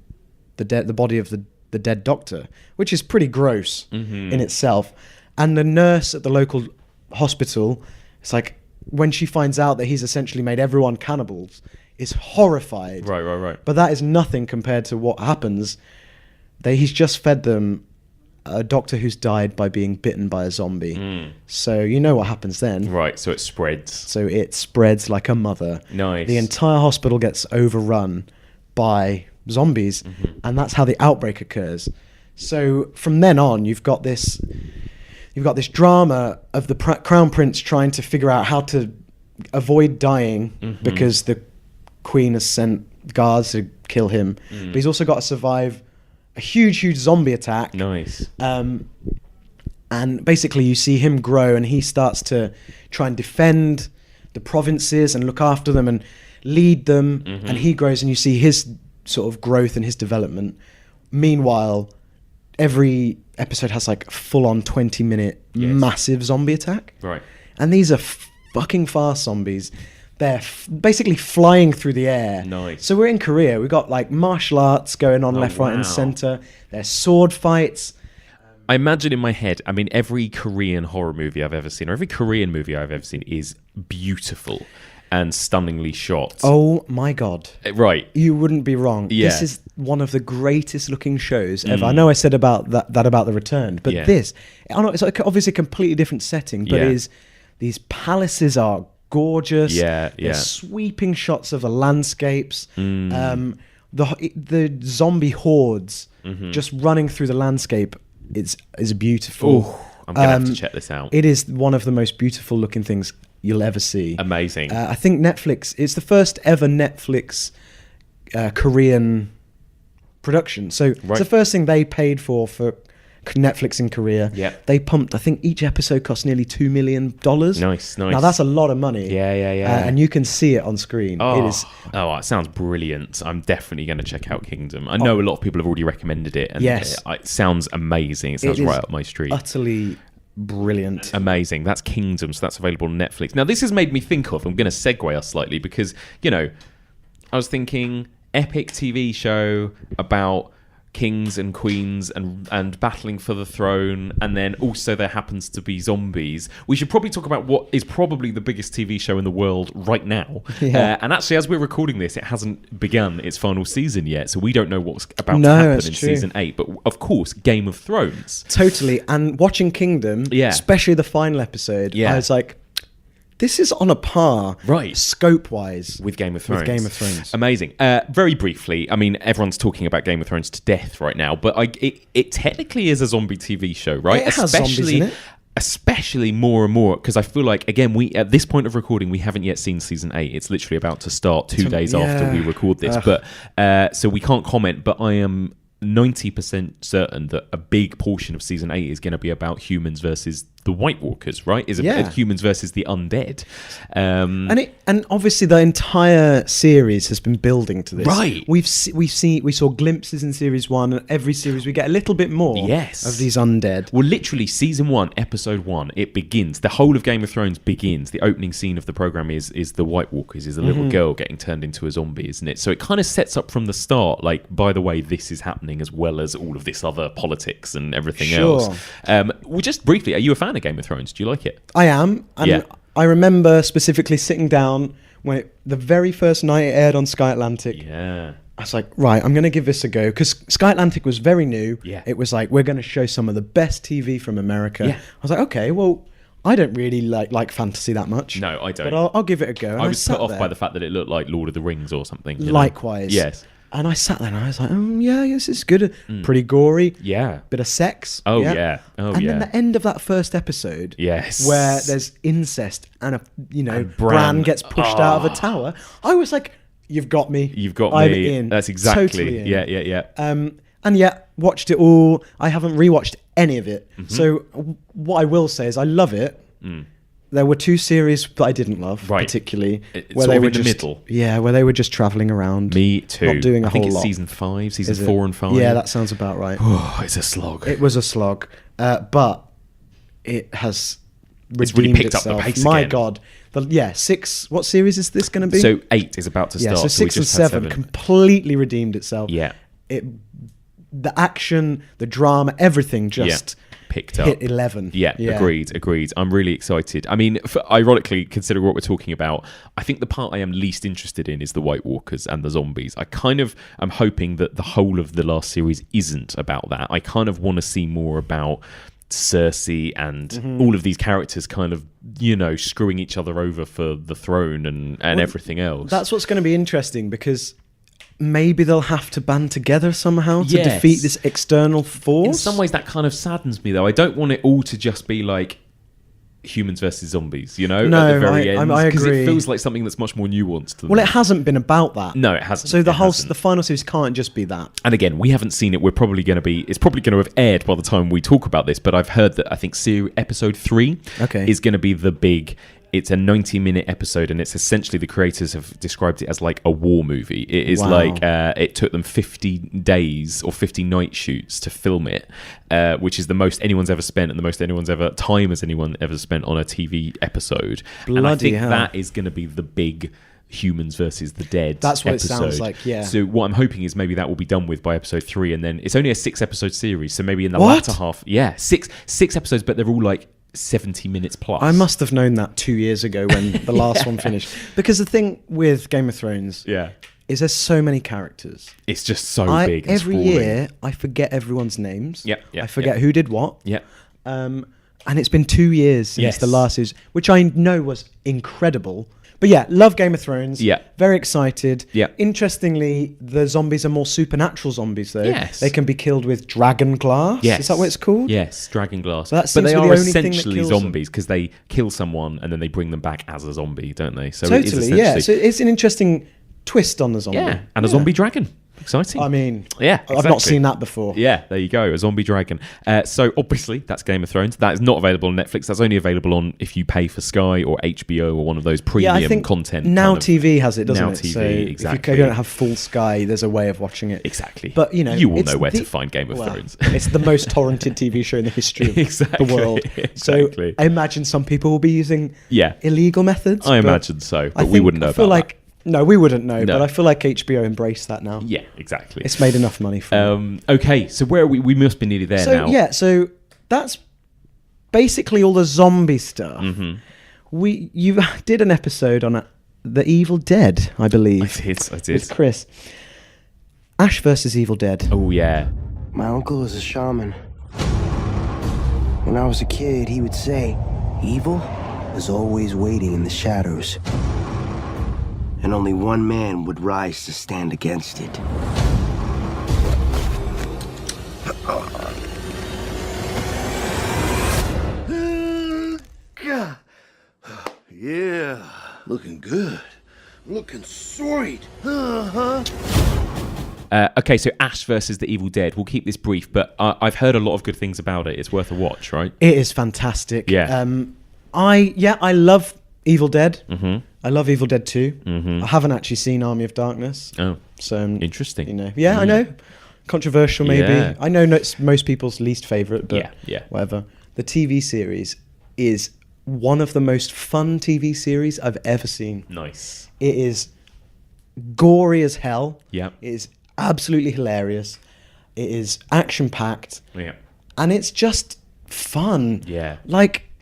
the body of the dead doctor, which is pretty gross in itself. And the nurse at the local hospital, it's like, when she finds out that he's essentially made everyone cannibals, is horrified. Right. But that is nothing compared to what happens. He's just fed them a doctor who's died by being bitten by a zombie. So you know what happens then. Right, so it spreads. So it spreads like a mother. Nice. The entire hospital gets overrun by zombies, and that's how the outbreak occurs. So from then on, you've got this drama of the crown prince trying to figure out how to avoid dying because the queen has sent guards to kill him. But he's also got to survive a huge zombie attack. Nice. And basically you see him grow, and he starts to try and defend the provinces and look after them and lead them, and he grows, and you see his sort of growth and his development. Meanwhile, every episode has like full-on 20-minute massive zombie attack. Right. And these are fucking fast zombies. They're basically flying through the air. Nice. So we're in Korea. We've got like martial arts going on left, right, and center. There's sword fights. I imagine in my head, I mean, every Korean horror movie I've ever seen, or every Korean movie I've ever seen, is beautiful and stunningly shot. Oh my God. Right. You wouldn't be wrong. Yeah. This is one of the greatest looking shows ever. I know I said about that about The Return, but this, I know it's like obviously a completely different setting, but these palaces are gorgeous. There's sweeping shots of the landscapes. The zombie hordes just running through the landscape is beautiful. Ooh, I'm gonna have to check this out. It is one of the most beautiful looking things you'll ever see. Amazing. I think Netflix, it's the first ever Netflix Korean production. So it's the first thing they paid for Netflix in Korea. Yeah. They pumped, I think each episode cost nearly $2 million. Nice. Now that's a lot of money. Yeah. And you can see it on screen. It sounds brilliant. I'm definitely going to check out Kingdom. I know a lot of people have already recommended it. And yes. It sounds amazing. It sounds right up my street. Utterly brilliant. Amazing. That's Kingdom, so that's available on Netflix. Now this has made me think of, I'm going to segue us slightly because, I was thinking epic TV show about kings and queens and battling for the throne, and then also there happens to be zombies. We should probably talk about what is probably the biggest TV show in the world right now. And actually, as we're recording this, it hasn't begun its final season yet, so we don't know what's about to happen in season 8. But of course, Game of Thrones. Totally. And watching Kingdom, especially the final episode, I was like, this is on a par, scope-wise, with Game of Thrones. Thrones. Amazing. Very briefly, I mean, everyone's talking about Game of Thrones to death right now, but it technically is a zombie TV show, right? It has zombies in it. Especially more and more, because I feel like, again, we at this point of recording, we haven't yet seen season 8. It's literally about to start 2 days after we record this. But so we can't comment, but I am 90% certain that a big portion of season 8 is going to be about humans versus the White Walkers, right? Humans versus the undead. And obviously the entire series has been building to this. Right. We saw glimpses in series 1, and every series we get a little bit more of these undead. Well, literally season 1, episode 1, it begins. The whole of Game of Thrones begins. The opening scene of the program is the White Walkers, is a little girl getting turned into a zombie, isn't it? So it kind of sets up from the start, like, by the way, this is happening, as well as all of this other politics and everything else. Well, just briefly, are you a fan of Game of Thrones? Do you like it? I am. And I remember specifically sitting down when the very first night it aired on Sky Atlantic. Yeah. I was like, right, I'm going to give this a go. Because Sky Atlantic was very new. Yeah. It was like, we're going to show some of the best TV from America. Yeah. I was like, okay, well, I don't really like fantasy that much. No, I don't. But I'll give it a go. And I was put off by the fact that it looked like Lord of the Rings or something. Likewise. Yes. And I sat there and I was like, this is good. Pretty gory. Yeah. Bit of sex. Oh, yeah. And then the end of that first episode, yes, where there's incest and Bran gets pushed out of a tower. I was like, you've got me. I'm in. That's exactly. Totally in. Yeah. And yet, watched it all. I haven't rewatched any of it. So what I will say is I love it. There were 2 series that I didn't love, particularly. Where they were in the middle. Yeah, where they were just travelling around. Me too. Not doing a whole lot. I think it's season 5, season 4 and 5. Yeah, that sounds about right. Oh, it's a slog. It was a slog. But it has it's really picked itself. up the pace My again. God. 6. What series is this going to be? So 8 is about to start. So 6 and 7 completely redeemed itself. Yeah. The action, the drama, everything just picked up. Hit 11. Yeah, agreed. I'm really excited. I mean, ironically, considering what we're talking about, I think the part I am least interested in is the White Walkers and the zombies. I kind of am hoping that the whole of the last series isn't about that. I kind of want to see more about Cersei and all of these characters kind of, screwing each other over for the throne and everything else. That's what's going to be interesting, because maybe they'll have to band together somehow to defeat this external force. In some ways, that kind of saddens me, though. I don't want it all to just be like humans versus zombies, No, at the very end. I agree. Because it feels like something that's much more nuanced than Well, it hasn't been about that. No, it hasn't. So the final series can't just be that. And again, we haven't seen it. It's probably going to have aired by the time we talk about this, but I've heard that I think episode 3 is going to be the big... It's a 90-minute episode, and it's essentially, the creators have described it as like a war movie. It is like it took them 50 days or 50 night shoots to film it, which is the most anyone's ever spent and the most anyone ever spent on a TV episode. And I think that is going to be the big humans versus the dead. That's what episode. It sounds like. Yeah. So what I'm hoping is maybe that will be done with by episode 3, and then it's only a 6-episode series. So maybe in the latter half, 6 episodes, but they're all like 70 minutes plus. I must have known that 2 years ago when the last one finished. Because the thing with Game of Thrones is there's so many characters. It's just so big and every sprawling. year I forget everyone's names. I forget who who did what. And it's been 2 years since the last series, which I know was incredible. But love Game of Thrones. Very excited. Interestingly, the zombies are more supernatural zombies, though. Yes. They can be killed with dragon glass. Yes. Is that what it's called? Yes, dragon glass. But they are essentially zombies, because they kill someone and then they bring them back as a zombie, don't they? So totally, it is essentially... So it's an interesting twist on the zombie. Yeah, and a zombie dragon. Exciting. I mean, yeah, I've not exactly. seen that before. Yeah, there you go, a zombie dragon. So obviously that's Game of Thrones. That is not available on Netflix. That's only available on if you pay for Sky or HBO or one of those premium I think content. Now kind of, TV has it, doesn't Now it? TV, so exactly. if you don't have full Sky, there's a way of watching it. Exactly. But you will know where to find Game of Thrones. It's the most torrented TV show in the history of Exactly, the world. exactly. So I imagine some people will be using Yeah. illegal methods. I but imagine so, but I we think- wouldn't know I feel about like no, we wouldn't know, No. but I feel like HBO embraced that now. Yeah, exactly. It's made enough money for them. Okay, so where are we? We must be nearly there now. So that's basically all the zombie stuff. Mm-hmm. You did an episode on The Evil Dead, I believe. I did. With Chris. Ash versus Evil Dead. Oh, yeah. My uncle is a shaman. When I was a kid, he would say, evil is always waiting in the shadows. And only one man would rise to stand against it. Yeah, looking good. Looking sweet. Okay, so Ash versus the Evil Dead. We'll keep this brief, but I've heard a lot of good things about it. It's worth a watch, right? It is fantastic. Yeah. I love Evil Dead. Mm-hmm. I love Evil Dead 2. Mm-hmm. I haven't actually seen Army of Darkness. Oh, so interesting. You know, I know, controversial maybe. Yeah. I know it's most people's least favorite, but yeah. whatever. The TV series is one of the most fun TV series I've ever seen. Nice. It is gory as hell. Yeah. It is absolutely hilarious. It is action packed. Yeah. And it's just fun. Yeah.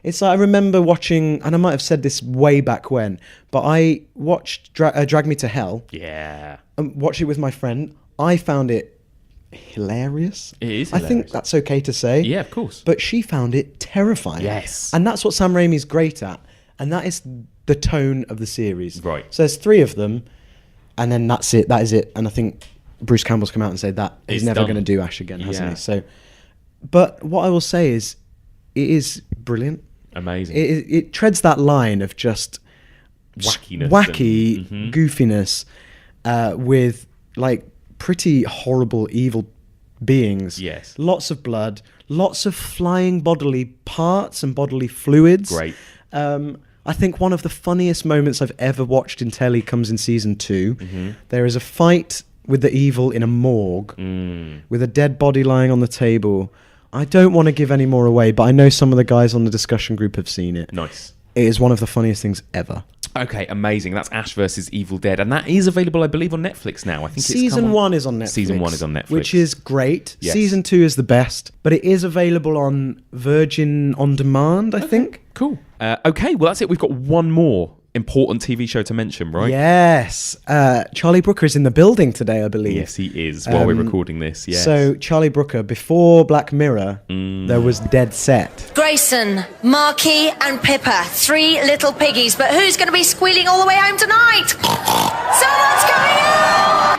It's like I remember watching, and I might have said this way back when, but I watched Drag Me to Hell. Yeah. And watched it with my friend. I found it hilarious. It is I think hilarious. that's okay to say. Yeah, of course. But she found it terrifying. Yes. And that's what Sam Raimi's great at. And that is the tone of the series. Right. So there's 3 of them, and then that's it. That is it. And I think Bruce Campbell's come out and said that he's It's never done. going to do Ash again, hasn't Yeah. he? So, but what I will say is, it is brilliant. Amazing. It treads that line of just Wackiness wacky and- goofiness with like pretty horrible evil beings. Yes. Lots of blood, lots of flying bodily parts and bodily fluids. Great. I think one of the funniest moments I've ever watched in telly comes in season 2. Mm-hmm. There is a fight with the evil in a morgue with a dead body lying on the table. I don't want to give any more away, but I know some of the guys on the discussion group have seen it. Nice. It is one of the funniest things ever. Okay, amazing. That's Ash versus Evil Dead, and that is available, I believe, on Netflix now. I think Season 1 is on Netflix. Season 1 is on Netflix, which is great. Yes. Season 2 is the best, but it is available on Virgin On Demand, I think. Cool. Okay, well, that's it. We've got one more important TV show to mention, right? Yes. Charlie Brooker is in the building today, I believe. Yes, he is, while we're recording this, yes. So, Charlie Brooker, before Black Mirror, there was Dead Set. Grayson, Marky, and Pippa. 3 little piggies. But who's going to be squealing all the way home tonight? Someone's coming out!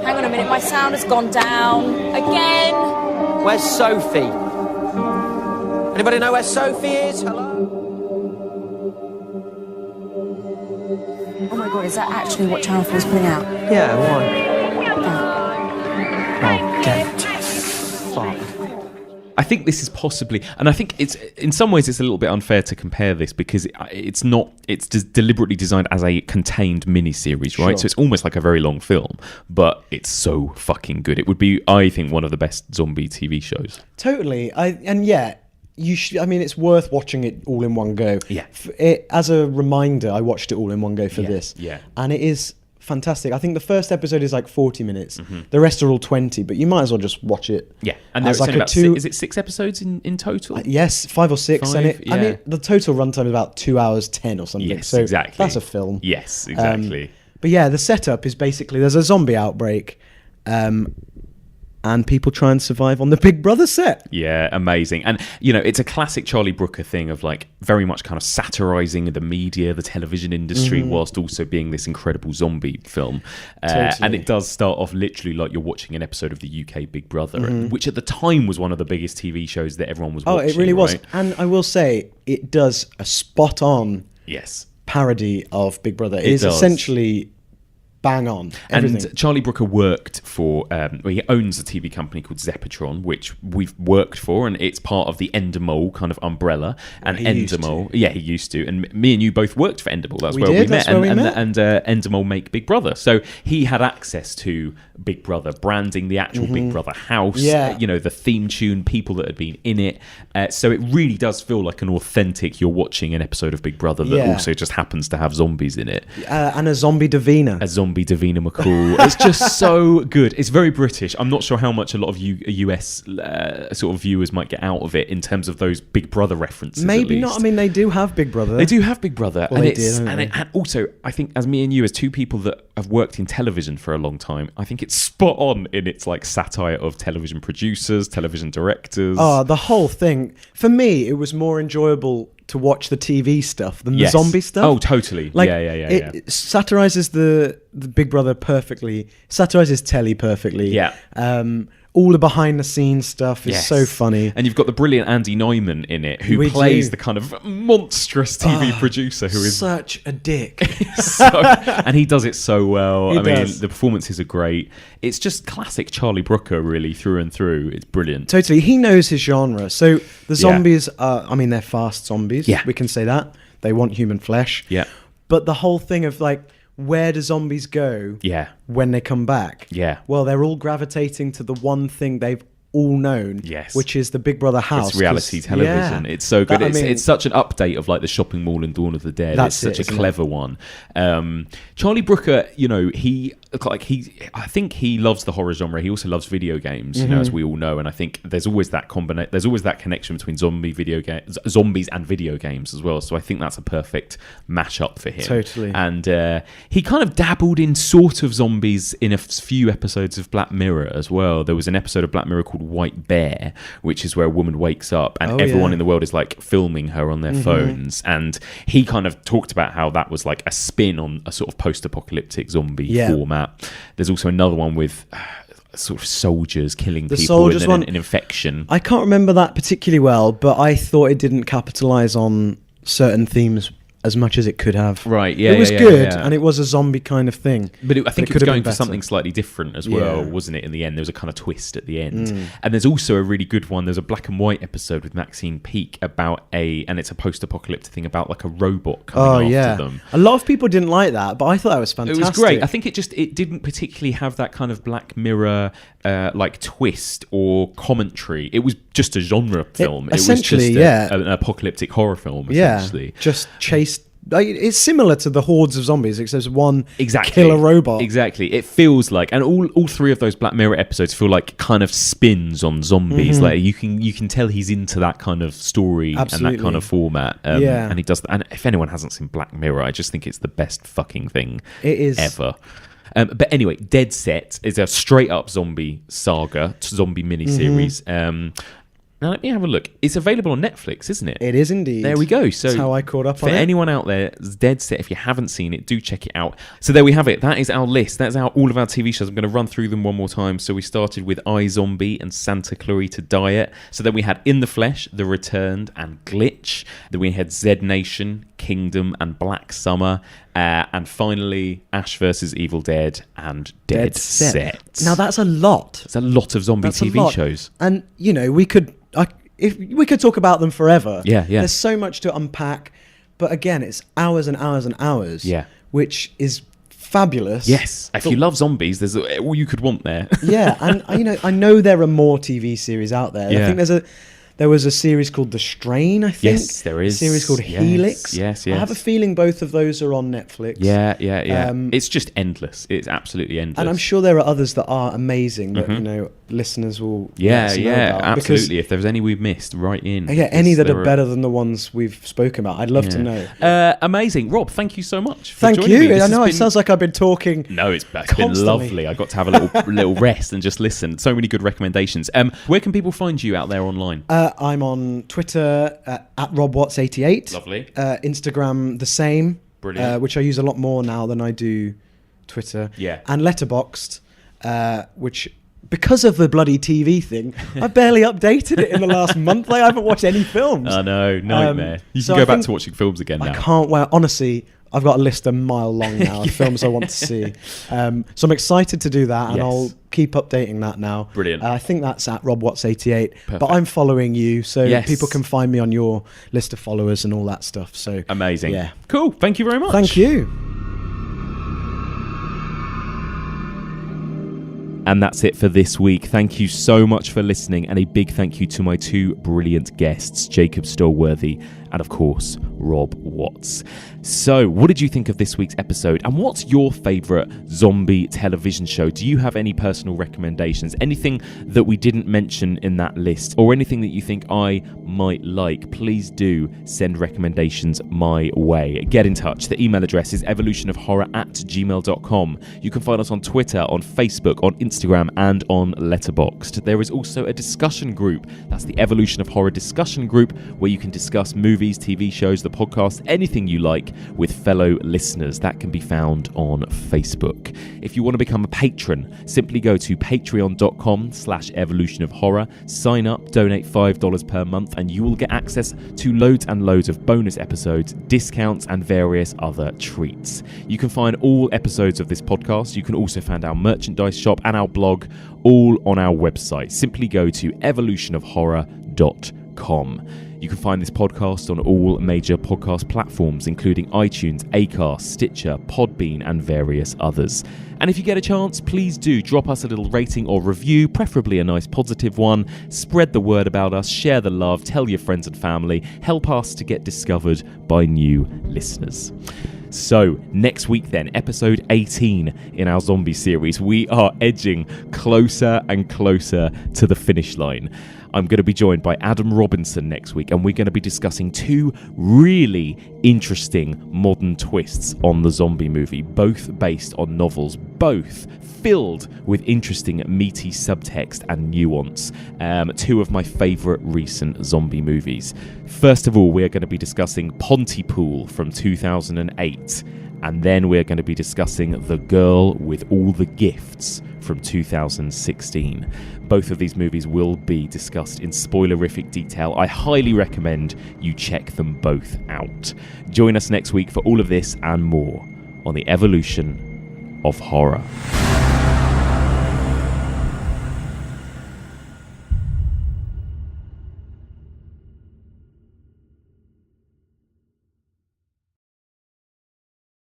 Hang on a minute, my sound has gone down again. Where's Sophie? Anybody know where Sophie is? Hello? Oh my god, is that actually what Channel 4 is putting out? Yeah, why? Oh, get fucked. I think this is possibly, and I think it's in some ways it's a little bit unfair to compare this because it's just deliberately designed as a contained mini-series, right? Sure. So it's almost like a very long film, but it's so fucking good. It would be, I think, one of the best zombie TV shows. Totally. You should. I mean, it's worth watching it all in one go. Yeah. As a reminder, I watched it all in one go for this. Yeah. And it is fantastic. I think the first episode is like 40 minutes. Mm-hmm. The rest are all 20, but you might as well just watch it. Yeah. And as there's like only a about is it 6 episodes in total? Yes, 5 or 6. 5, and I yeah. mean, the total runtime is about 2 hours 10 or something. Yes, so exactly. That's a film. Yes, exactly. But yeah, the setup is basically there's a zombie outbreak. And people try and survive on the Big Brother set. Yeah, amazing. And, it's a classic Charlie Brooker thing of like very much kind of satirizing the media, the television industry, whilst also being this incredible zombie film. Totally. And it does start off literally like you're watching an episode of the UK Big Brother, which at the time was one of the biggest TV shows that everyone was watching. Oh, it really was. right? And I will say, it does a spot-on parody of Big Brother. It is does. essentially bang on. Everything. And Charlie Brooker worked for, he owns a TV company called Zeppotron, which we've worked for, and it's part of the Endemol kind of umbrella. And Endemol, he used to. And me and you both worked for Endemol. That's where we met. And Endemol make Big Brother. So he had access to Big Brother, branding the actual Big Brother house, the theme tune, people that had been in it. So it really does feel like an authentic, you're watching an episode of Big Brother that also just happens to have zombies in it. And a zombie Davina. A zombie Davina McCall. It's just so good. It's very British. I'm not sure how much a lot of US sort of viewers might get out of it in terms of those Big Brother references. Maybe not. I mean, they do have Big Brother. They do have Big Brother. Well, and also, I think as me and you, as two people that have worked in television for a long time, I think it's spot on in its like satire of television producers, television directors. Oh, the whole thing. For me, it was more enjoyable to watch the TV stuff than the zombie stuff. Oh, totally. Like, It satirizes the Big Brother perfectly, satirizes telly perfectly. Yeah. All the behind the scenes stuff is so funny. And you've got the brilliant Andy Nyman in it, who plays the kind of monstrous TV producer who is such a dick. And he does it so well. He I mean, does. the performances are great. It's just classic Charlie Brooker, really, through and through. It's brilliant. Totally. He knows his genre. So the zombies are, I mean, they're fast zombies. Yeah. We can say that. They want human flesh. Yeah. But the whole thing of like, where do zombies go when they come back? Yeah. Well, they're all gravitating to the one thing they've all known, which is the Big Brother house. It's reality television. It's so good. It's such an update of like the shopping mall and Dawn of the Dead. It's such a clever one. Charlie Brooker, I think he loves the horror genre. He also loves video games, as we all know. And I think there's always that connection between zombies and video games as well. So I think that's a perfect mashup for him. Totally. And he kind of dabbled in sort of zombies in a few episodes of Black Mirror as well. There was an episode of Black Mirror called White Bear, which is where a woman wakes up and everyone in the world is like filming her on their phones. And he kind of talked about how that was like a spin on a sort of post-apocalyptic zombie format. There's also another one with sort of soldiers killing people and then an infection. I can't remember that particularly well, but I thought it didn't capitalize on certain themes as much as it could have. Right, yeah. It was good, and it was a zombie kind of thing. But I think it was going for something slightly different as well, wasn't it, in the end? There was a kind of twist at the end. And there's also a really good one. There's a black and white episode with Maxine Peake about and it's a post-apocalyptic thing about like a robot coming after them. A lot of people didn't like that, but I thought that was fantastic. It was great. I think it didn't particularly have that kind of Black Mirror like twist or commentary. It was just a genre film. It was just an apocalyptic horror film, essentially. Yeah, just chased. It's similar to the hordes of zombies, except there's one killer robot. Exactly. It feels like, and all three of those Black Mirror episodes feel like kind of spins on zombies. Like you can tell he's into that kind of story and that kind of format. And he does that. And if anyone hasn't seen Black Mirror, I just think it's the best fucking thing ever. But anyway, Dead Set is a straight up zombie saga, zombie miniseries. Now let me have a look. It's available on Netflix, isn't it? It is indeed. There we go. So that's how I caught up on it. For anyone out there, Dead Set, if you haven't seen it, do check it out. So there we have it. That is our list. That's all of our TV shows. I'm going to run through them one more time. So we started with iZombie and Santa Clarita Diet. So then we had In the Flesh, The Returned, and Glitch. Then we had Z Nation, Kingdom, and Black Summer. And finally, Ash vs. Evil Dead and Dead Set. Now that's a lot. It's a lot of zombie TV shows. And, we could talk about them forever. Yeah. There's so much to unpack. But again, it's hours and hours and hours. Yeah. Which is fabulous. Yes. If you love zombies, there's all you could want there. Yeah. And, I know there are more TV series out there. Yeah. I think there was a series called The Strain, I think. Yes, there is. A series called Helix. Yes. I have a feeling both of those are on Netflix. Yeah. It's just endless. It's absolutely endless. And I'm sure there are others that are amazing that, listeners will let us know about. Absolutely. If there's any we've missed, write in. Yeah, any that are better than the ones we've spoken about. I'd love to know. Amazing. Rob, thank you so much for Thank joining you. me. I know it sounds like I've been talking. No, it's been lovely. I got to have a little rest and just listen. So many good recommendations. Where can people find you out there online? I'm on Twitter at RobWatts88. Lovely. Instagram the same. Brilliant. Which I use a lot more now than I do Twitter. Yeah. And Letterboxd, which because of the bloody TV thing, I barely updated it in the last month. I haven't watched any films. I know, nightmare. You so can go I back to watching films again now. I can't wait. Honestly, I've got a list a mile long now of films I want to see. So I'm excited to do that, and I'll keep updating that now. Brilliant. I think that's at RobWatts88. But I'm following you, so people can find me on your list of followers and all that stuff. So amazing. Yeah. Cool. Thank you very much. Thank you. And that's it for this week. Thank you so much for listening, and a big thank you to my two brilliant guests, Jacob Stolworthy and, of course, Rob Watts. So, what did you think of this week's episode? And what's your favourite zombie television show? Do you have any personal recommendations? Anything that we didn't mention in that list, or anything that you think I might like? Please do send recommendations my way. Get in touch. The email address is evolutionofhorror@gmail.com. You can find us on Twitter, on Facebook, on Instagram, and on Letterboxd. There is also a discussion group. That's the Evolution of Horror discussion group, where you can discuss movies, TV shows, the podcast, anything you like, with fellow listeners. That can be found on Facebook. If you want to become a patron, simply go to patreon.com/evolutionofhorror, sign up, donate $5 per month, and you will get access to loads and loads of bonus episodes, discounts, and various other treats. You can find all episodes of this podcast. You can also find our merchandise shop and our blog all on our website. Simply go to evolutionofhorror.com. You can find this podcast on all major podcast platforms, including iTunes, Acast, Stitcher, Podbean, and various others. And if you get a chance, please do drop us a little rating or review, preferably a nice positive one. Spread the word about us, share the love, tell your friends and family, help us to get discovered by new listeners. So, next week then, episode 18 in our zombie series, we are edging closer and closer to the finish line. I'm going to be joined by Adam Robinson next week, and we're going to be discussing two really interesting modern twists on the zombie movie, both based on novels, both filled with interesting meaty subtext and nuance. Two of my favourite recent zombie movies. First of all, we're going to be discussing Pontypool from 2008, and then we're going to be discussing The Girl with All the Gifts from 2016. Both of these movies will be discussed in spoilerific detail. I highly recommend you check them both out. Join us next week for all of this and more on the Evolution of Horror.